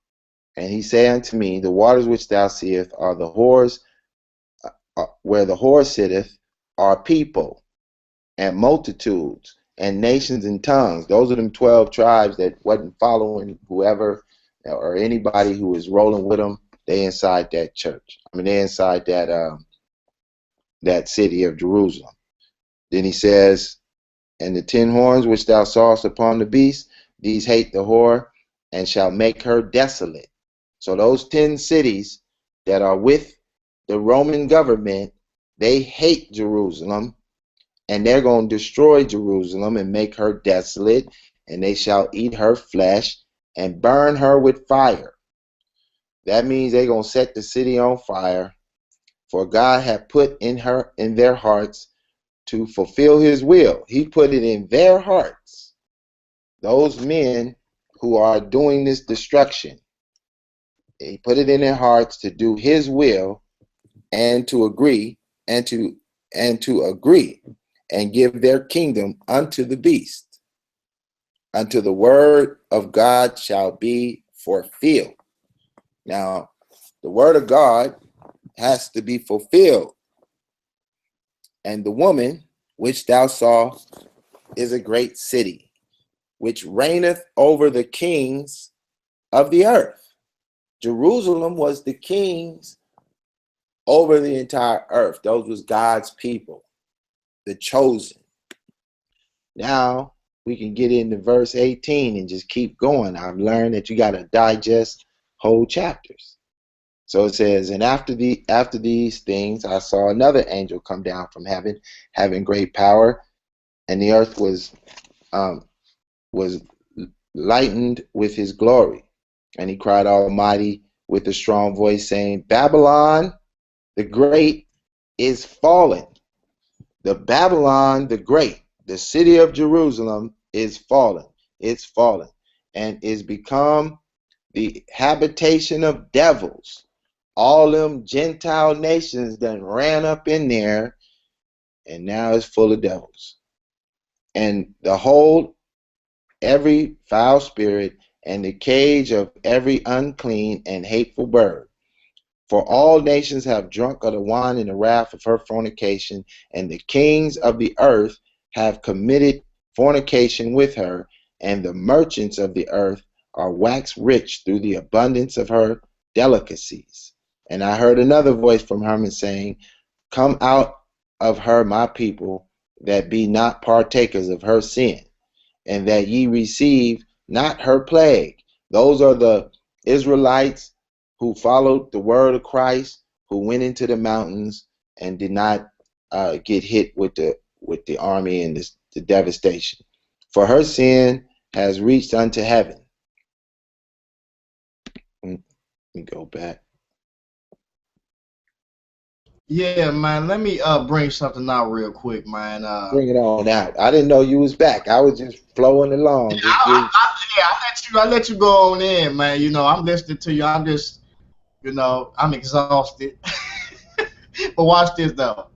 And he said unto me, the waters which thou seest are the whores, where the whore sitteth, are people and multitudes and nations and tongues. Those are them 12 tribes that wasn't following whoever or anybody who was rolling with them. They inside that church. I mean, they inside that city of Jerusalem. Then he says, and the 10 horns which thou sawest upon the beast, these hate the whore, and shall make her desolate. So those 10 cities that are with the Roman government, they hate Jerusalem, and they're going to destroy Jerusalem and make her desolate, and they shall eat her flesh and burn her with fire. That means they're going to set the city on fire, for God hath put in their hearts to fulfill his will. He put it in their hearts. Those men who are doing this destruction, he put it in their hearts to do his will and to agree and to agree and give their kingdom unto the beast, until the word of God shall be fulfilled. Now, the word of God has to be fulfilled. And the woman which thou saw is a great city, which reigneth over the kings of the earth. Jerusalem was the kings over the entire earth. Those was God's people, the chosen. Now we can get into verse 18 and just keep going. I've learned that you got to digest whole chapters. So it says, and after these things, I saw another angel come down from heaven, having great power, and the earth was lightened with his glory. And he cried almighty with a strong voice, saying, Babylon the great is fallen. The Babylon the great, the city of Jerusalem, is fallen. It's fallen, and is become the habitation of devils. All them Gentile nations done ran up in there, and now it's full of devils. And the whole, every foul spirit, and the cage of every unclean and hateful bird. For all nations have drunk of the wine in the wrath of her fornication, and the kings of the earth have committed fornication with her, and the merchants of the earth are waxed rich through the abundance of her delicacies. And I heard another voice from heaven saying, Come out of her, my people, that be not partakers of her sin, and that ye receive not her plague. Those are the Israelites who followed the word of Christ, who went into the mountains and did not get hit with the army and the devastation. For her sin has reached unto heaven. Let me go back. Yeah, man. Let me bring something out real quick, man. Bring it on out. I didn't know you was back. I was just flowing along. I let you go on in, man. You know, I'm listening to you. I'm just, I'm exhausted. But watch this though.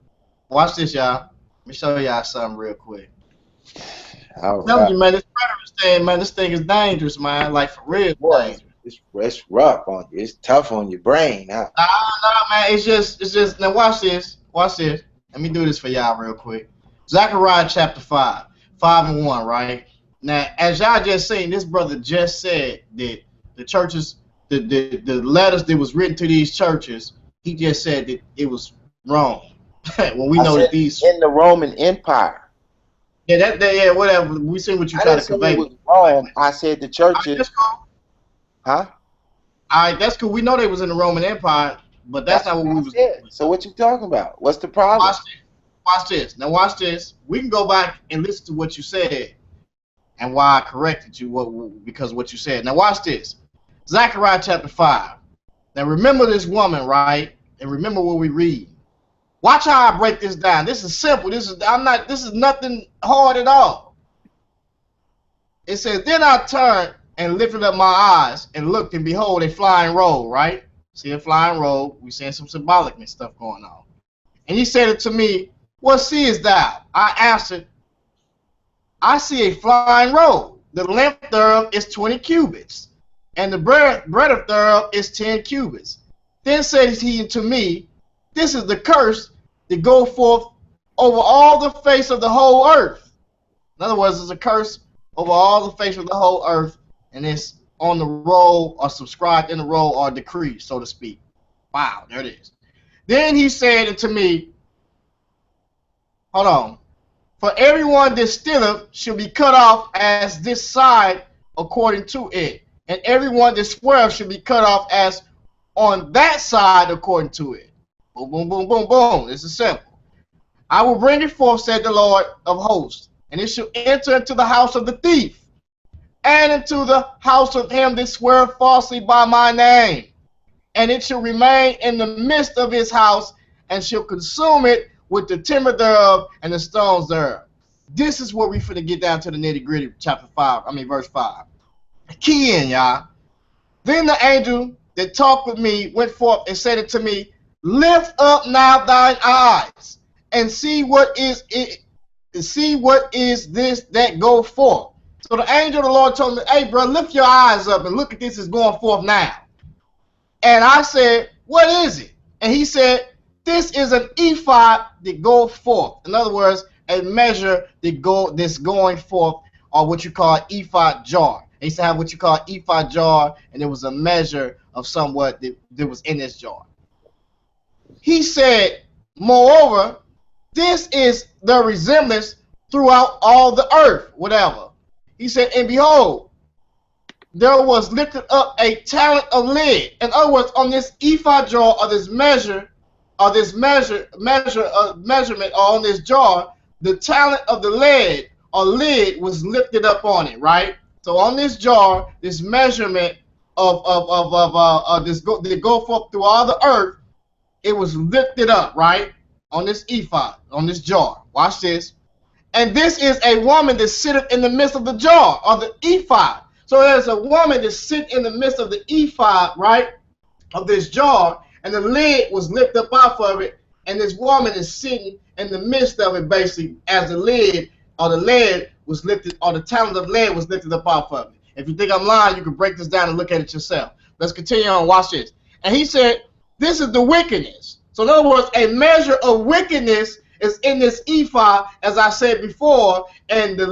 Watch this, y'all. Let me show y'all something real quick. I'm telling you, man, this preterist thing, man, this thing is dangerous, man. Like for real, dangerous. it's rough on you. It's tough on your brain, huh? Nah, man. It's just. Now watch this. Watch this. Let me do this for y'all real quick. Zechariah chapter 5, 5:1. Right now, as y'all just seen, this brother just said that the churches, the letters that was written to these churches, he just said that it was wrong. When we know that these in the Roman Empire. Yeah, yeah, whatever. We see what you try to convey. It was wrong. I said the churches. That's cool. Huh? All right, that's cool. We know they was in the Roman Empire, but that's not what we was. So what you talking about? What's the problem? Watch this. Now watch this. We can go back and listen to what you said and why I corrected you because of what you said. Now watch this. Zechariah chapter 5. Now remember this woman, right? And remember what we read. Watch how I break this down. This is simple. This is nothing hard at all. It says, then I turned and lifted up my eyes and looked, and behold, a flying roll, right? See a flying roll. We seeing some symbolic stuff going on. And he said it to me, what seest thou? I answered, I see a flying roll. The length thereof is 20 cubits, and the breadth thereof is 10 cubits. Then said he to me, this is the curse that go forth over all the face of the whole earth. In other words, it's a curse over all the face of the whole earth, and it's on the roll or subscribed in the roll or decree, so to speak. Wow, there it is. Then he said unto me, hold on. For everyone that stealeth shall be cut off as this side according to it, and everyone that sweareth shall be cut off as on that side according to it. Boom, boom, boom, boom, boom. This is simple. I will bring it forth, said the Lord of hosts, and it shall enter into the house of the thief, and into the house of him that sweareth falsely by my name. And it shall remain in the midst of his house, and shall consume it with the timber thereof and the stones thereof. This is where we finna get down to the nitty gritty, verse 5. Key in, y'all. Then the angel that talked with me went forth and said unto me, lift up now thine eyes and see what is it. See what is this that go forth. So the angel of the Lord told me, hey, bro, lift your eyes up and look at this is going forth now. And I said, what is it? And he said, this is an ephod that goes forth. In other words, a measure that's going forth, or what you call ephod jar. They used to have what you call ephod jar, and there was a measure of somewhat that was in this jar. He said, moreover, this is the resemblance throughout all the earth, whatever. He said, and behold, there was lifted up a talent of lead. In other words, on this ephod jar, or this measure, or this measurement, or on this jar, the talent of the lead or lid was lifted up on it, right? So on this jar, this measurement of this go forth through all the earth, it was lifted up, right? On this ephod, on this jar. Watch this. And this is a woman that sitteth in the midst of the jar, or the ephod. So there's a woman that sit in the midst of the ephod, right, of this jar, and the lid was lifted up off of it, and this woman is sitting in the midst of it, basically, as the lid, or the lead was lifted, or the talent of lead was lifted up off of it. If you think I'm lying, you can break this down and look at it yourself. Let's continue on. Watch this. And he said, this is the wickedness. So in other words, a measure of wickedness is in this ephod, as I said before, and the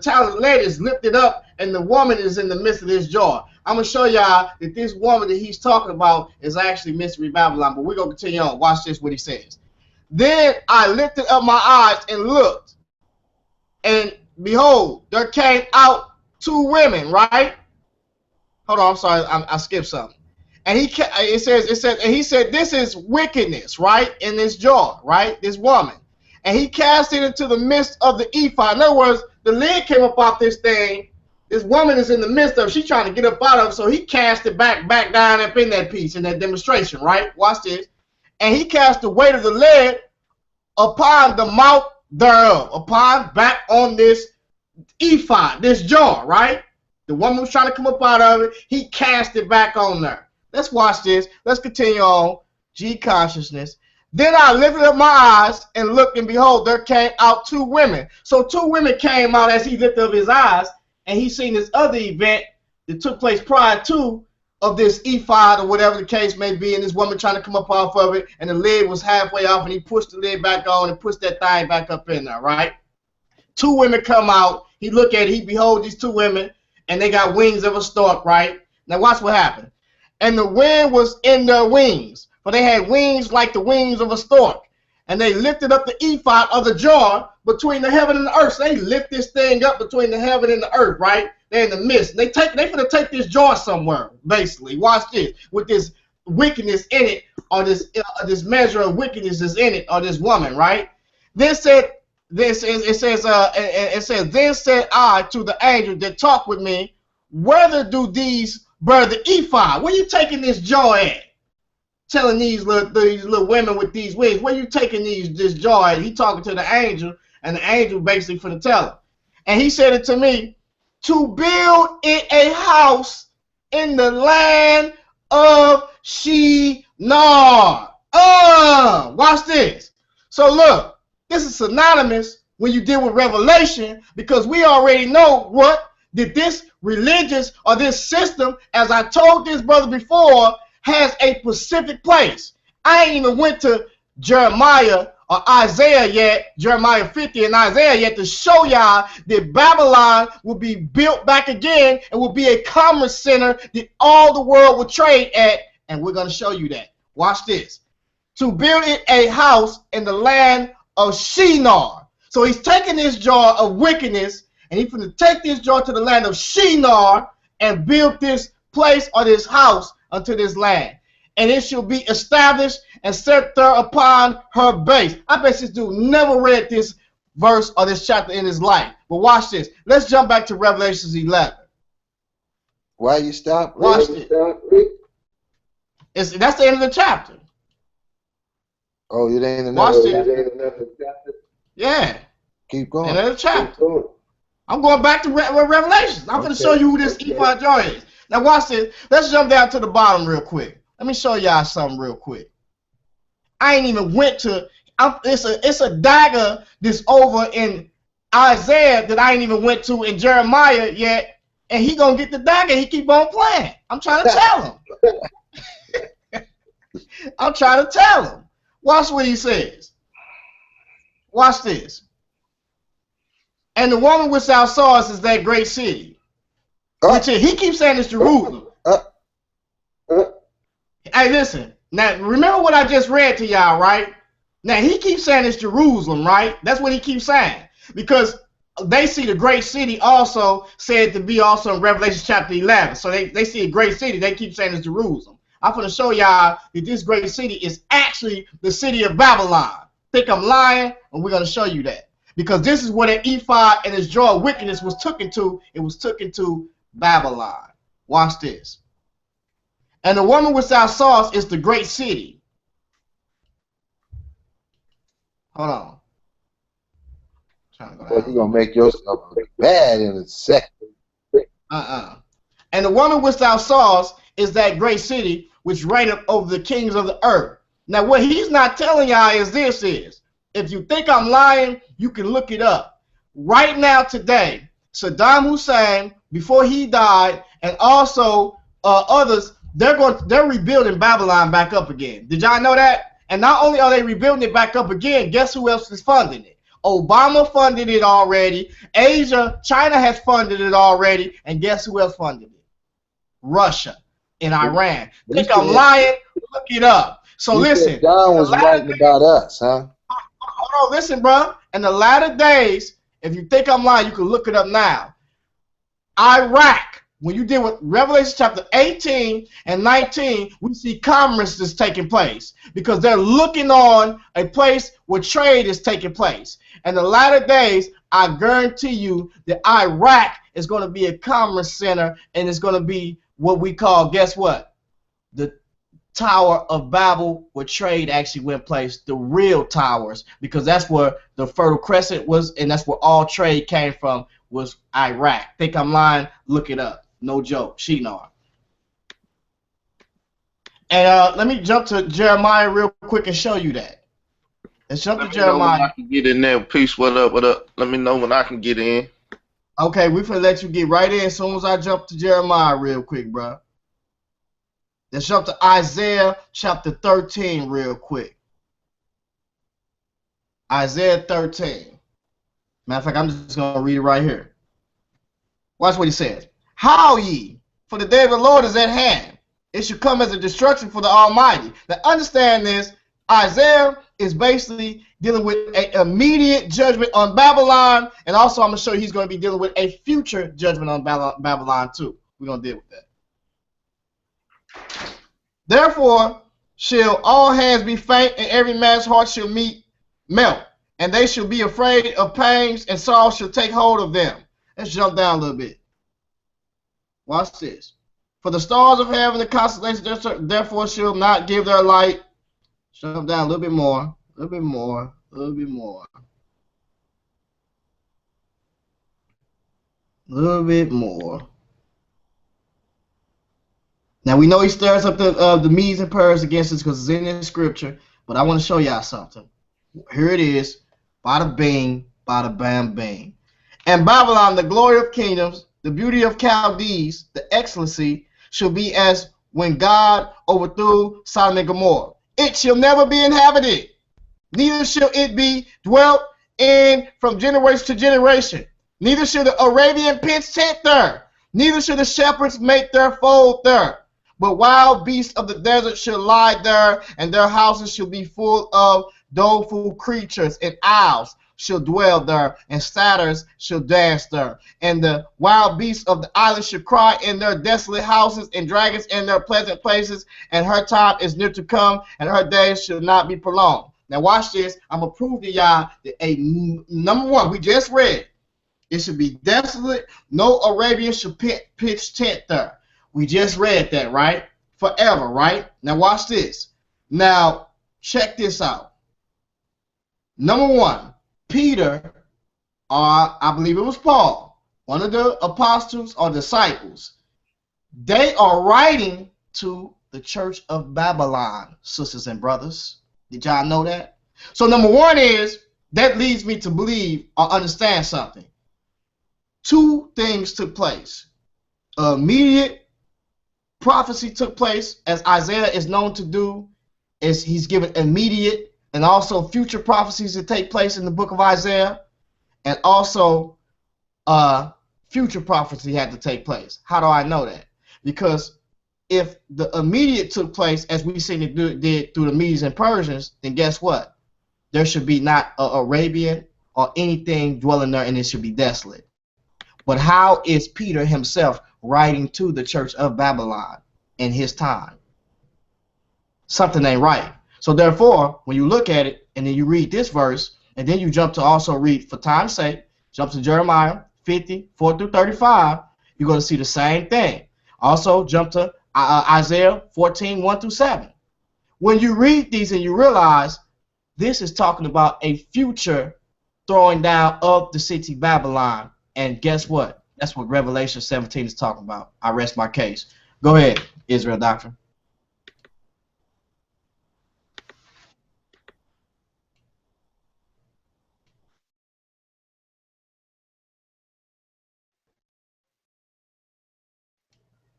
talent of lead is lifted up, and the woman is in the midst of this jar. I'm going to show y'all that this woman that he's talking about is actually Mystery Babylon, but we're going to continue on. Watch this, what he says. Then I lifted up my eyes and looked, and behold, there came out two women, right? Hold on, I'm sorry, I skipped something. And he said, this is wickedness, right? In this jar, right? This woman. And he cast it into the midst of the ephod. In other words, the lid came up off this thing. This woman is in the midst of it. She's trying to get up out of it. So he cast it back down up in that piece, in that demonstration, right? Watch this. And he cast the weight of the lead upon the mouth thereof, back on this ephod, this jar, right? The woman was trying to come up out of it. He cast it back on there. Let's watch this. Let's continue on. G consciousness. Then I lifted up my eyes and looked, and behold, there came out two women. So two women came out as he lifted up his eyes, and he seen this other event that took place prior to of this ephod or whatever the case may be, and this woman trying to come up off of it, and the lid was halfway off, and he pushed the lid back on and pushed that thing back up in there, right? Two women come out. He look at it. He behold these two women, and they got wings of a stork, right? Now watch what happened. And the wind was in their wings, for they had wings like the wings of a stork. And they lifted up the ephod of the jar between the heaven and the earth. So they lift this thing up between the heaven and the earth, right? They're in the midst. They finna take this jar somewhere, basically. Watch this. With this wickedness in it, or this measure of wickedness is in it, or this woman, right? Then said, then says, then said I to the angel that talked with me, whether do these bear the ephod? Where you taking this jar at? Telling these little women with these wings, where you taking this jar at? He talking to the angel, and the angel basically finna tell him. And he said it to me, to build it a house in the land of Shinar. Watch this. So look, this is synonymous when you deal with Revelation, because we already know what that this religious or this system, as I told this brother before, has a specific place. I ain't even went to Jeremiah or Isaiah yet, Jeremiah 50 and Isaiah yet, to show y'all that Babylon will be built back again and will be a commerce center that all the world will trade at, and we're going to show you that. Watch this. To build it a house in the land of Shinar. So he's taking this jar of wickedness, and he's going to take this jar to the land of Shinar and build this place or this house unto this land. And it shall be established and set there upon her base. I bet this dude never read this verse or this chapter in his life. But watch this. Let's jump back to Revelations 11. Why you stop? Watch this. That's the end of the chapter. Oh, it ain't another chapter. Yeah. Keep going. Another chapter. I'm going back to Revelations. I'm going to show you who this ephod jar is. Now watch this. Let's jump down to the bottom real quick. Let me show y'all something real quick. I ain't even went to. It's a dagger that's over in Isaiah that I ain't even went to in Jeremiah yet, and he gonna get the dagger. He keep on playing. I'm trying to tell him. I'm trying to tell him. Watch what he says. Watch this. And the woman which thou sawest is that great city. Which he keeps saying it's Jerusalem. Hey, listen. Now, remember what I just read to y'all, right? Now, he keeps saying it's Jerusalem, right? That's what he keeps saying. Because they see the great city also said to be also in Revelation chapter 11. So they see a great city. They keep saying it's Jerusalem. I'm going to show y'all that this great city is actually the city of Babylon. Think I'm lying? And we're going to show you that. Because this is what an ephod and his jar of wickedness was taken to. It was taken to Babylon. Watch this. And the woman which thou sawest is the great city. Hold on. Well, you're going to make yourself look bad in a second. And the woman which thou sawest is that great city which reigneth over the kings of the earth. Now, what he's not telling y'all is this is, if you think I'm lying, you can look it up. Right now, today, Saddam Hussein, before he died, and also others, they're rebuilding Babylon back up again. Did y'all know that? And not only are they rebuilding it back up again, guess who else is funding it? Obama funded it already. Asia, China has funded it already. And guess who else funded it? Russia and Iran. Think I'm lying? Look it up. So listen. Don was writing about us, huh? Hold on, listen, bro. In the latter days, if you think I'm lying, you can look it up now. Iraq, when you deal with Revelation chapter 18 and 19, we see commerce is taking place because they're looking on a place where trade is taking place. In the latter days, I guarantee you that Iraq is going to be a commerce center, and it's going to be what we call, guess what? The Tower of Babel, where trade actually went place, the real towers, because that's where the Fertile Crescent was, and that's where all trade came from, was Iraq. Think I'm lying? Look it up. No joke. Shinar. And let me jump to Jeremiah real quick and show you that. Let's jump to Jeremiah. I can get in there. Peace. What up? What up? Let me know when I can get in. Okay, we finna let you get right in as soon as I jump to Jeremiah real quick, bro. Let's jump to Isaiah chapter 13 real quick. Isaiah 13. Matter of fact, I'm just going to read it right here. Watch what he says. Howl ye, for the day of the Lord is at hand. It should come as a destruction for the Almighty. Now understand this. Isaiah is basically dealing with an immediate judgment on Babylon. And also I'm going to show you he's going to be dealing with a future judgment on Babylon too. We're going to deal with that. Therefore shall all hands be faint, and every man's heart shall melt. And they shall be afraid of pains, and sorrow shall take hold of them. Let's jump down a little bit. Watch this. For the stars of heaven, the constellations, therefore shall not give their light. Jump down a little bit more, a little bit more, a little bit more. A little bit more. Now we know he stirs up the Medes and Persians against us because it's in the scripture, but I want to show y'all something. Here it is. Bada bing, bada bam bing. And Babylon, the glory of kingdoms, the beauty of Chaldees, the excellency, shall be as when God overthrew Sodom and Gomorrah. It shall never be inhabited, neither shall it be dwelt in from generation to generation. Neither shall the Arabian pitch tent there, neither shall the shepherds make their fold there. But wild beasts of the desert shall lie there, and their houses shall be full of doleful creatures, and owls shall dwell there, and satyrs shall dance there. And the wild beasts of the island shall cry in their desolate houses, and dragons in their pleasant places. And her time is near to come, and her days shall not be prolonged. Now watch this. I'm going to prove to y'all that number one, we just read, it should be desolate. No Arabian shall pitch tent there. We just read that, right? Forever, right? Now watch this. Now check this out. Number one, Peter, or I believe it was Paul, one of the apostles or disciples, they are writing to the church of Babylon, sisters and brothers. Did y'all know that? So number one is, that leads me to believe or understand something. Two things took place. Immediate prophecy took place, as Isaiah is known to do, is he's given immediate and also future prophecies that take place in the book of Isaiah, and also future prophecy had to take place. How do I know that? Because if the immediate took place, as we seen it did through the Medes and Persians, then guess what? There should be not an Arabian or anything dwelling there, and it should be desolate. But how is Peter himself writing to the church of Babylon in his time? Something ain't right. So therefore, when you look at it, and then you read this verse, and then you jump to also read, for time's sake, jump to Jeremiah 50, 4 through 35, you're going to see the same thing. Also, jump to Isaiah 14, 1 through 7. When you read these and you realize this is talking about a future throwing down of the city Babylon. And guess what? That's what Revelation 17 is talking about. I rest my case. Go ahead, Israel Doctrine.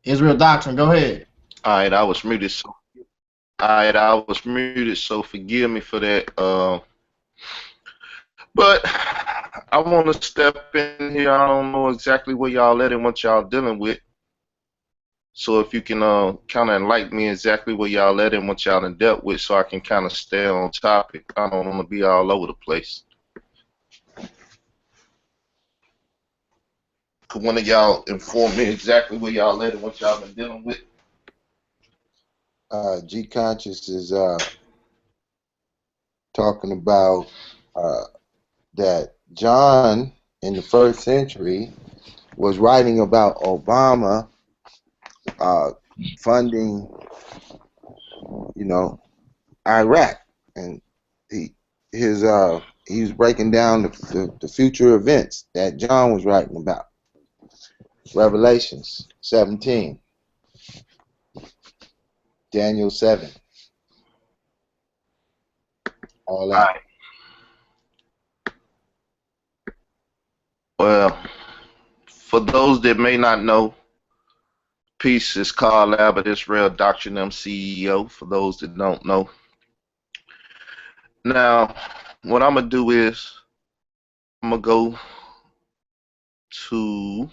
Israel Doctrine, go ahead. All right, I was muted. So forgive me for that. But I want to step in here. I don't know exactly where y'all at and what y'all dealing with. So if you can kind of enlighten me exactly where y'all at and what y'all done dealt with, so I can kind of stay on topic. I don't want to be all over the place. Could one of y'all inform me exactly where y'all at and what y'all been dealing with? G Conscious is talking about that John in the first century was writing about Obama funding, Iraq, and he was breaking down the future events that John was writing about. Revelations 17, Daniel 7, all that. All right. Well, For those that may not know, Peace is Carl Abbott, Israel Doctrine M CEO. For those that don't know, now what I'm gonna do is I'm gonna go to,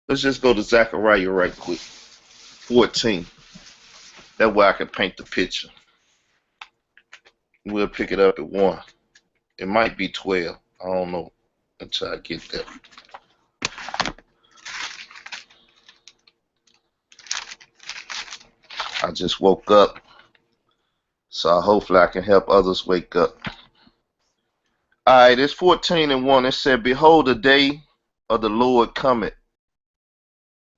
let's just go to Zechariah right quick, 14. That way I can paint the picture. We'll pick it up at 1. It might be 12. I don't know until I get there. I just woke up, so hopefully I can help others wake up. Alright, it's 14:1. It said, Behold, the day of the Lord cometh,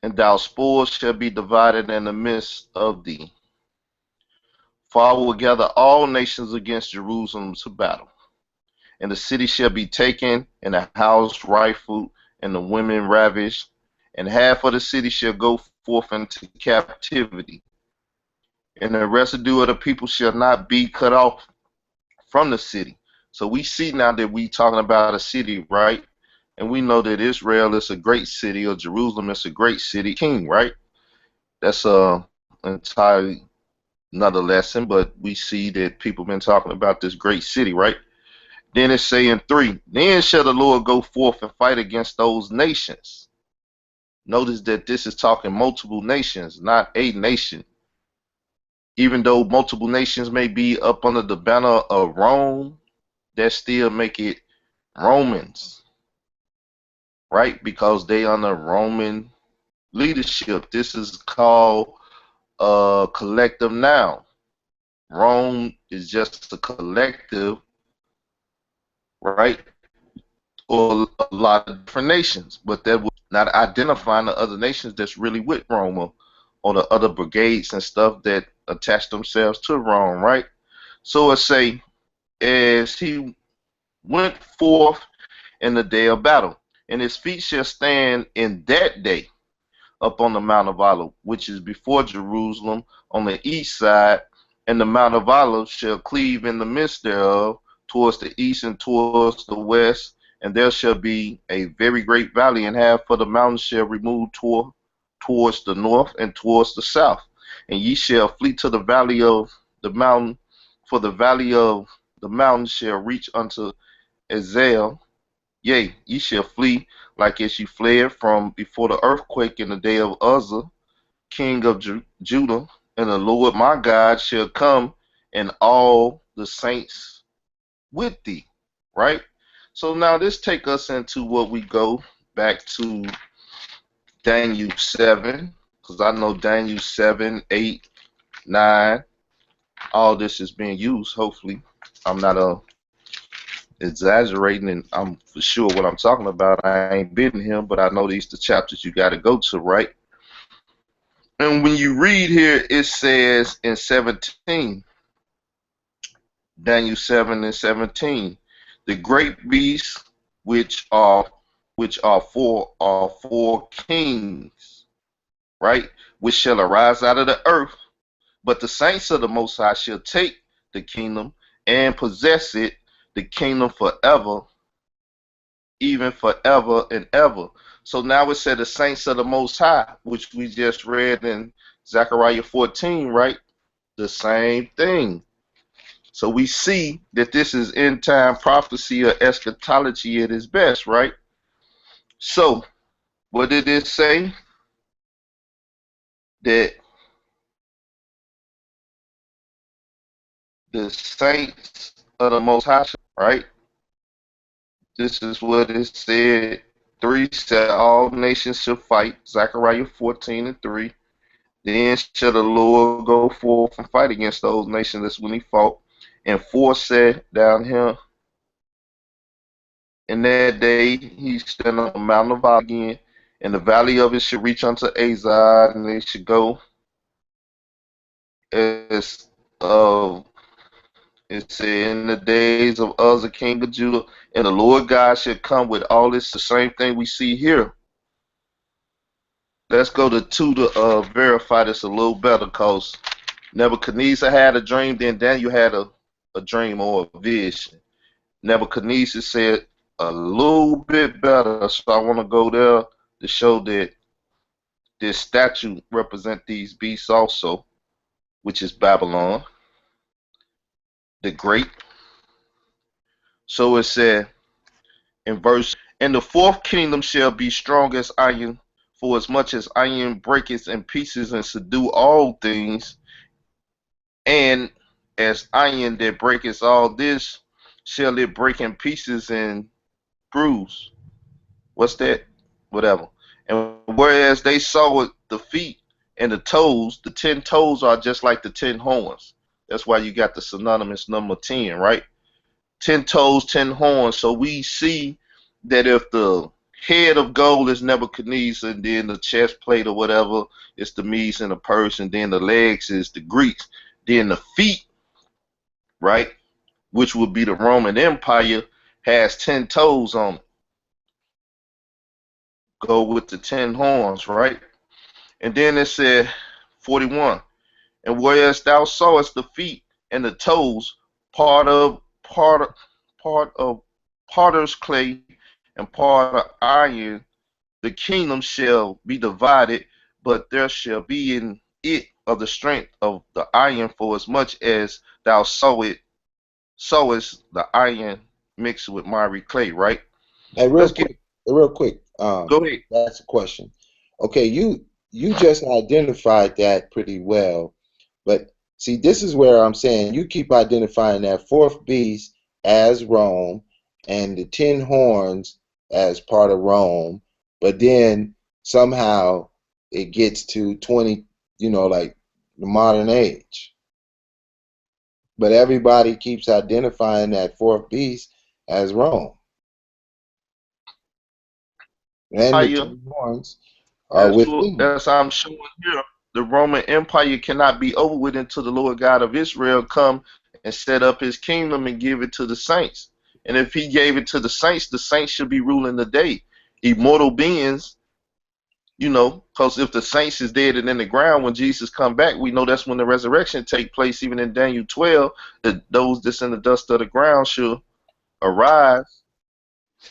and thy spoils shall be divided in the midst of thee. For I will gather all nations against Jerusalem to battle. And the city shall be taken, and the house rifled, and the women ravished, and half of the city shall go forth into captivity. And the residue of the people shall not be cut off from the city. So we see now that we talking about a city, right? And we know that Israel is a great city, or Jerusalem is a great city, king, right? That's entirely another lesson, but we see that people been talking about this great city, right? Then it's saying 3, then shall the Lord go forth and fight against those nations. Notice that this is talking multiple nations, not a nation. Even though multiple nations may be up under the banner of Rome, that still make it Romans, right? Because they under Roman leadership. This is called a collective noun. Rome is just a collective, right? Or a lot of different nations, but that was not identifying the other nations that's really with Rome, or the other brigades and stuff that attach themselves to Rome, right? So it say, as he went forth in the day of battle, and his feet shall stand in that day up on the Mount of Olives, which is before Jerusalem on the east side, and the Mount of Olives shall cleave in the midst thereof towards the east and towards the west, and there shall be a very great valley, and half of the mountain shall remove towards the north and towards the south. And ye shall flee to the valley of the mountain, for the valley of the mountain shall reach unto Azel. Yea, ye shall flee like as ye fled from before the earthquake in the day of Uzzah, king of Judah, and the Lord my God shall come, and all the saints with thee. Right? So now this take us into what we go back to Daniel 7, because I know Daniel 7, 8, 9, all this is being used. Hopefully, I'm not exaggerating, and I'm for sure what I'm talking about. I ain't been here, but I know these the chapters you got to go to, right? And when you read here, it says in 17, Daniel 7 and 17, the great beasts which are four kings, right? Which shall arise out of the earth, but the saints of the Most High shall take the kingdom and possess it, the kingdom forever, even forever and ever. So now it said the saints of the Most High, which we just read in Zechariah 14, right? The same thing. So we see that this is end time prophecy or eschatology at its best, right? So what did it say? That the saints of the Most High, right? This is what it said. 3 said all nations shall fight. Zechariah 14 and 3. Then shall the Lord go forth and fight against those nations. That's when he fought. And 4 said down here, in that day he stand on the Mount of Olives again, and the valley of it should reach unto Azar, and they should go as it said in the days of Uzzah king of Judah, and the Lord God should come with all this. The same thing we see here. Let's go to 2 to verify this a little better, because Nebuchadnezzar had a dream, then Daniel had a dream or a vision. Nebuchadnezzar said a little bit better. So I want to go there to show that this statue represent these beasts also, which is Babylon the Great. So it said in verse, and the fourth kingdom shall be strong as iron, for as much as iron breaketh in pieces and subdue all things, and as iron that breaketh all this, shall it break in pieces and bruise. What's that? Whatever. And whereas they saw it, the feet and the toes, the 10 toes are just like the 10 horns. That's why you got the synonymous number 10, right? 10 toes, 10 horns. So we see that if the head of gold is Nebuchadnezzar, and then the chest plate or whatever is the Medes and the Persians, and then the legs is the Greeks, then the feet, right, which would be the Roman Empire, has 10 toes on it. Go with the 10 horns, right? And then it said 41. And whereas thou sawest the feet and the toes, part of potter's clay and part of iron, the kingdom shall be divided, but there shall be in it of the strength of the iron, for as much as thou sawest the iron mixed with miry clay, right? Hey, Let's get real quick. go ahead. That's a question. Okay, you just identified that pretty well, but see, this is where I'm saying you keep identifying that fourth beast as Rome and the 10 horns as part of Rome, but then somehow it gets to 20, like the modern age. But everybody keeps identifying that fourth beast as Rome. And the Empire, 10 horns are within. as I'm showing here, the Roman Empire cannot be over with until the Lord God of Israel come and set up his kingdom and give it to the saints. And if he gave it to the saints should be ruling the day. Immortal beings, because if the saints is dead and in the ground when Jesus come back, we know that's when the resurrection take place. Even in Daniel 12, that those that's in the dust of the ground should arise.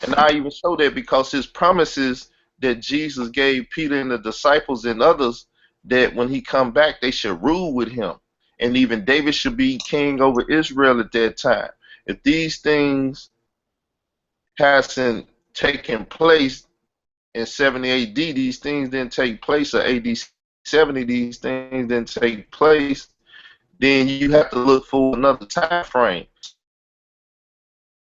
And I even show that because his promises that Jesus gave Peter and the disciples and others, that when he come back, they should rule with him. And even David should be king over Israel at that time. If these things hasn't taken place in 70 AD, these things didn't take place, or AD 70, these things didn't take place, then you have to look for another time frame.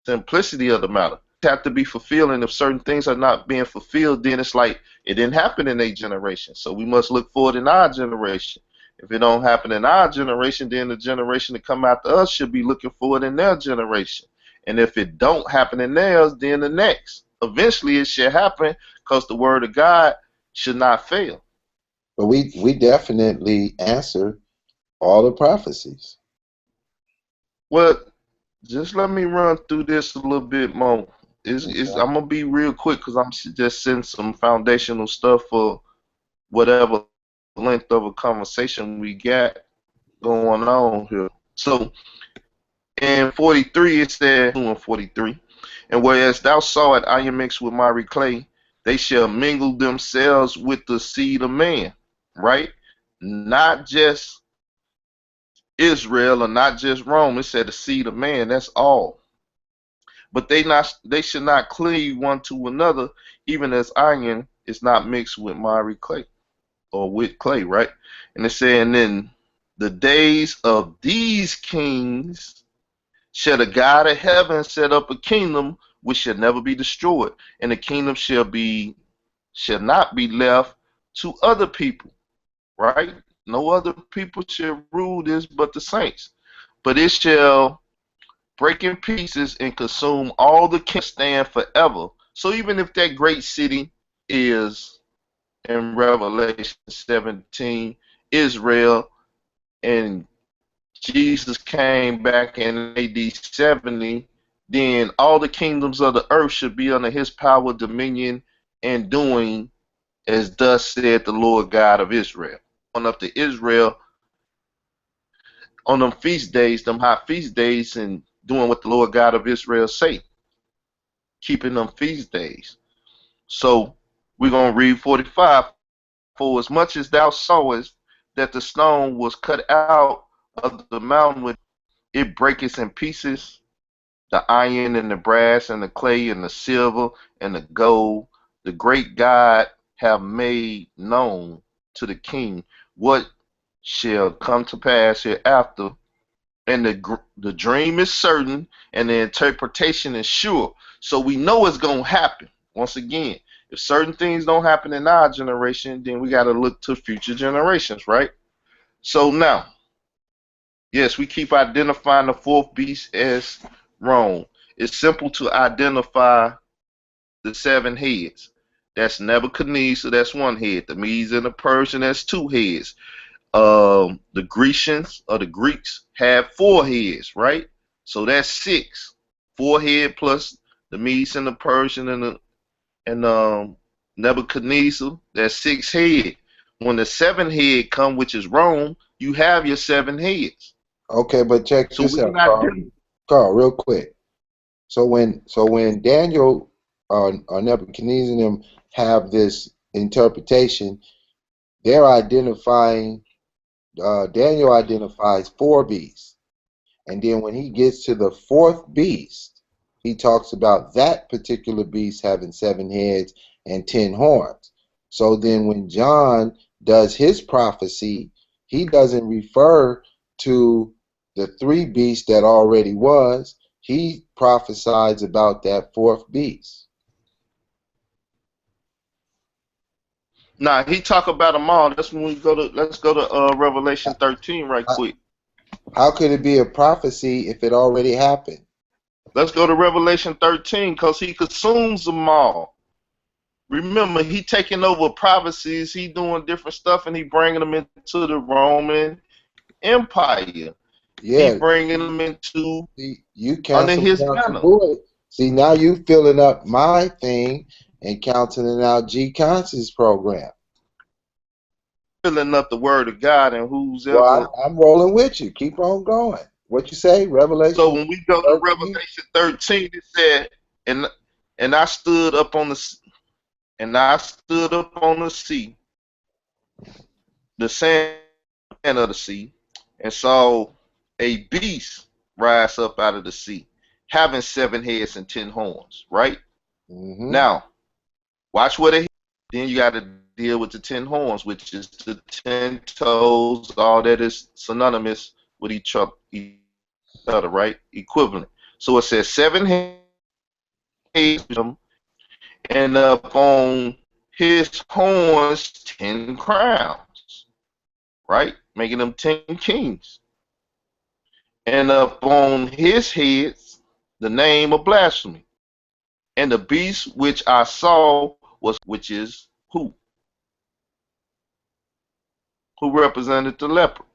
Simplicity of the matter have to be fulfilled, and if certain things are not being fulfilled, then it's like it didn't happen in a generation, so we must look for it in our generation. If it don't happen in our generation, then the generation that come after us should be looking for it in their generation. And if it don't happen in theirs, then the next. Eventually it should happen, because the word of God should not fail. But we definitely answer all the prophecies. Well, just let me run through this a little bit more. Okay. I'm gonna be real quick because I'm just setting some foundational stuff for whatever length of a conversation we got going on here. So in 43 it said in 43, and whereas thou sawest iron mixed with miry clay, they shall mingle themselves with the seed of man, right? Not just Israel or not just Rome. It said the seed of man, that's all. But they should not cleave one to another, even as iron is not mixed with miry clay or with clay, right? And it's saying then the days of these kings shall the God of heaven set up a kingdom which shall never be destroyed, and the kingdom shall not be left to other people, right? No other people shall rule this but the saints. But it shall break in pieces and consume all the kingdoms stand forever. So even if that great city is in Revelation 17, Israel, and Jesus came back in AD 70, then all the kingdoms of the earth should be under his power, dominion, and doing as thus said the Lord God of Israel. On up to Israel on them feast days, them high feast days, and doing what the Lord God of Israel say. keeping them feast days. So we're going to read 45. For as much as thou sawest that the stone was cut out of the mountain, with it breaketh in pieces, the iron and the brass and the clay and the silver and the gold, the great God have made known to the king what shall come to pass hereafter. And the dream is certain, and the interpretation is sure. So we know it's gonna happen. Once again, if certain things don't happen in our generation, then we got to look to future generations, right? So now, yes, we keep identifying the fourth beast as Rome. It's simple to identify the seven heads. That's Nebuchadnezzar, that's one head. The Medes and the Persian, that's two heads. The Grecians or the Greeks had four heads, right? So that's six. Four head plus the Medes and the Persian and Nebuchadnezzar, that's six head. When the seven head come, which is Rome, you have your seven heads. Okay, but check So this we out, not Carl. Carl, real quick. So when Daniel or Nebuchadnezzar and them have this interpretation, they're identifying. Daniel identifies four beasts, and then when he gets to the fourth beast, he talks about that particular beast having seven heads and 10 horns. So then when John does his prophecy, he doesn't refer to the three beasts that already was. He prophesies about that fourth beast. Nah, he talk about them all. That's when we go to let's go to Revelation 13 right quick. How could it be a prophecy if it already happened? Let's go to Revelation 13 because he consumes them all. Remember, he taking over prophecies, he doing different stuff, and he bringing them into the Roman Empire. He Yeah. bringing them into You under cancel his out banner. the See, now you filling up my thing and canceling out G Conscious program. Filling up the word of God and who's ever. Well, I'm rolling with you. Keep on going. What you say, Revelation? So when we go to 13? Revelation 13, it said, and I stood up on the sea, the sand of the sea, and saw a beast rise up out of the sea, having seven heads and 10 horns. Right now, watch what it. Then you got to deal with the 10 horns, which is the 10 toes. All that is synonymous with each other, right? Equivalent. So it says seven heads, and upon his horns 10 crowns, right? Making them 10 kings. And upon his heads the name of blasphemy. And the beast which I saw was, which is who? Who represented the leopard?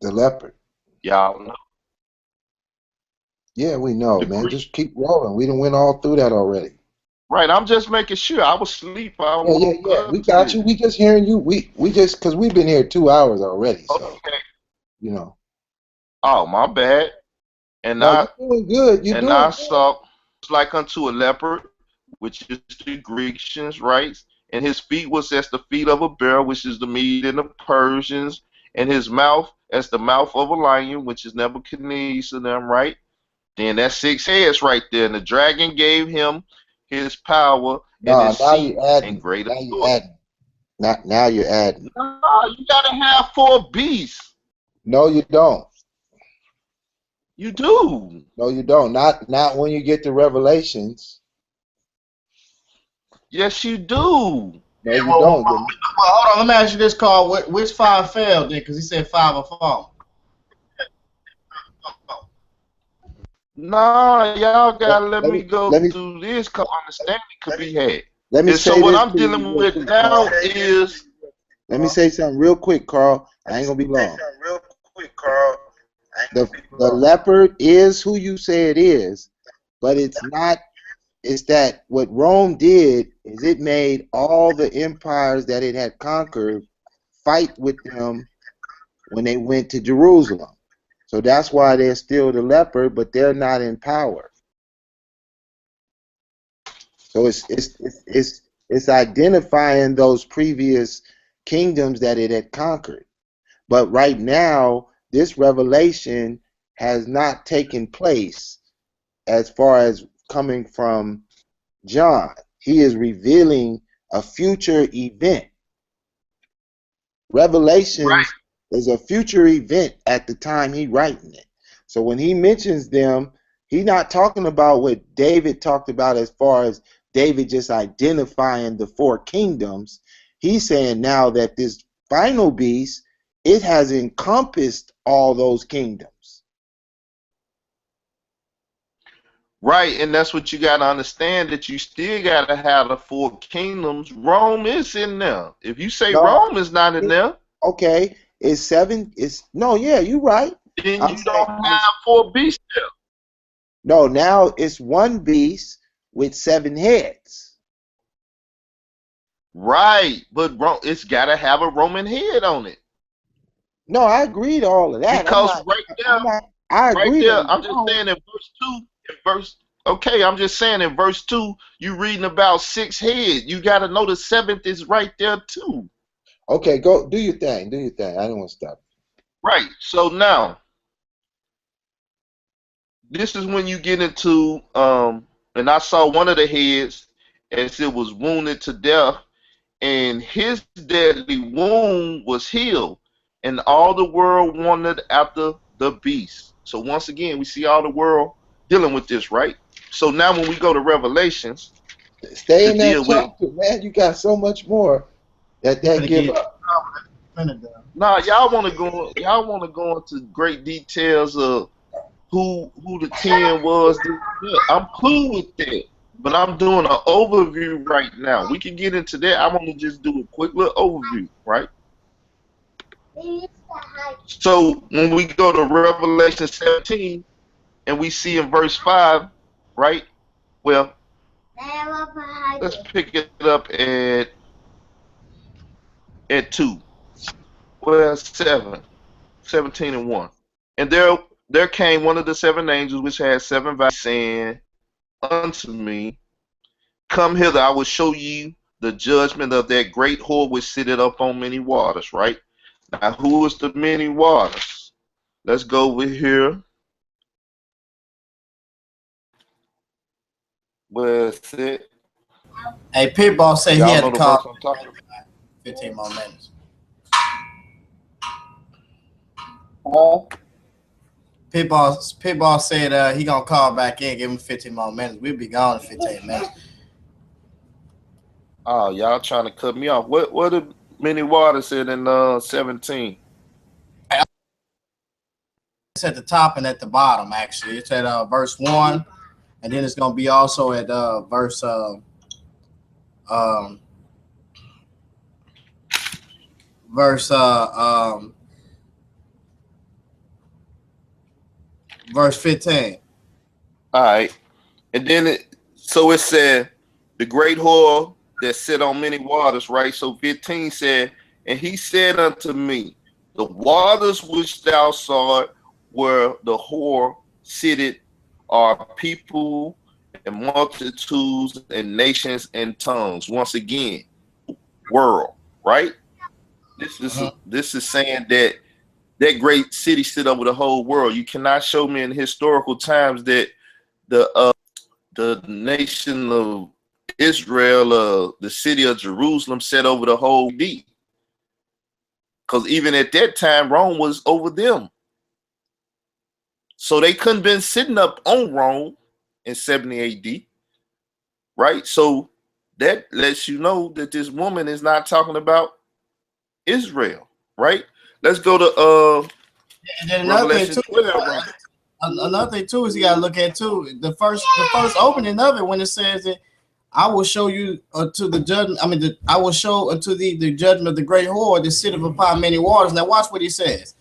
The leopard. Y'all know. Yeah, we know, The man. Greek. Just keep rolling. We done went all through that already. Right, I'm just making sure. I was asleep. I Yeah. woke up. We got you. We just hearing you. We just because we've been here 2 hours already. So Okay. you know. Oh, my bad. And No, I you're doing good. You're and doing I good. saw like unto a leopard, which is the Grecians, right? And his feet was as the feet of a bear, which is the Mede and the Persians, and his mouth as the mouth of a lion, which is Nebuchadnezzar, them, right? Then that's six heads right there. And the dragon gave him his power and No, his now seat you're and adding. great Now you're authority. adding. Now you're adding. No, you gotta have four beasts. No, you don't. You do. No, you don't. Not when you get to Revelations. Yes, you do. No, Yeah, you well, don't. hold on. Let me ask you this, Carl. Which five failed then? Because he said five are fallen. Nah, y'all gotta let Let me me go let me through this because understanding could be had. let me And so say what this I'm to you dealing real with quick, now Carl. is Let me say something real quick, Carl. I ain't gonna be long. The leopard is who you say it is, but it's not. It's that what Rome did is it made all the empires that it had conquered fight with them when they went to Jerusalem. So that's why they're still the leopard, but they're not in power. So it's identifying those previous kingdoms that it had conquered. But right now, this revelation has not taken place as far as coming from John. He is revealing a future event. Right. Revelations is a future event at the time he writing it. So when he mentions them, he's not talking about what David talked about as far as David just identifying the four kingdoms. He's saying now that this final beast, it has encompassed all those kingdoms. Right, and that's what you gotta understand, that you still gotta have the four kingdoms. Rome is in there. If you say No, Rome is not in there, okay, it's seven. It's no, yeah, you're right. then I'm you don't saying, have four beasts there. no. Now it's one beast with seven heads. Right, but Rome, it's gotta have a Roman head on it. No, I agree to all of that. I'm Because not. I'm not. I right agree that there, it's I'm just wrong. saying in verse two, okay, I'm just saying in verse two, you reading about six heads. You gotta know the seventh is right there too. Okay, go do your thing. Do your thing. I don't want to stop. Right. So now, this is when you get into and I saw one of the heads as it was wounded to death, and his deadly wound was healed, and all the world wanted after the beast. So once again, we see all the world dealing with this, right? So now when we go to Revelations Stay to in that deal with, chapter, man. You got so much more You that finna give get up. finna do. nah, y'all want to go into great details of who the 10 was. I'm cool with that. But I'm doing an overview right now. We can get into that. I want to just do a quick little overview, right? So when we go to Revelation 17 and we see in verse 5, right? Well, let's pick it up at 2. Well, 7. 17 and 1. And there came one of the seven angels which had seven vials, saying unto me, come hither, I will show you the judgment of that great whore which sitteth up on many waters, right? Now, who is the many waters? Let's go over here. Where is it? Hey, Pitt Boss said he Y'all had know to the call verse I'm talking about? 15 more minutes. Oh, Pitt Boss said he gonna call back in, give him 15 more minutes. We'll be gone in 15 minutes. y'all trying to cut me off. What the many waters said in 17? It's at the top and at the bottom, actually. It's at verse 1, and then it's gonna be also at verse um, verse verse 15. All right. And then so it said, the great whore that sit on many waters, right? So 15 said, and he said unto me, the waters which thou sawest where the whore sitteth are people and multitudes and nations and tongues. Once again, world, right? This is saying that that great city sit over the whole world. You cannot show me in historical times that the nation of Israel, the city of Jerusalem, set over the whole deep. Because even at that time, Rome was over them. So they couldn't been sitting up on Rome in 70 AD, right? So that lets you know that this woman is not talking about Israel, right? Let's go to And then Revelation 12. another thing too is you gotta look at too the first opening of it when it says that I will show you to the judgment. I mean, I will show unto thee the judgment of the great whore that sitteth upon many waters. Now watch what he says.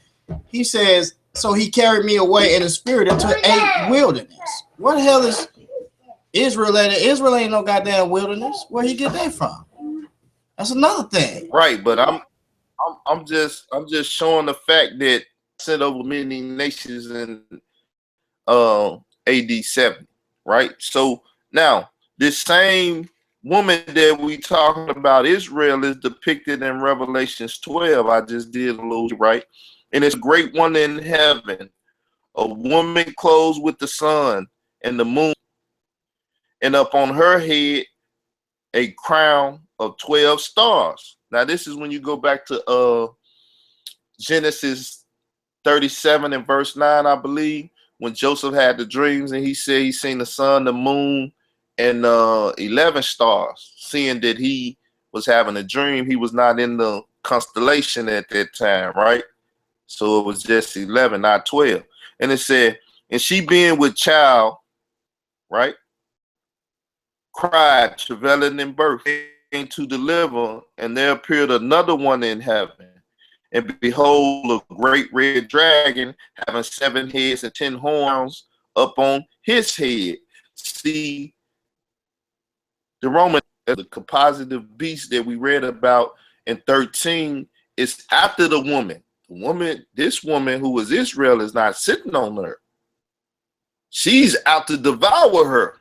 He says, so he carried me away in the spirit into a wilderness. What the hell is Israel at? Israel ain't no goddamn wilderness. Where he get that from? That's another thing. Right, but I'm just showing the fact that sent over many nations in AD 70, right? So now This same woman that we talking about, Israel, is depicted in Revelations 12. I just did a little right. And it's a great one in heaven. A woman clothed with the sun and the moon, and up on her head a crown of 12 stars. Now, this is when you go back to Genesis 37 and verse 9, I believe, when Joseph had the dreams and he said he seen the sun, the moon, and 11 stars. Seeing that he was having a dream, he was not in the constellation at that time, right? So it was just 11, not 12. And it said, and she being with child, right, cried, travailing in birth, to deliver, and there appeared another one in heaven. And behold, a great red dragon, having 7 heads and 10 horns up on his head. See, the Roman, the compositive beast that we read about in 13, is after the woman. The woman, this woman who is Israel, is not sitting on her. She's out to devour her.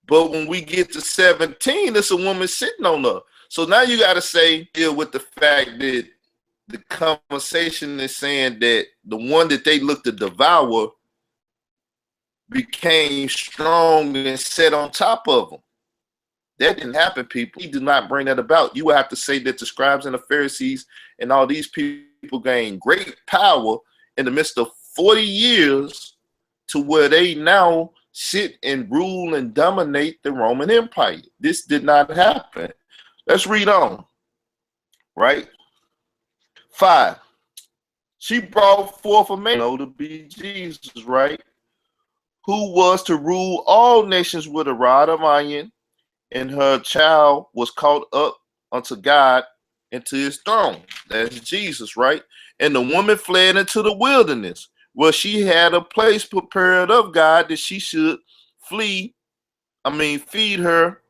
But when we get to 17, it's a woman sitting on her. So now you got to deal with the fact that the conversation is saying that the one that they looked to devour became strong and sat on top of them. That didn't happen, people. He did not bring that about. You would have to say that the scribes and the Pharisees and all these people gained great power in the midst of 40 years to where they now sit and rule and dominate the Roman Empire. This did not happen. Let's read on, right? 5. She brought forth a man to be Jesus, right? Who was to rule all nations with a rod of iron, and her child was caught up unto God and to his throne. That's Jesus, right? And the woman fled into the wilderness, where she had a place prepared of God that she should feed her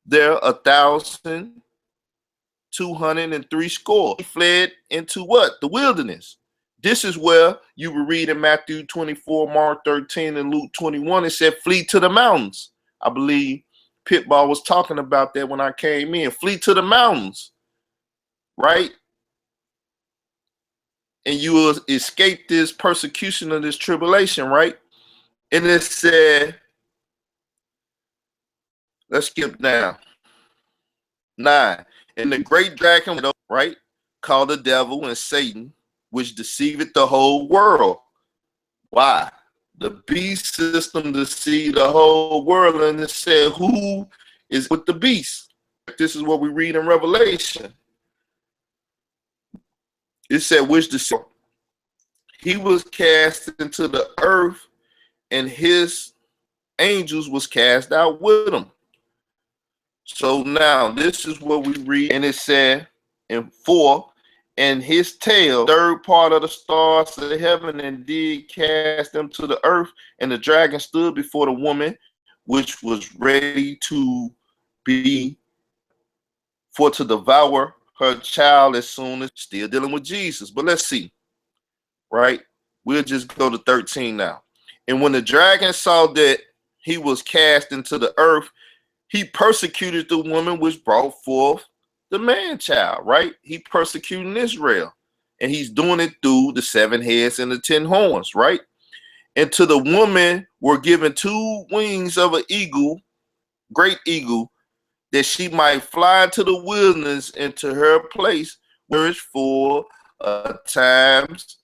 there 1,203 score. He fled into what? The wilderness. This is where you will read in Matthew 24, Mark 13, and Luke 21. It said, flee to the mountains. I believe Pitt Boss was talking about that when I came in. Flee to the mountains, right? And you will escape this persecution of this tribulation, right? And it said, let's skip down. 9. And the great dragon, right, called the devil and Satan, which deceiveth the whole world. Why? The beast system deceived the whole world, and it said, who is with the beast? This is what we read in Revelation. It said, which deceived. He was cast into the earth, and his angels was cast out with him. So now this is what we read, and it said in 4, and his tail, third part of the stars of heaven, and did cast them to the earth, and the dragon stood before the woman, which was ready to be for to devour her child as soon as, still dealing with Jesus. But let's see, right? We'll just go to 13 now. And when the dragon saw that he was cast into the earth, he persecuted the woman which brought forth the man child, right? He persecuting Israel, and he's doing it through the 7 heads and the 10 horns, right? And to the woman were given 2 wings of an eagle, great eagle, that she might fly to the wilderness into her place, where it's for times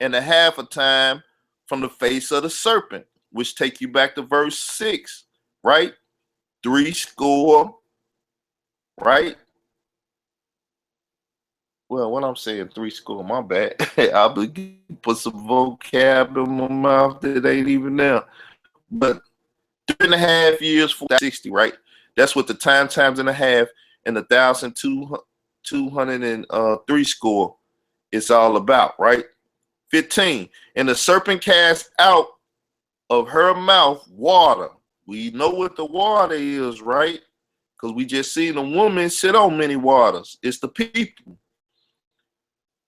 and a half a time from the face of the serpent, which take you back to verse 6, right? 3 score, right? Well, when I'm saying 3 score, my bad. I'll put some vocab in my mouth that ain't even there. But 3.5 years for 60, right? That's what the times and a half and the 1,203 score is all about, right? 15. And the serpent cast out of her mouth water. We know what the water is, right? Because we just seen a woman sit on many waters. It's the people,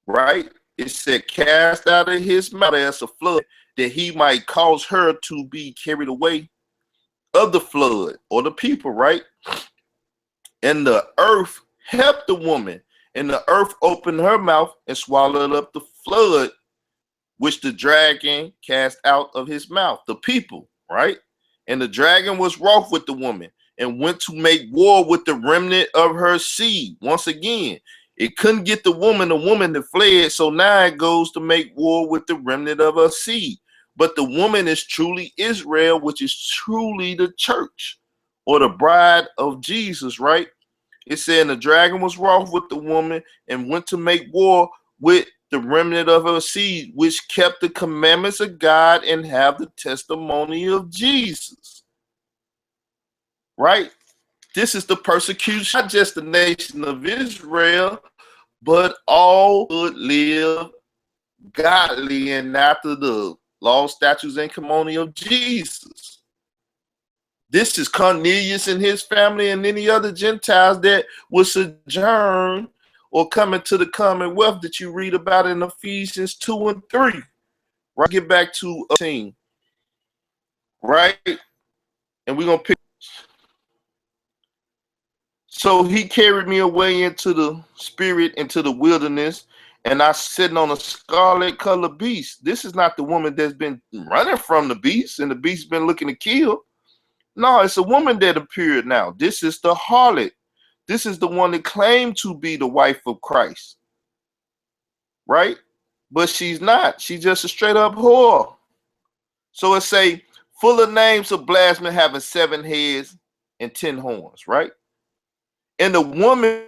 right? It said, cast out of his mouth as a flood, that he might cause her to be carried away of the flood, or the people, right? And the earth helped the woman, and the earth opened her mouth and swallowed up the flood, which the dragon cast out of his mouth, the people, right? And the dragon was wroth with the woman and went to make war with the remnant of her seed. Once again, it couldn't get the woman that fled, so now it goes to make war with the remnant of her seed. But the woman is truly Israel, which is truly the church or the bride of Jesus, right? It said, and the dragon was wroth with the woman and went to make war with the remnant of her seed, which kept the commandments of God and have the testimony of Jesus. Right? This is the persecution, not just the nation of Israel, but all would live godly and after the law, statutes, and commandments of Jesus. This is Cornelius and his family and any other Gentiles that would sojourn or come into the commonwealth that you read about in Ephesians 2 and 3. Right? Get back to 18. Right? And we're going to pick. So he carried me away into the spirit, into the wilderness, and I sitting on a scarlet colored beast. This is not the woman that's been running from the beast and the beast been looking to kill. No, it's a woman that appeared now. This is the harlot. This is the one that claimed to be the wife of Christ. Right? But she's not. She's just a straight up whore. So it say, full of names of blasphemy, having 7 heads and 10 horns. Right? And the woman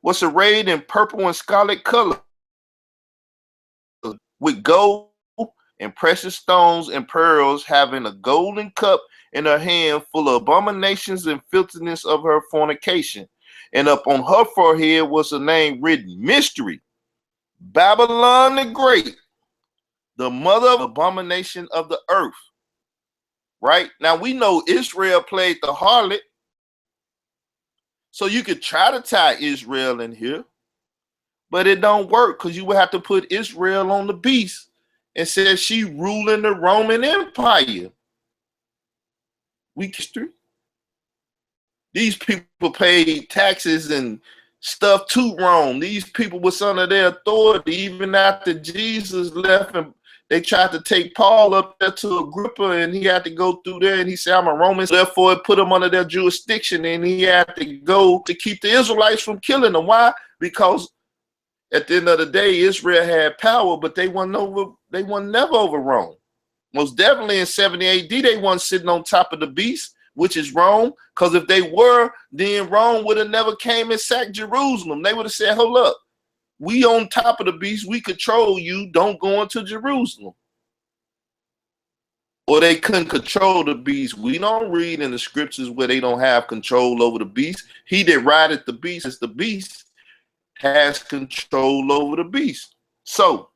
was arrayed in purple and scarlet color with gold and precious stones and pearls, having a golden cup in her hand full of abominations and filthiness of her fornication. And upon her forehead was a name written, Mystery, Babylon the Great, the mother of abomination of the earth. Right? Now we know Israel played the harlot. So you could try to tie Israel in here, but it don't work because you would have to put Israel on the beast and say she ruling the Roman Empire. These people paid taxes and stuff to Rome. These people was under their authority even after Jesus left, and they tried to take Paul up there to Agrippa, and he had to go through there, and he said, I'm a Roman. Therefore, it put him under their jurisdiction, and he had to go to keep the Israelites from killing them. Why? Because at the end of the day, Israel had power, but they weren't never over Rome. Most definitely in 70 AD, they weren't sitting on top of the beast, which is Rome, because if they were, then Rome would have never came and sacked Jerusalem. They would have said, hold up, we on top of the beast, we control you, don't go into Jerusalem. Or they couldn't control the beast. We don't read in the scriptures where they don't have control over the beast. He that rideth the beast as the beast has control over the beast. So,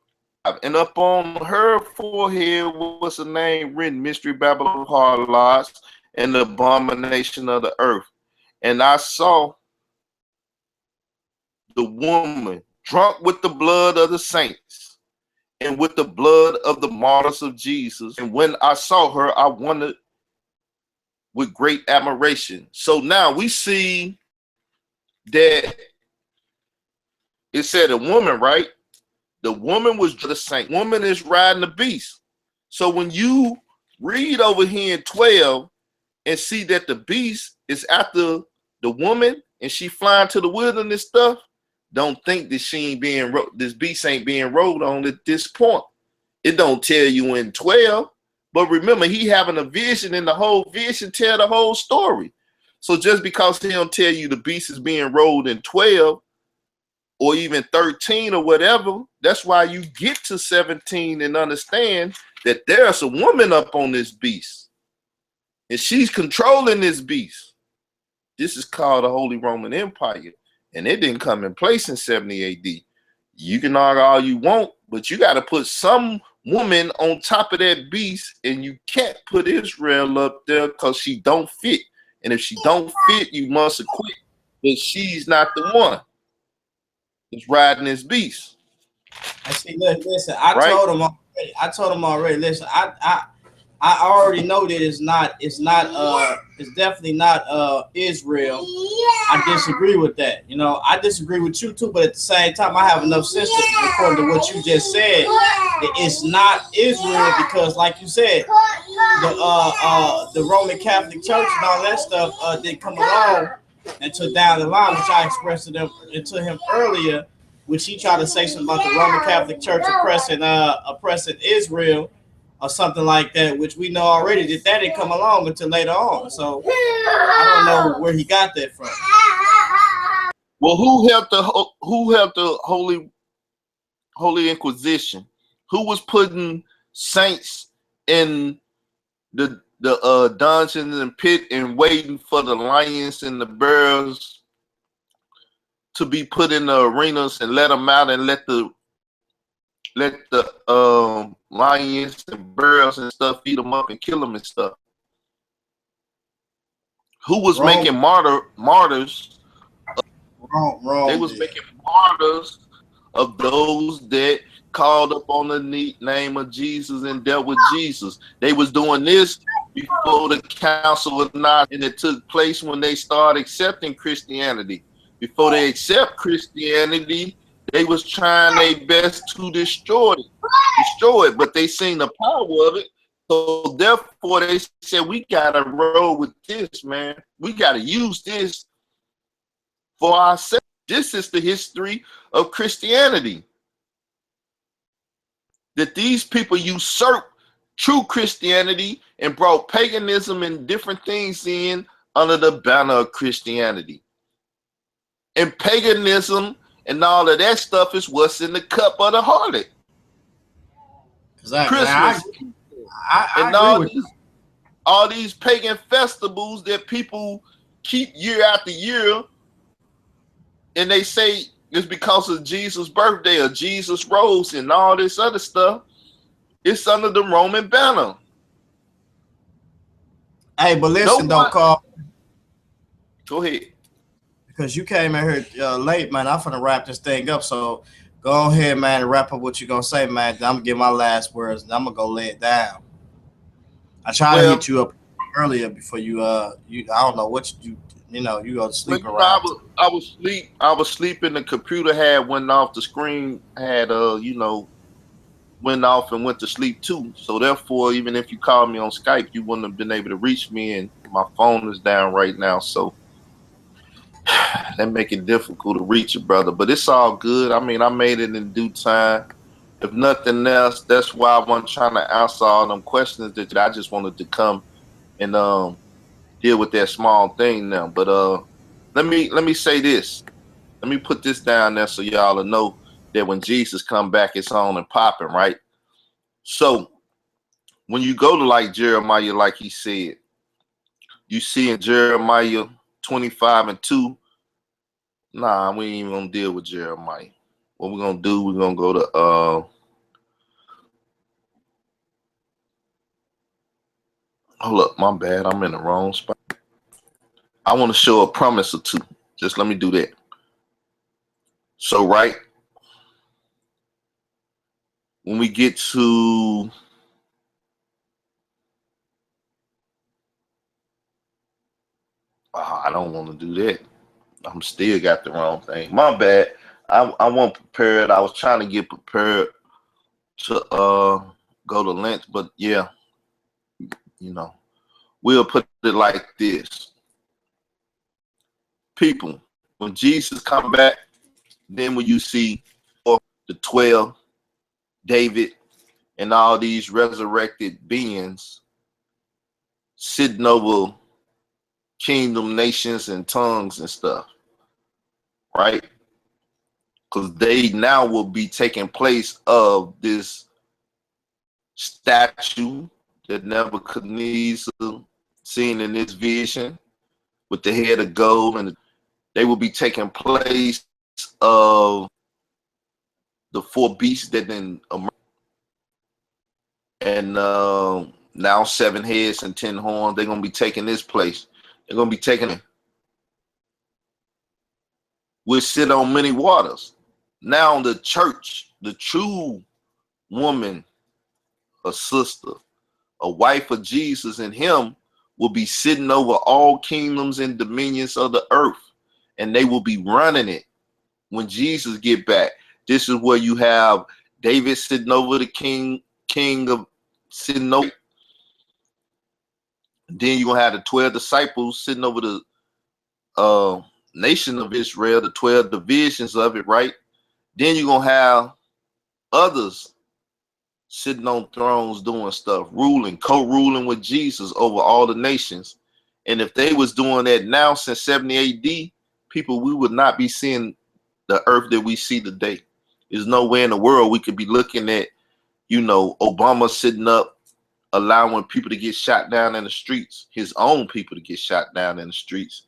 and up on her forehead was a name written, Mystery, Babylon, Harlots, and the abomination of the earth. And I saw the woman drunk with the blood of the saints and with the blood of the martyrs of Jesus. And when I saw her, I wondered with great admiration. So now we see that it said a woman, right? The woman was the saint. Woman is riding the beast. So when you read over here in 12 and see that the beast is after the woman and she flying to the wilderness stuff, don't think that she ain't being this beast ain't being rode on at this point. It don't tell you in 12, but remember he having a vision and the whole vision tell the whole story. So just because he don't tell you the beast is being rode in 12 or even 13 or whatever, that's why you get to 17 and understand that there's a woman up on this beast and she's controlling this beast. This is called the Holy Roman Empire, and it didn't come in place in 70 AD. You can argue all you want, but you got to put some woman on top of that beast, and you can't put Israel up there because she don't fit. And if she don't fit, you must acquit. But she's not the one that's riding this beast. I see. Listen, I told him already. Listen, I already know that it's definitely not Israel. I disagree with that. You know, I disagree with you too, but at the same time I have enough sense to, according to what you just said, that it's not Israel because like you said, the Roman Catholic Church and all that stuff didn't come along until down the line, which I expressed to him earlier, which he tried to say something about the Roman Catholic Church oppressing Israel or something like that, which we know already that didn't come along until later on. So I don't know where he got that from. Well, who helped the Holy Inquisition? Who was putting saints in the dungeons and pit and waiting for the lions and the bears to be put in the arenas and let them out and let the lions and bears and stuff eat them up and kill them and stuff? Who was making martyrs? They was making martyrs of those that called up on the name of Jesus and dealt with Jesus. They was doing this before the Council of Nicaea, and it took place when they started accepting Christianity. Before they accept Christianity, they was trying their best to destroy it, but they seen the power of it. So therefore, they said, we gotta roll with this, man. We gotta use this for ourselves. This is the history of Christianity. That these people usurped true Christianity and brought paganism and different things in under the banner of Christianity. And paganism and all of that stuff is what's in the cup of the harlot. Exactly. Christmas I and all these pagan festivals that people keep year after year, and they say it's because of Jesus' birthday or Jesus rose and all this other stuff. It's under the Roman banner. Hey, but listen, though, Carl. Go ahead. Because you came in here late, man. I'm finna wrap this thing up. So go ahead, man, and wrap up what you're gonna say, man. Then I'm gonna give my last words, and I'm gonna go lay it down. I tried to hit you up earlier before you I don't know what you you go to sleep around. I was sleeping. The computer had went off. The screen had went off and went to sleep too. So therefore, even if you called me on Skype, you wouldn't have been able to reach me, and my phone is down right now. So that make it difficult to reach you, brother. But it's all good. I mean, I made it in due time. If nothing else, that's why I wasn't trying to answer all them questions that I just wanted to come and deal with that small thing now. But let me say this. Let me put this down there so y'all will know that when Jesus come back, it's on and popping, right? So when you go to like Jeremiah, like he said, you see in Jeremiah 25:2. Nah, we ain't even gonna deal with Jeremiah. What we're gonna do, we're gonna go to hold up, my bad, I'm in the wrong spot. I want to show a promise or two. Just let me do that. So right when we get to I don't want to do that. I'm still got the wrong thing. My bad. I wasn't prepared. I was trying to get prepared to go to Lynch, but yeah, we'll put it like this. People, when Jesus come back, then when you see the 12, David, and all these resurrected beings sitting over kingdom, nations, and tongues and stuff, right? Because they now will be taking place of this statue that Nebuchadnezzar seen in this vision with the head of gold, and they will be taking place of the 4 beasts that then emerged. And now 7 heads and 10 horns, they're going to be taking this place. They're going to be taking it. We'll sit on many waters. Now the church, the true woman, a sister, a wife of Jesus and him will be sitting over all kingdoms and dominions of the earth, and they will be running it when Jesus get back. This is where you have David sitting over the king of sitting over. Then you're gonna have the 12 disciples sitting over the nation of Israel, the 12 divisions of it, right? Then you're gonna have others sitting on thrones doing stuff, ruling, co-ruling with Jesus over all the nations. And if they was doing that now since 70 AD, people, we would not be seeing the earth that we see today. There's no way in the world we could be looking at, Obama sitting up allowing people to get shot down in the streets, his own people to get shot down in the streets,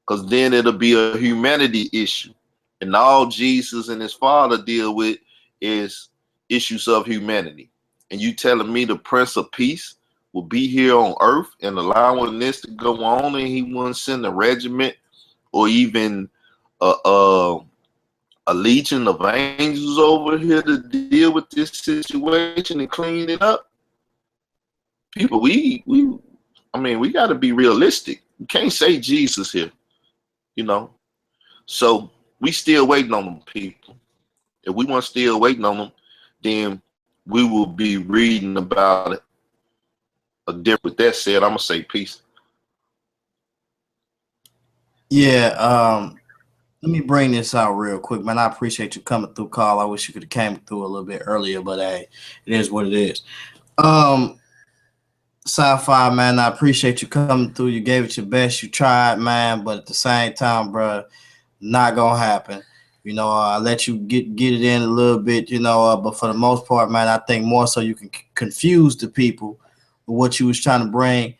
because then it'll be a humanity issue. And all Jesus and his Father deal with is issues of humanity. And you telling me the Prince of Peace will be here on earth and allowing this to go on, and he wouldn't send a regiment or even a legion of angels over here to deal with this situation and clean it up? People, we got to be realistic. We can't say Jesus here, So we still waiting on them, people. If we weren't still waiting on them, then we will be reading about it. With that said, I'm gonna say peace. Yeah, let me bring this out real quick, man. I appreciate you coming through, Carl. I wish you could have came through a little bit earlier, but hey, it is what it is. Sci-Fi, man, I appreciate you coming through. You gave it your best. You tried, man, but at the same time, bro, not gonna happen. I let you get it in a little bit, but for the most part, man, I think more so you can confuse the people with what you was trying to bring.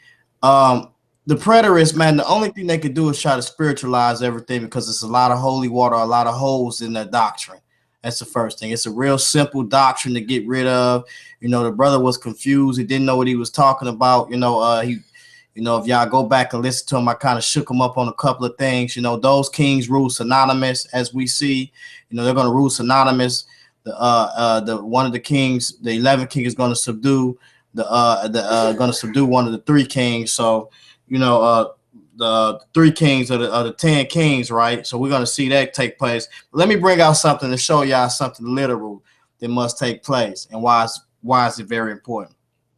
The preterists, man, the only thing they could do is try to spiritualize everything, because it's a lot of holy water, a lot of holes in their doctrine. That's the first thing. It's a real simple doctrine to get rid of. The brother was confused. He didn't know what he was talking about. If y'all go back and listen to him, I kind of shook him up on a couple of things. Those kings rule synonymous, as we see. They're going to rule synonymous. The one of the kings, the 11th king, is going to subdue one of the 3 kings. So, the 3 kings are the 10 kings, right? So we're going to see that take place. But let me bring out something to show y'all something literal that must take place, and why is it very important.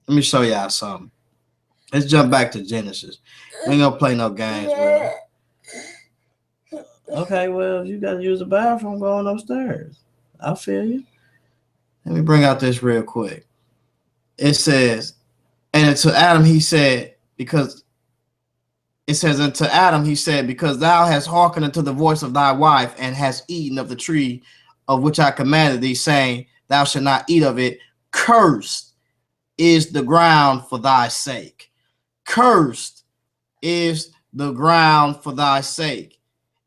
Let me show y'all something. Let's jump back to Genesis. We ain't gonna play no games, bro. Okay, well, if you gotta use the bathroom, going upstairs. I feel you. Let me bring out this real quick. It says, and to Adam he said, because thou hast hearkened unto the voice of thy wife, and hast eaten of the tree of which I commanded thee, saying, thou shalt not eat of it. Cursed is the ground for thy sake. Cursed is the ground for thy sake,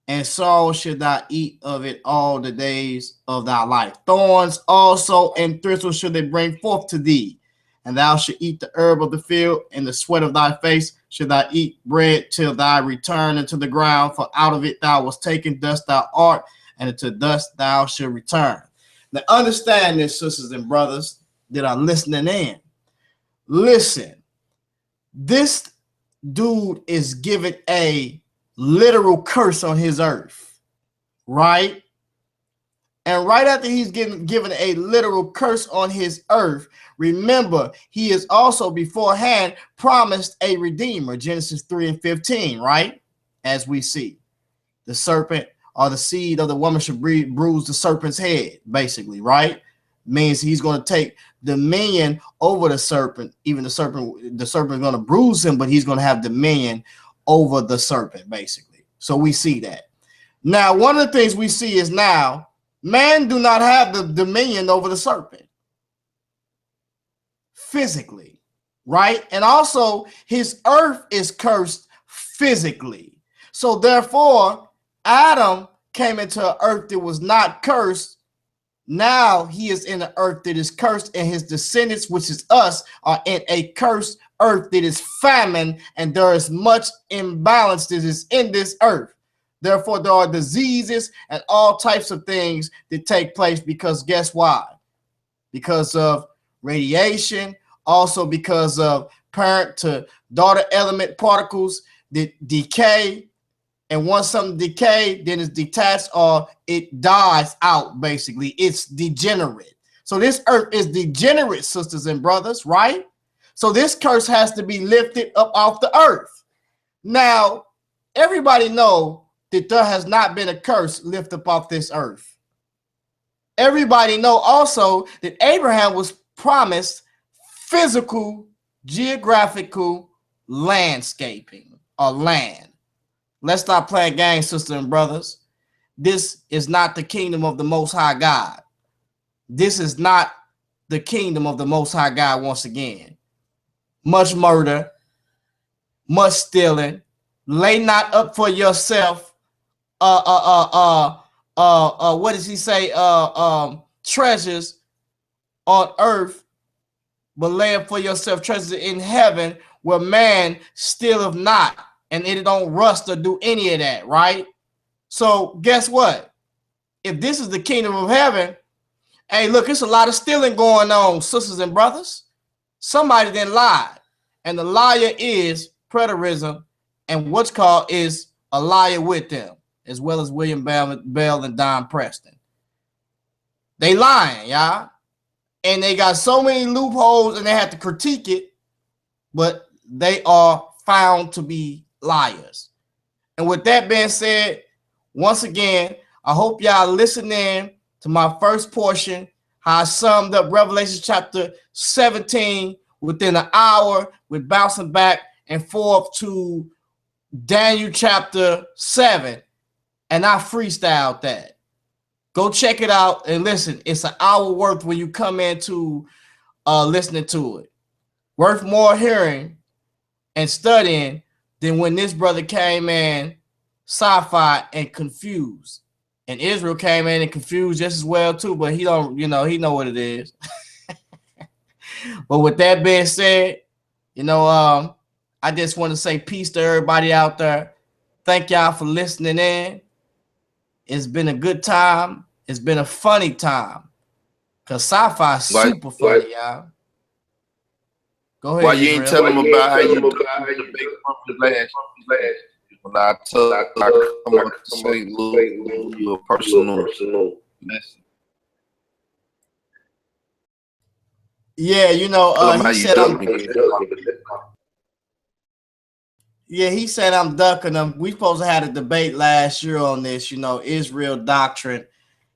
and sorrow should thou eat of it all the days of thy life. Thorns also and thistles should they bring forth to thee, and thou shalt eat the herb of the field, and the sweat of thy face should thou eat bread till thy return into the ground, for out of it thou wast taken, dust thou art, and into dust thou shalt return. Now understand this, sisters and brothers that are listening in. Listen, this dude is given a literal curse on his earth, right? And right after he's given a literal curse on his earth, remember, he is also beforehand promised a redeemer, Genesis 3:15, right? As we see, the serpent or the seed of the woman should bruise the serpent's head, basically, right? Means he's going to take dominion over the serpent. Even the serpent is going to bruise him, but he's going to have dominion over the serpent, basically. So we see that. Now, one of the things we see is now, man do not have the dominion over the serpent physically, right? And also his earth is cursed physically. So therefore, Adam came into an earth that was not cursed. Now he is in an earth that is cursed, and his descendants, which is us, are in a cursed earth that is famine, and there is much imbalance that is in this earth. Therefore, there are diseases and all types of things that take place, because guess why? Because of radiation, also because of parent to daughter element particles that decay. And once something decay, then it's detached or it dies out, basically. It's degenerate. So this earth is degenerate, sisters and brothers, right? So this curse has to be lifted up off the earth. Now, everybody know that there has not been a curse lifted up off this earth. Everybody know also that Abraham was promised physical, geographical landscaping or land. Let's stop playing games, sisters and brothers. This is not the kingdom of the Most High God. This is not the kingdom of the Most High God once again. Much murder, much stealing. Lay not up for yourself. What does he say? Treasures on earth, but lay up for yourself treasures in heaven, where man stealeth not, and it don't rust or do any of that, right? So guess what? If this is the kingdom of heaven, hey, look, it's a lot of stealing going on, sisters and brothers. Somebody then lied, and the liar is preterism, and what's called is a liar with them, as well as William Bell and Don Preston. They lying, y'all, and they got so many loopholes, and they have to critique it, but they are found to be liars. And with that being said, once again, I hope y'all listening to my first portion, how I summed up Revelation chapter 17 within an hour with bouncing back and forth to Daniel chapter 7, and I freestyled that. Go check it out and listen. It's an hour worth when you come into listening to it. Worth more hearing and studying than when this brother came in sci-fi and confused. And Israel came in and confused just as well too, but he don't, he know what it is. But with that being said, I just want to say peace to everybody out there. Thank y'all for listening in. It's been a good time. It's been a funny time. Cause sci-fi is super funny, y'all. Go ahead. Why you ain't tell them about how you last? When I come up to St. Louis, you a personal lesson. Yeah, he said he said I'm ducking him. We supposed to have a debate last year on this, Israel doctrine.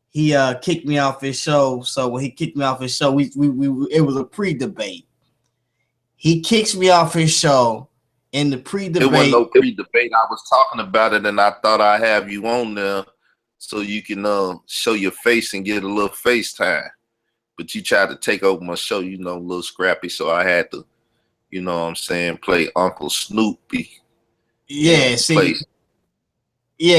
He kicked me off his show. So when he kicked me off his show, we it was a pre-debate. He kicks me off his show in the pre-debate. It wasn't no pre-debate. I was talking about it, and I thought I'd have you on there so you can show your face and get a little FaceTime. But you tried to take over my show, a little scrappy, so I had to, play Uncle Snoopy. Yeah,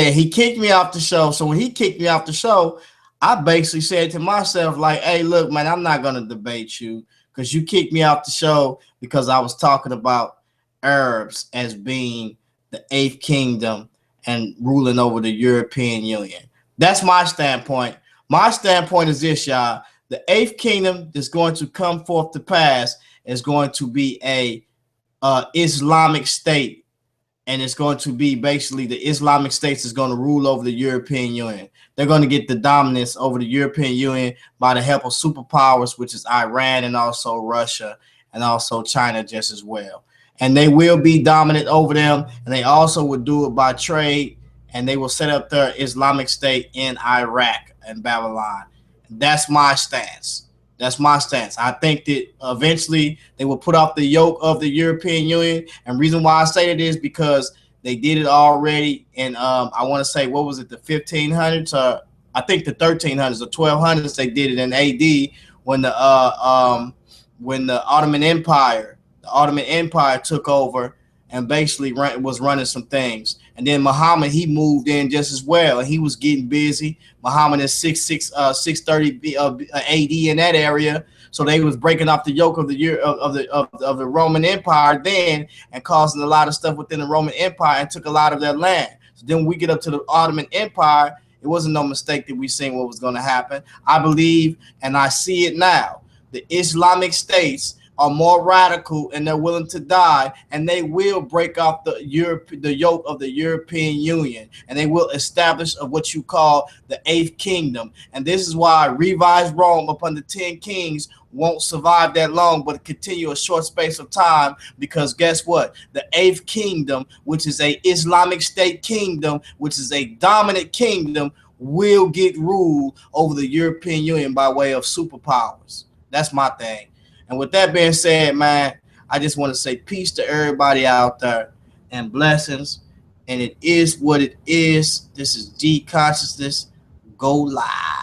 he kicked me off the show. So when he kicked me off the show, I basically said to myself, like, hey, look, man, I'm not going to debate you because you kicked me off the show because I was talking about Arabs as being the eighth kingdom and ruling over the European Union. That's my standpoint. My standpoint is this, y'all. The eighth kingdom that's going to come forth to pass is going to be a Islamic state, and it's going to be basically the Islamic states is going to rule over the European Union. They're going to get the dominance over the European Union by the help of superpowers, which is Iran and also Russia and also China just as well. And they will be dominant over them, and they also will do it by trade, and they will set up their Islamic state in Iraq and Babylon. That's my stance. I think that eventually they will put off the yoke of the European Union. And reason why I say it is because they did it already. And I want to say, what was it, the 1500s? I think the 1300s or 1200s. They did it in AD when the Ottoman Empire took over and basically was running some things. And then Muhammad, he moved in just as well, and he was getting busy. Muhammad is 630 AD in that area, so they was breaking off the yoke of the Roman Empire then, and causing a lot of stuff within the Roman Empire, and took a lot of their land. So then we get up to the Ottoman Empire. It wasn't no mistake that we seen what was going to happen. I believe, and I see it now. The Islamic states are more radical and they're willing to die, and they will break off the yoke of the European Union, and they will establish of what you call the eighth kingdom. And this is why revised Rome upon the 10 kings won't survive that long, but continue a short space of time, because guess what? The eighth kingdom, which is a Islamic State kingdom, which is a dominant kingdom, will get ruled over the European Union by way of superpowers. That's my thing. And with that being said, man, I just want to say peace to everybody out there and blessings. And it is what it is. This is G Consciousness. Go live.